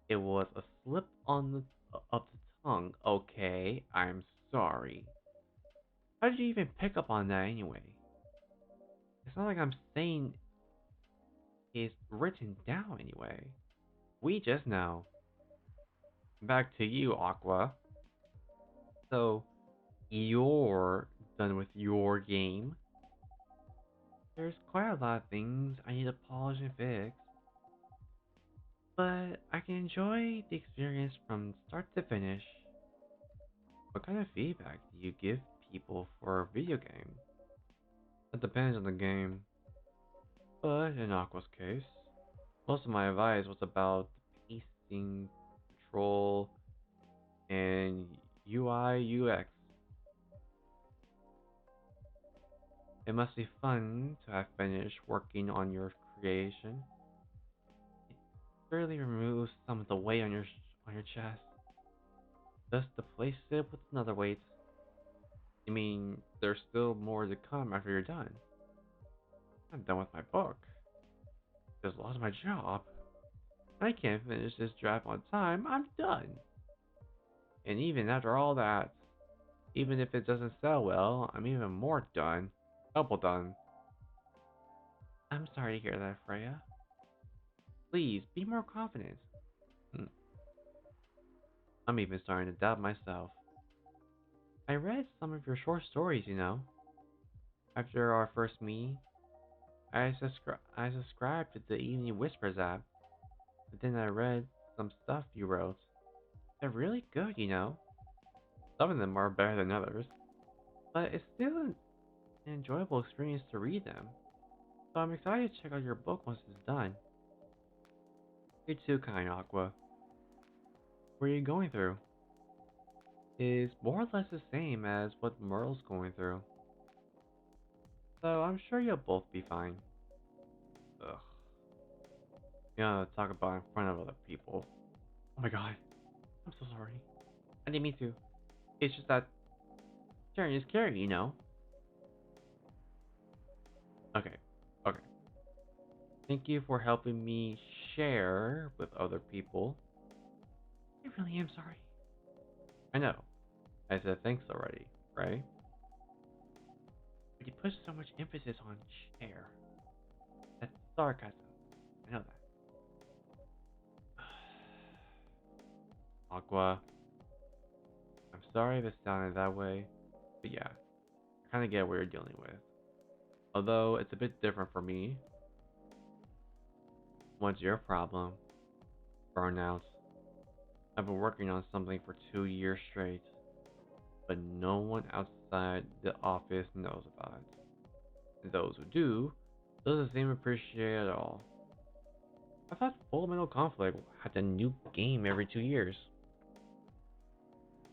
It was a slip on of the tongue. Okay, I'm sorry. How did you even pick up on that anyway? It's not like I'm saying it's written down anyway. We just know. Back to you, Aqua. So, you're done with your game? There's quite a lot of things I need to polish and fix, but I can enjoy the experience from start to finish. What kind of feedback do you give people for a video game? It depends on the game, but in Aqua's case, most of my advice was about the pacing, control, and UI UX. It must be fun to have finished working on your creation. It surely removes some of the weight on your chest. Just to place it with another weight. I mean, there's still more to come after you're done. I'm done with my book. Just lost my job. I can't finish this draft on time. I'm done. And even after all that, even if it doesn't sell well, I'm even more done. Double done. I'm sorry to hear that, Freya. Please, be more confident. Hmm, I'm even starting to doubt myself. I read some of your short stories. After our first meeting, I subscribed to the Evening Whispers app, but then I read some stuff you wrote. They're really good. Some of them are better than others, but it's still an enjoyable experience to read them. So I'm excited to check out your book once it's done. You too, kind Aqua. What are you going through? Is more or less the same as what Merle's going through. So I'm sure you'll both be fine. Ugh. Talk about in front of other people. Oh my god. I'm so sorry. I didn't mean to. It's just that sharing is caring. Okay. Okay. Thank you for helping me share with other people. I really am sorry. I know. I said thanks already, right? But you put so much emphasis on share. That's sarcasm. I know that. Aqua, I'm sorry if it sounded that way, but yeah, I kind of get what you're dealing with. Although it's a bit different for me. What's your problem? Burnout. I've been working on something for 2 years straight, but no one outside the office knows about it. And those who do, doesn't seem to appreciate it at all. I thought Full Metal Conflict had a new game every 2 years.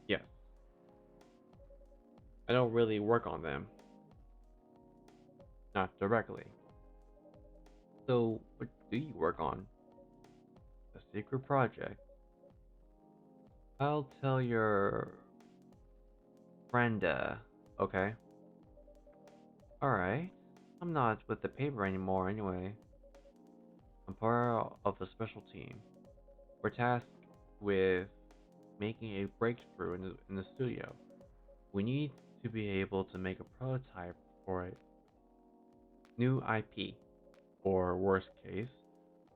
Yes, I don't really work on them, not directly. So, what do you work on? A secret project? I'll tell your friend, okay? Alright. I'm not with the paper anymore anyway. I'm part of the special team. We're tasked with making a breakthrough in the studio. We need to be able to make a prototype for a new IP, or worst case,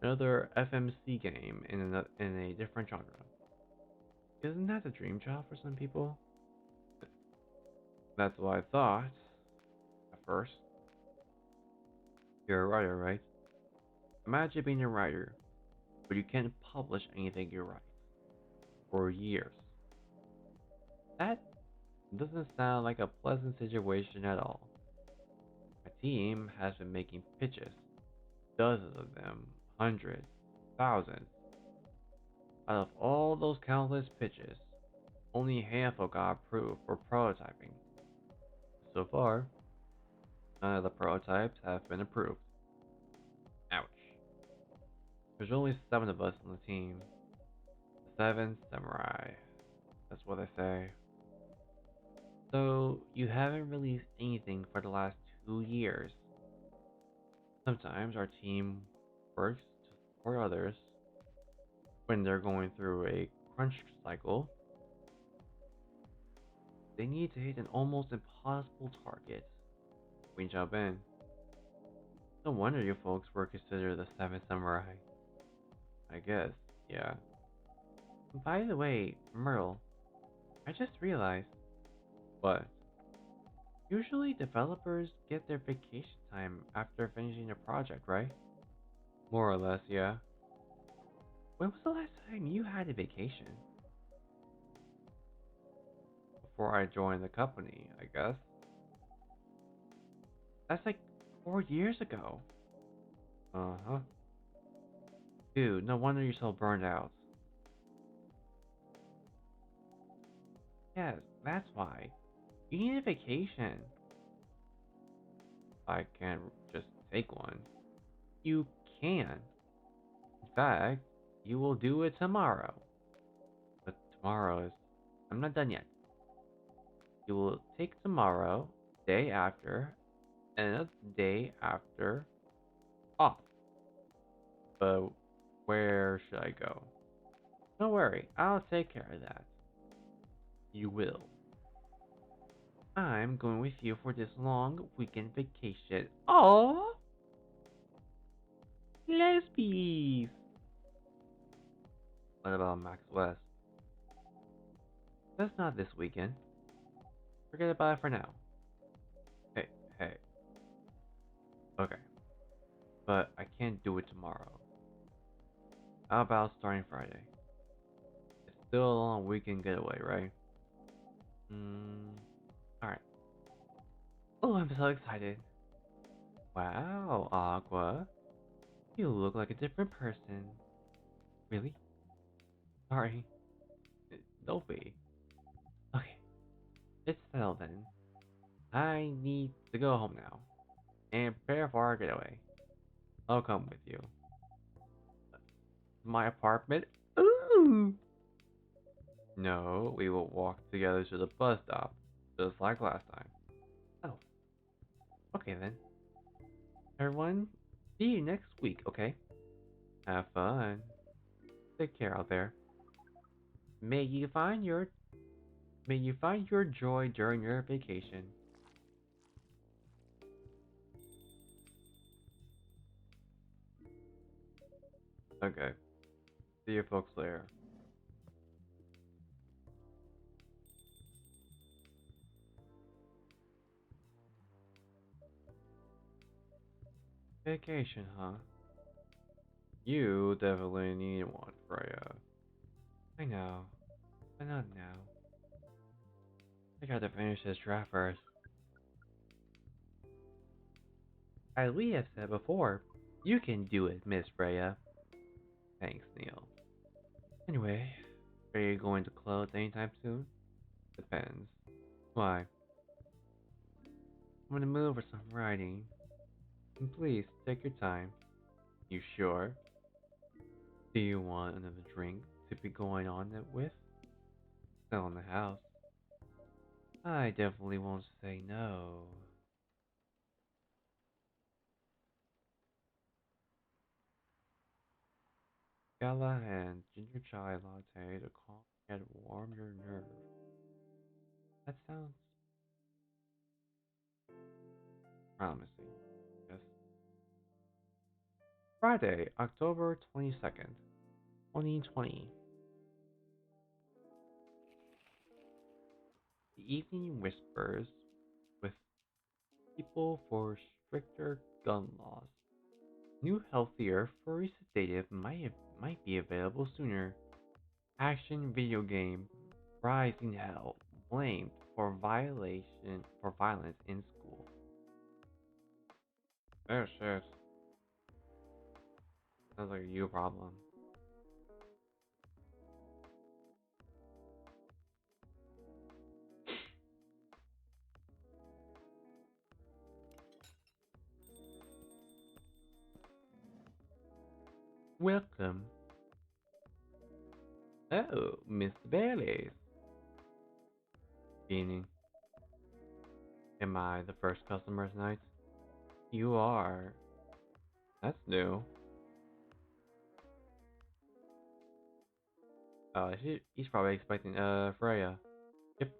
another FMC game in a different genre. Isn't that a dream job for some people? That's what I thought at first. You're a writer, right? Imagine being a writer, but you can't publish anything you write for years. That doesn't sound like a pleasant situation at all. My team has been making pitches, dozens of them, hundreds, thousands. Out of all those countless pitches, only a handful got approved for prototyping. So far, none of the prototypes have been approved. Ouch. There's only 7 of us on the team. The 7 samurai. That's what I say. So, you haven't released anything for the last 2 years. Sometimes our team works to support others when they're going through a crunch cycle. They need to hit an almost impossible target. We jump in. No wonder you folks were considered the 7 samurai. I guess, yeah. By the way, Merle, I just realized. What? Usually developers get their vacation time after finishing a project, right? More or less, yeah. When was the last time you had a vacation? Before I joined the company, I guess. That's like 4 years ago. Uh-huh. Dude, no wonder you're so burned out. Yes, that's why. You need a vacation. I can't just take one. You can. In fact, you will do it tomorrow. But tomorrow is... I'm not done yet. You will take tomorrow, day after, and another day after off. But where should I go? Don't worry, I'll take care of that. You will. I'm going with you for this long weekend vacation. Oh! Lesbies! What about Max West? That's not this weekend. Forget about it for now. Hey, hey. Okay. But I can't do it tomorrow. How about starting Friday? It's still a long weekend getaway, right? Alright. Oh, I'm so excited. Wow, Aqua. You look like a different person. Really? Sorry. Don't be. Okay, it's settled then. I need to go home now and prepare for our getaway. I'll come with you. My apartment? Ooh! No, we will walk together to the bus stop, just like last time. Oh, okay then. Everyone, see you next week, okay? Have fun. Take care out there. May you find your May you find your joy during your vacation. Okay. See you folks later. Vacation, huh? You definitely need one, Freya. I know. I know now. I gotta finish this draft first. As we have said before, you can do it, Miss Freya. Thanks, Neil. Anyway, are you going to close anytime soon? Depends. Why? I'm in the mood for some writing. And please, take your time. You sure? Do you want another drink to be going on it with? Still in the house. I definitely won't say no. Gala and ginger chai latte to calm and warm your nerves. That sounds promising. Yes. Friday, October 22nd, 2020. The evening whispers with people for stricter gun laws. New, healthier, furry sedative might be available sooner. Action video game rise in hell blamed for violence in school. Oh shit. Sounds like a you problem. Welcome. Oh, Mr. Bailey. Evening. Am I the first customer tonight? You are. That's new. He's probably expecting Freya. Yep,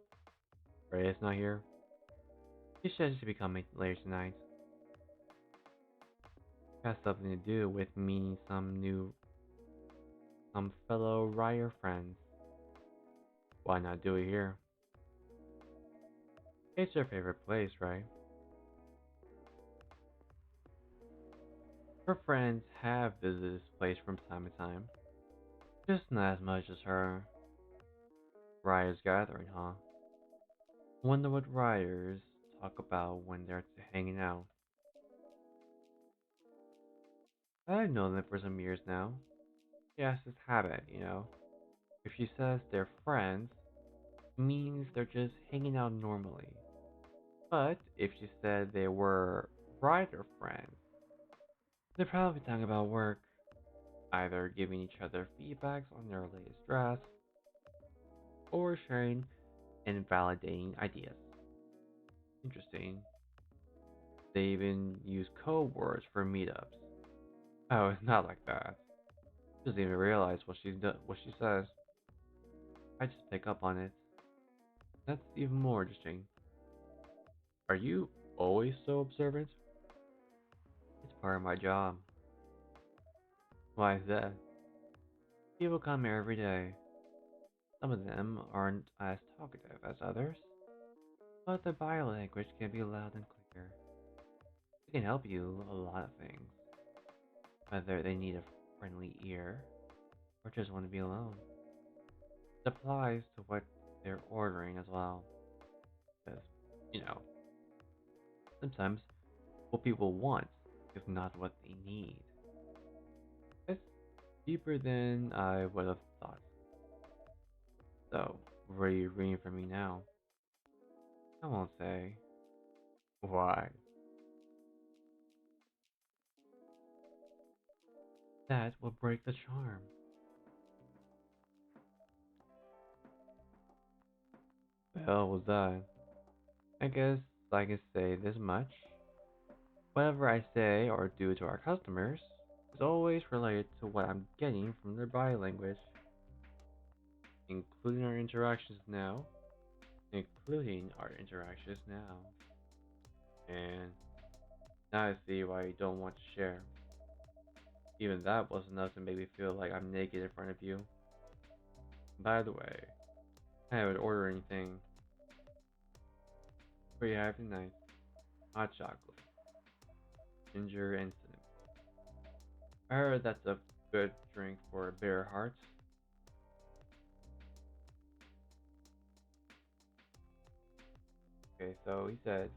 Freya's not here. She says to be coming later tonight. Has something to do with meeting some fellow Ryer friends. Why not do it here? It's your favorite place, right? Her friends have visited this place from time to time. Just not as much as her Ryer's gathering, huh? Wonder what Ryers talk about when they're hanging out. I've known them for some years now. She has this habit, you know. If she says they're friends, means they're just hanging out normally. But if she said they were writer friends, they're probably talking about work, either giving each other feedbacks on their latest drafts, or sharing and validating ideas. Interesting. They even use code words for meetups. Oh, it's not like that. She doesn't even realize what she says. I just pick up on it. That's even more interesting. Are you always so observant? It's part of my job. Why is that? People come here every day. Some of them aren't as talkative as others, but their body language can be loud and clear. It can help you a lot of things, whether they need a friendly ear or just want to be alone. It applies to what they're ordering as well, because, you know, sometimes what people want is not what they need. It's deeper than I would have thought. So, what are you reading for me now? I won't say. Why? That will break the charm. The hell was that? I guess I can say this much. Whatever I say or do to our customers is always related to what I'm getting from their body language, including our interactions now. Including our interactions now. And now I see why you don't want to share. Even that was enough to make me feel like I'm naked in front of you. By the way, I haven't ordered anything. What do you have tonight? Hot chocolate, ginger, and cinnamon. I heard that's a good drink for bitter hearts. Okay, so he said,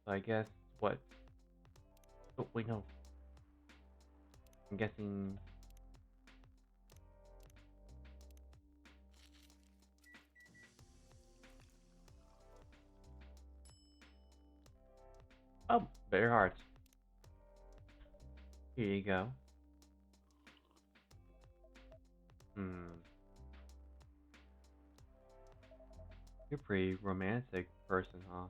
so I guess what? Oh, wait, no. I'm guessing. Oh, bitter hearts. Here you go. Hmm. You're a pretty romantic person, huh?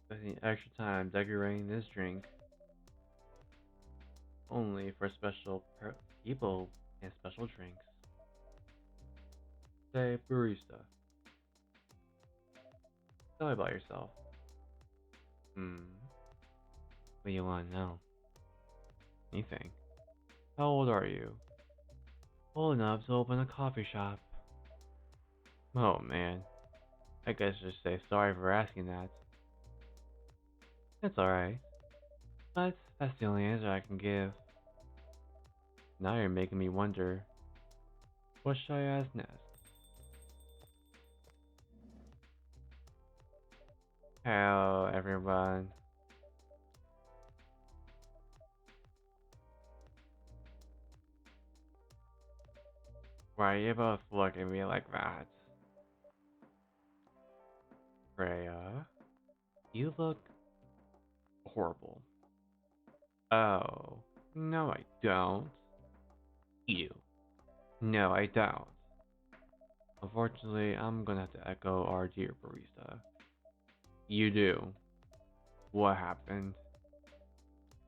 Spending extra time decorating this drink only for people and special drinks. Say, barista, tell me about yourself. Hmm. What do you want to know? Anything. How old are you? Old enough to open a coffee shop. Oh man, I guess just say sorry for asking that. It's alright, but that's the only answer I can give. Now you're making me wonder, what should I ask next? Hello, everyone. Why you both look at me like that? Freya, you look horrible. Oh, no, I don't. You. No, I don't. Unfortunately, I'm gonna have to echo our dear barista. You do. What happened?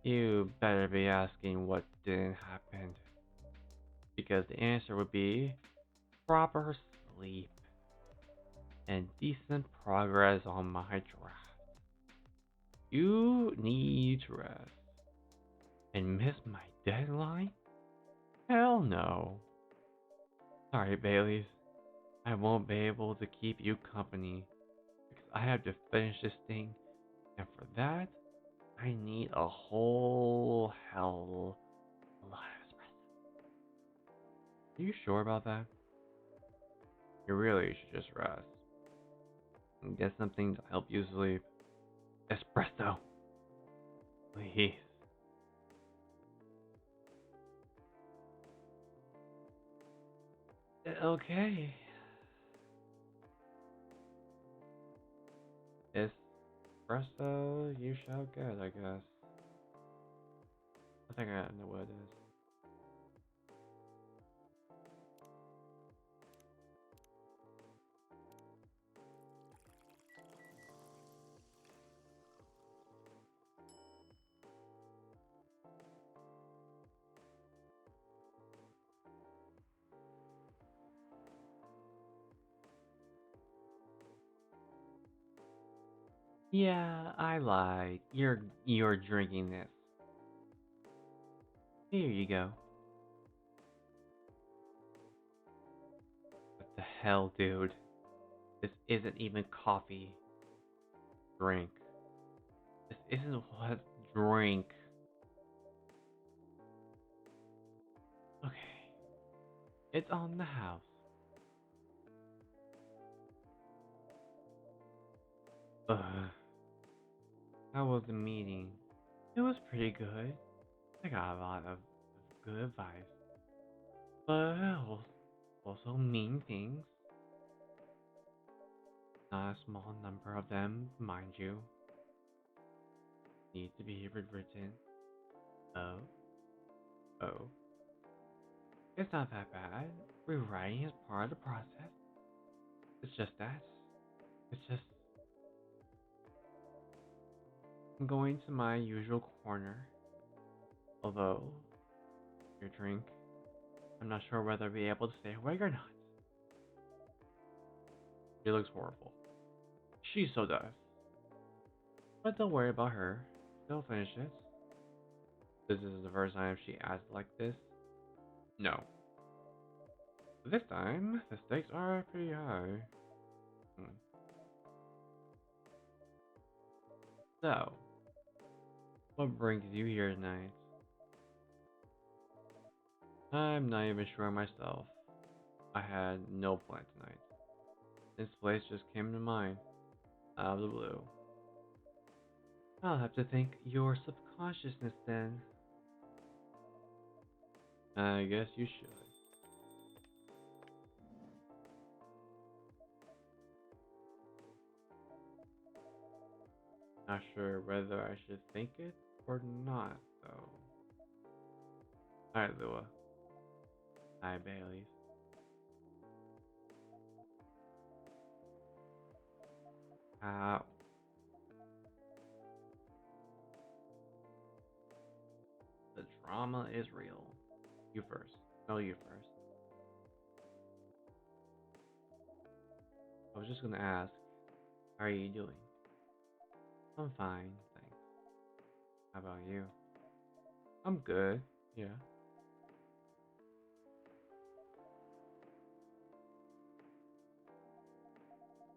You better be asking what didn't happen. Because the answer would be proper sleep and decent progress on my draft. You need to rest. And miss my deadline? Hell no. Sorry, Baileys. I won't be able to keep you company because I have to finish this thing, and for that, I need a whole hell lot of espresso. Are you sure about that? You really should just rest and get something to help you sleep. Espresso, please. Okay. Espresso, you shall get, I guess. I think I know what it is. Yeah, I lied. You're drinking this. Here you go. What the hell, dude? This isn't even coffee. Drink. This isn't what drink. Okay. It's on the house. Ugh. How was the meeting? It was pretty good. I got a lot of good advice. But also mean things. Not a small number of them, mind you. Need to be rewritten. Oh. Oh. It's not that bad. Rewriting is part of the process. It's just that. It's just I'm going to my usual corner. Although, your drink, I'm not sure whether I'll be able to stay awake or not. She looks horrible. She so does. But don't worry about her. She'll finish it. This is the first time she acts like this. No. This time, the stakes are pretty high. So, what brings you here tonight? I'm not even sure myself. I had no plan tonight. This place just came to mind, out of the blue. I'll have to thank your subconsciousness then. I guess you should. Not sure whether I should think it or not, though. Alright, Lua. Hi, Bailey's. Ow. The drama is real. You first. No, you first. I was just gonna ask, how are you doing? I'm fine, thanks. How about you? I'm good, yeah.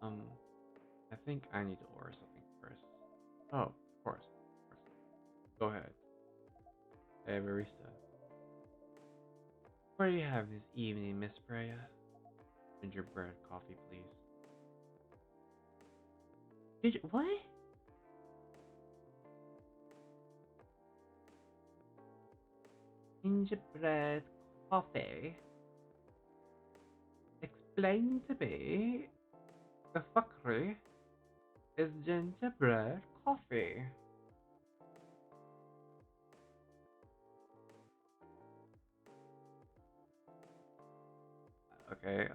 Um, I think I need to order something first. Oh, of course, of course. Go ahead. Hey, barista. What do you have this evening, Miss Freya? Gingerbread coffee, please. What? Gingerbread coffee? Explain to me. The fuckery is gingerbread coffee. Okay,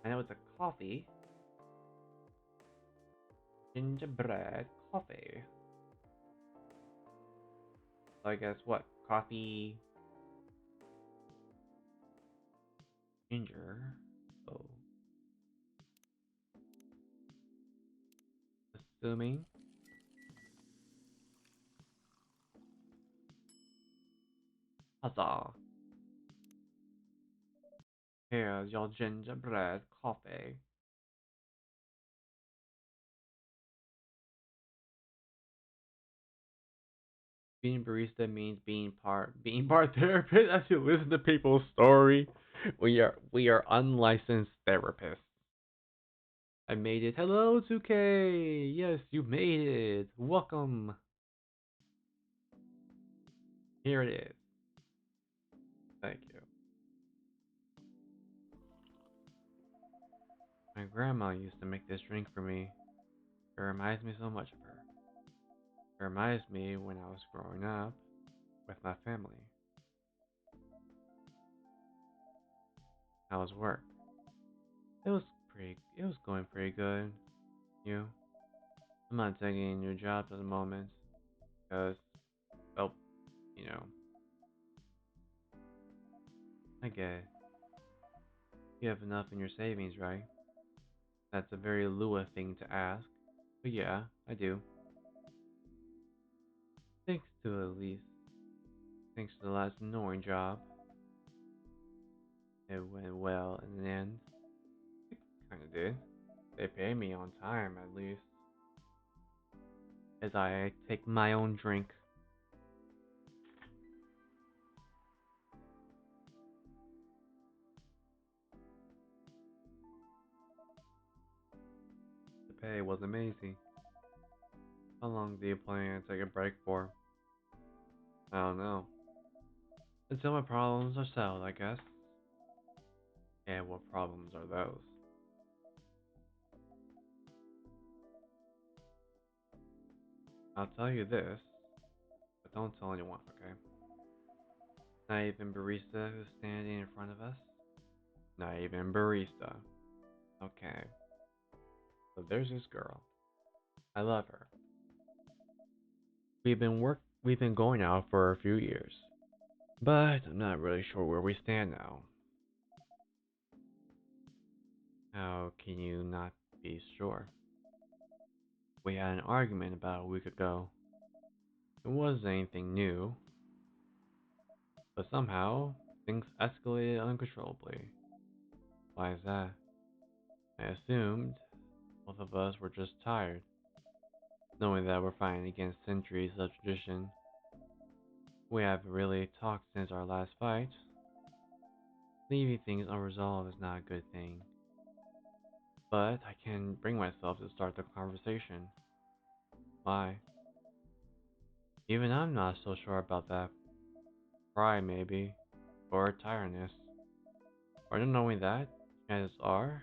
I know it's a coffee. Gingerbread coffee. So I guess what? Coffee, ginger. Oh, assuming. Huzzah. Here's your gingerbread coffee. Being barista means being part therapist. As you listen to people's story, we are unlicensed therapists. I made it. Hello, 2K. Yes, you made it. Welcome. Here it is. Thank you. My grandma used to make this drink for me. It reminds me so much of her. It reminds me when I was growing up with my family. How was work? It was going pretty good. You? I'm not taking any new jobs at the moment because, well, you know, I get it. You have enough in your savings, right? That's a very Lua thing to ask. But yeah, I do. Thanks to at least. Thanks to the last annoying job. It went well in the end. Kinda did. They pay me on time at least. As I take my own drink. The pay was amazing. How long do you plan to take a break for? I don't know. Until my problems are settled, I guess. And what problems are those? I'll tell you this, but don't tell anyone, okay? Not even barista who's standing in front of us? Not even barista. Okay. So there's this girl. I love her. We've been going out for a few years. But I'm not really sure where we stand now. How can you not be sure? We had an argument about a week ago. It wasn't anything new, but somehow things escalated uncontrollably. Why is that? I assumed both of us were just tired, knowing that we're fighting against centuries of tradition. We haven't really talked since our last fight. Leaving things unresolved is not a good thing, but I can bring myself to start the conversation. Why? Even I'm not so sure about that. Pride, maybe, or tiredness, or not knowing that, chances are,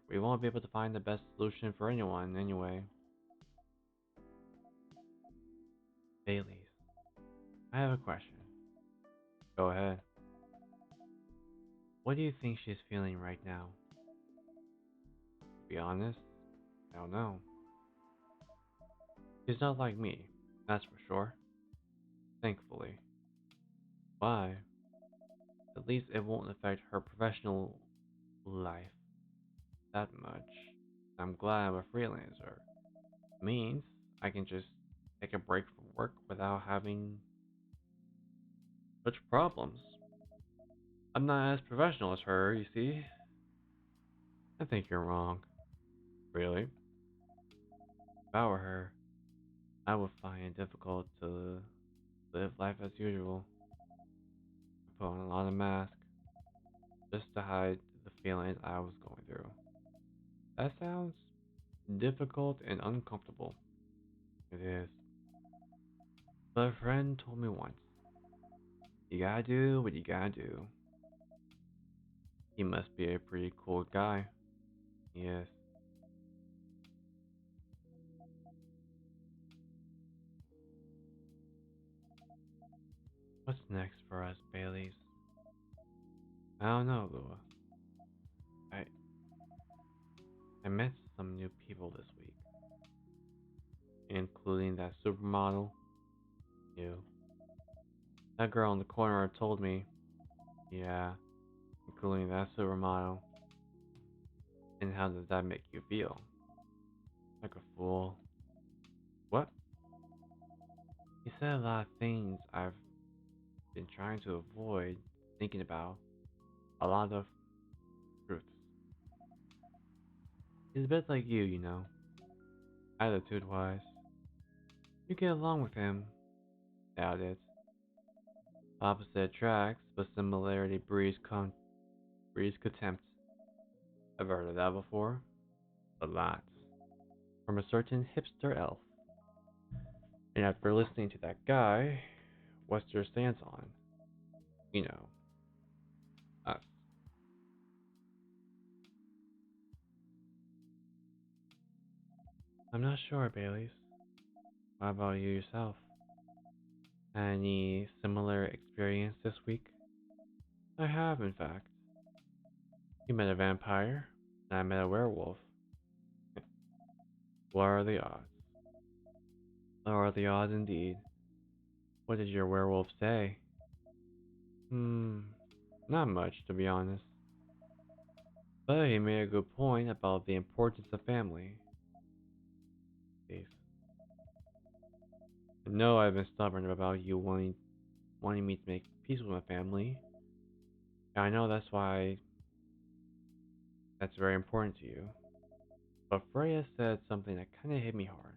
we won't be able to find the best solution for anyone anyway. Bailey's. I have a question. Go ahead. What do you think she's feeling right now? To be honest, I don't know. She's not like me, that's for sure. Thankfully. Why? At least it won't affect her professional life that much. I'm glad I'm a freelancer. Means I can just take a break from work without having such problems. I'm not as professional as her, you see. I think you're wrong. Really? If I were her, I would find it difficult to live life as usual. I put on a lot of masks just to hide the feelings I was going through. That sounds difficult and uncomfortable. It is. But a friend told me once, you gotta do what you gotta do. He must be a pretty cool guy. Yes. What's next for us, Baileys? I don't know, Lua. I I met some new people this week, including that supermodel. You. That girl in the corner told me, yeah, including that supermodel. And how does that make you feel? Like a fool. What? He said a lot of things I've been trying to avoid thinking about. A lot of truths. He's a bit like you know. Attitude wise. You get along with him. Doubt it. Opposite attracts, but similarity breeds contempt. I've heard of that before. A lot. From a certain hipster elf. And after listening to that guy, what's your stance on, you know, us? I'm not sure, Baileys. How about you yourself? Any similar experience this week? I have, in fact. You met a vampire, and I met a werewolf. What are the odds? What are the odds indeed? What did your werewolf say? Hmm, not much, to be honest. But he made a good point about the importance of family. Dave. No, I've been stubborn about you wanting me to make peace with my family. I know that's very important to you. But Freya said something that kinda hit me hard.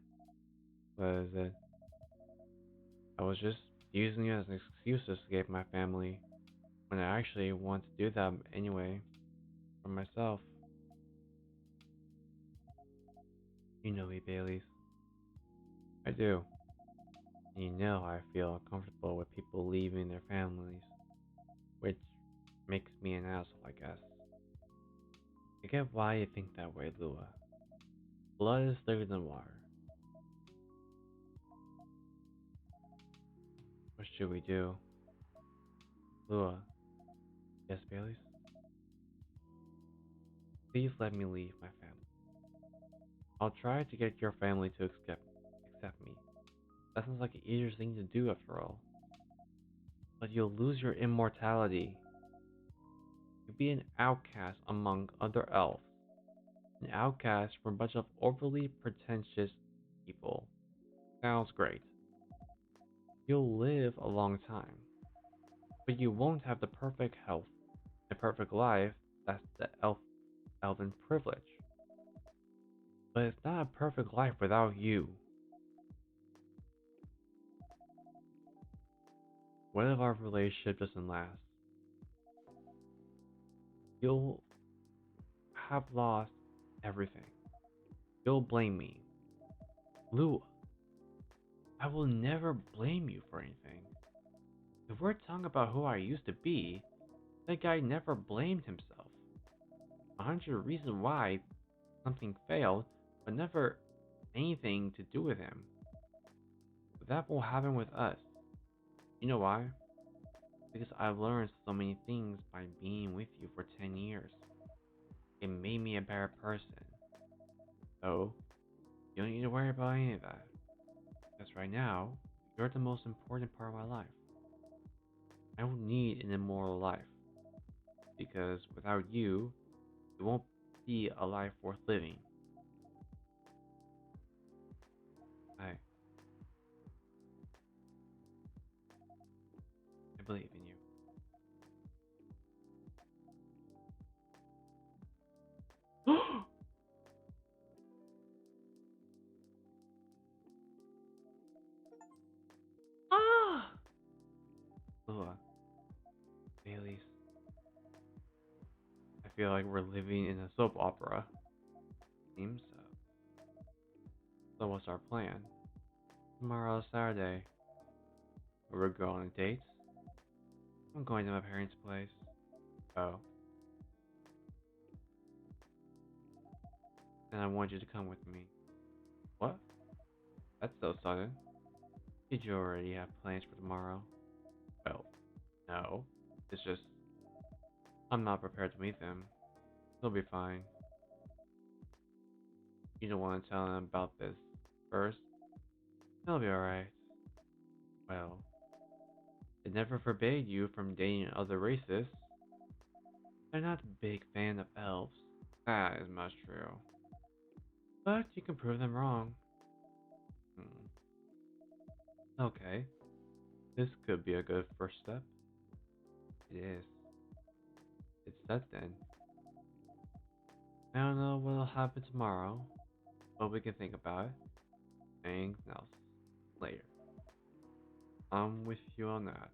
Was that I was just using it as an excuse to escape my family when I actually want to do that anyway for myself. You know me, Baileys. I do. And you know how I feel uncomfortable with people leaving their families, which makes me an asshole, I guess. I get why you think that way, Lua. Blood is thicker than water. What should we do? Lua. Yes, Baileys? Please let me leave my family. I'll try to get your family to accept me. That sounds like an easier thing to do after all. But you'll lose your immortality. You'll be an outcast among other elves. An outcast from a bunch of overly pretentious people. Sounds great. You'll live a long time. But you won't have the perfect health, the perfect life. That's the elven privilege. But it's not a perfect life without you. What if our relationship doesn't last? You'll have lost everything. You'll blame me. Lou, I will never blame you for anything. If we're talking about who I used to be, that guy never blamed himself. 100 reasons why something failed, but never anything to do with him. But that won't happen with us. You know why? Because I've learned so many things by being with you for 10 years. It made me a better person. So, you don't need to worry about any of that. Because right now, you're the most important part of my life. I don't need an immoral life. Because without you, it won't be a life worth living. I believe in you. Ah! Ugh. Baileys. I feel like we're living in a soap opera. Seems so. So what's our plan? Tomorrow's Saturday. We're going on dates? I'm going to my parents' place. Oh. And I want you to come with me. What? That's so sudden. Did you already have plans for tomorrow? Well, no. It's just, I'm not prepared to meet them. They'll be fine. You don't want to tell them about this first? They'll be alright. Well, it never forbade you from dating other races. They're not a big fan of elves. That is much true. But you can prove them wrong. Okay, this could be a good first step. It is. It's set then. I don't know what'll happen tomorrow, but we can think about it. Anything else later. I'm with you on that.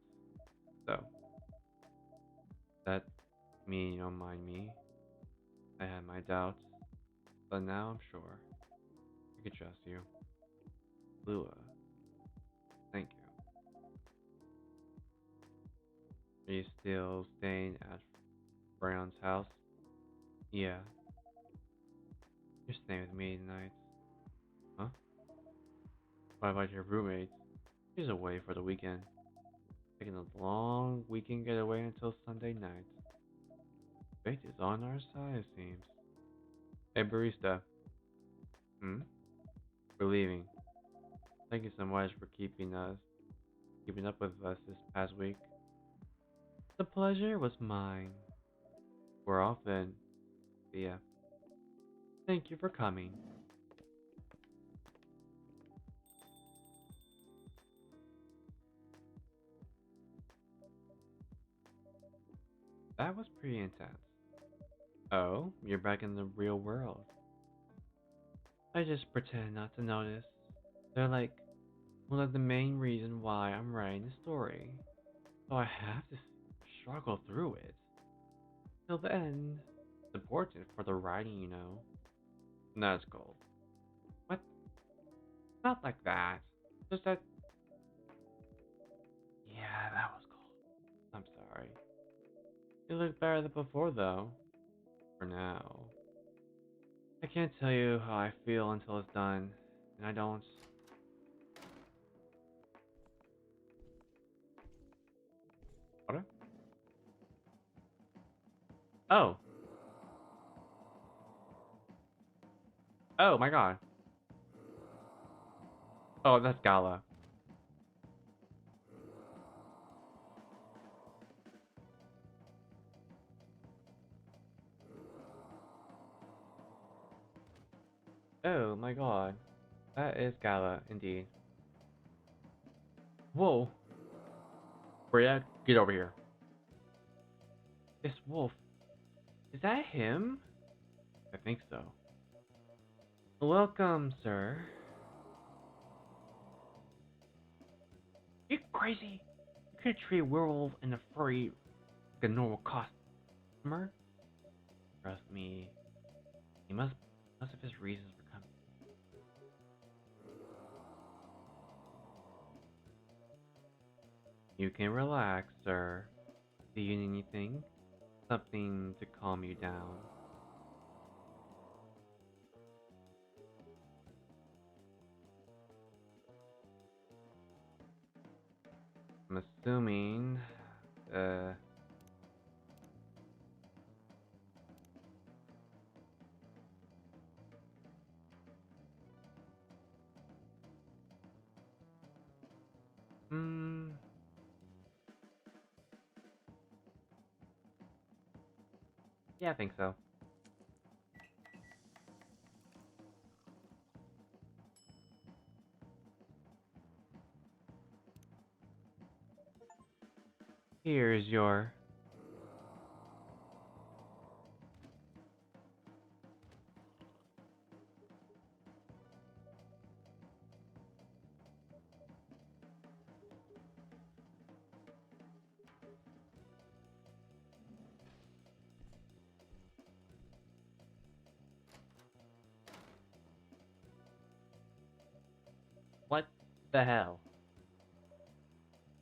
So, that mean you don't mind me. I had my doubts, but now I'm sure. I can trust you. Lua, thank you. Are you still staying at Brown's house? Yeah. You're staying with me tonight. Huh? What about your roommate? She's away for the weekend. Taking a long weekend getaway until Sunday night. Fate is on our side, it seems. Hey, barista. Hmm? We're leaving. Thank you so much for keeping up with us this past week. The pleasure was mine. We're off then. Yeah. Thank you for coming. That was pretty intense. Oh, you're back in the real world. I just pretend not to notice. They're like one of the main reasons why I'm writing the story. So I have to struggle through it. Till the end. It's important for the writing, you know. That's cool. What? Not like that. Just that. Yeah, that was cool. I'm sorry. You look better than before, though. For now. I can't tell you how I feel until it's done. And I don't. What? Oh. Oh my god. Oh, that's Gala. Oh my god. That is Gala, indeed. Whoa. Bria, get over here. This wolf. Is that him? I think so. Welcome, sir. You crazy? You could treat a werewolf and a furry like a normal customer? Trust me. He must have his reasons for coming. You can relax, sir. Do you need anything? Something to calm you down. I'm assuming, uh, hmm, yeah, I think so. Here's your. What the hell?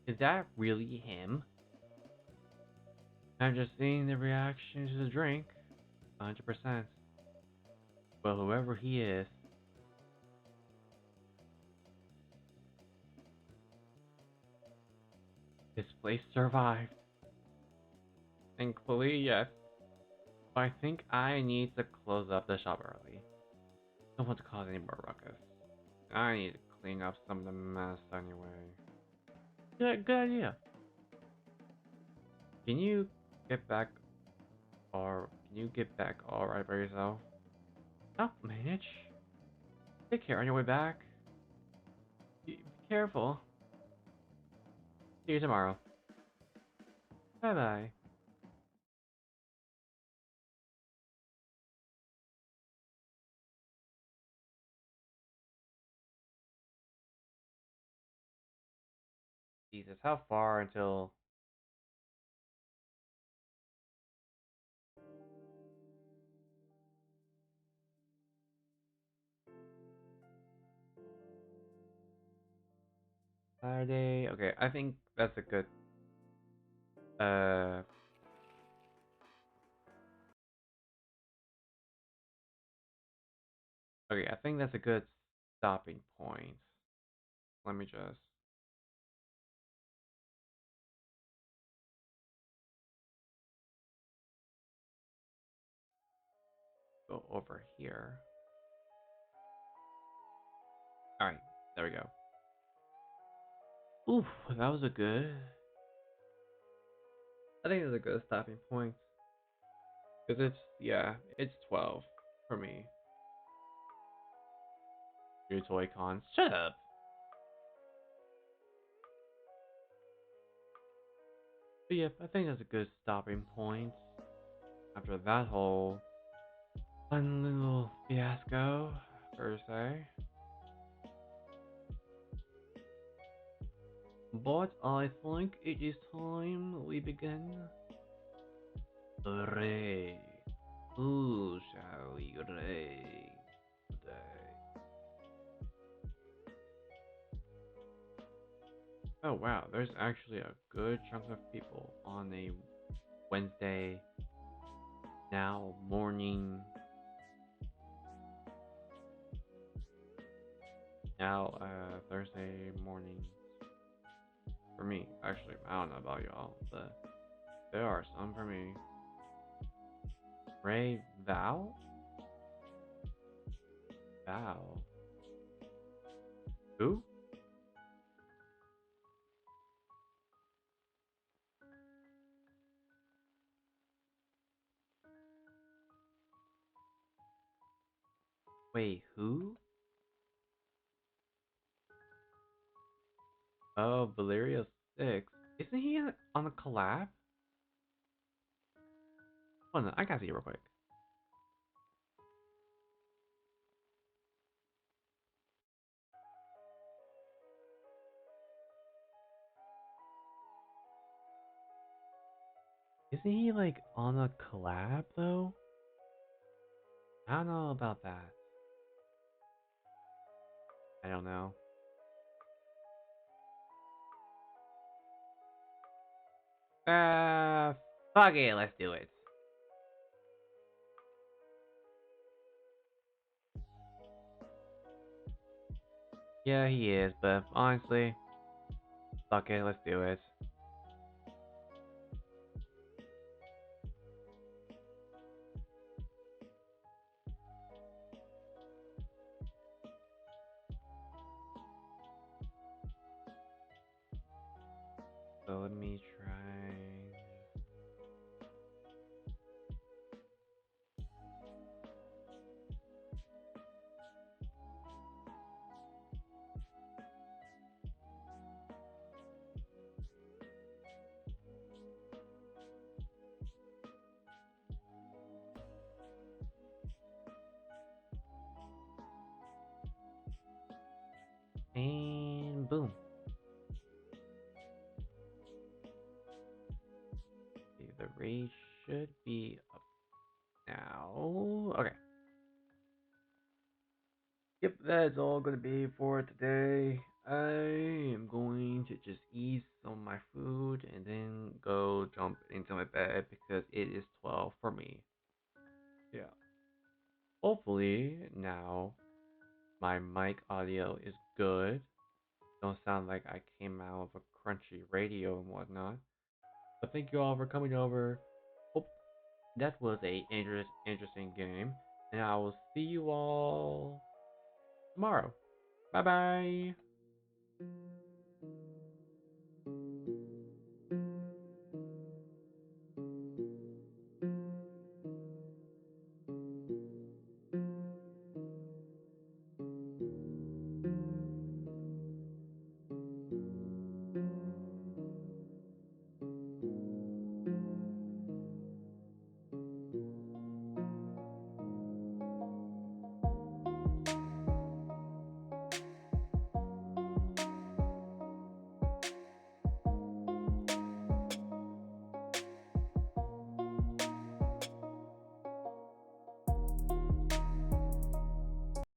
Is that really him? I'm just seeing the reaction to the drink. 100%. Well, whoever he is, this place survived. Thankfully, yes. But I think I need to close up the shop early. Don't want to cause any more ruckus. I need to clean up some of the mess anyway. Good idea. Can you get back, or can you get back all right by yourself? I'll manage. Take care on your way back. Be careful. See you tomorrow. Bye bye. Jesus, how far until Saturday? Okay, I think that's a good. Uh, okay, I think that's a good stopping point. Let me just go over here. Alright, there we go. Oof, that was a good. I think that's a good stopping point. Because yeah, it's 12 for me. Your toy cons. Shut up. But yeah, I think that's a good stopping point after that whole fun little fiasco, per se. But I think it is time we begin. Hooray! Who shall we raid today? Oh wow, there's actually a good chunk of people on a Wednesday now morning. Now Thursday morning for me. Actually, I don't know about y'all, but there are some for me. Ray Val? Val. Who? Wait, who? Oh, Valerio 6. Isn't he on a collab? Hold on, I gotta see real quick. Isn't he like on a collab though? I don't know about that. I don't know. Uh, Fuck it, let's do it. Yeah, he is, but honestly, fuck it, let's do it. So let me try. And boom. Okay, the rate should be up now. Okay. Yep, that's all gonna be for today. I am going to just eat some of my food and then go jump into my bed because it is 12 for me. Yeah. Hopefully now my mic audio is good. Don't sound like I came out of a crunchy radio and whatnot. But thank you all for coming over. Hope that was a interesting game. And I will see you all tomorrow. Bye bye.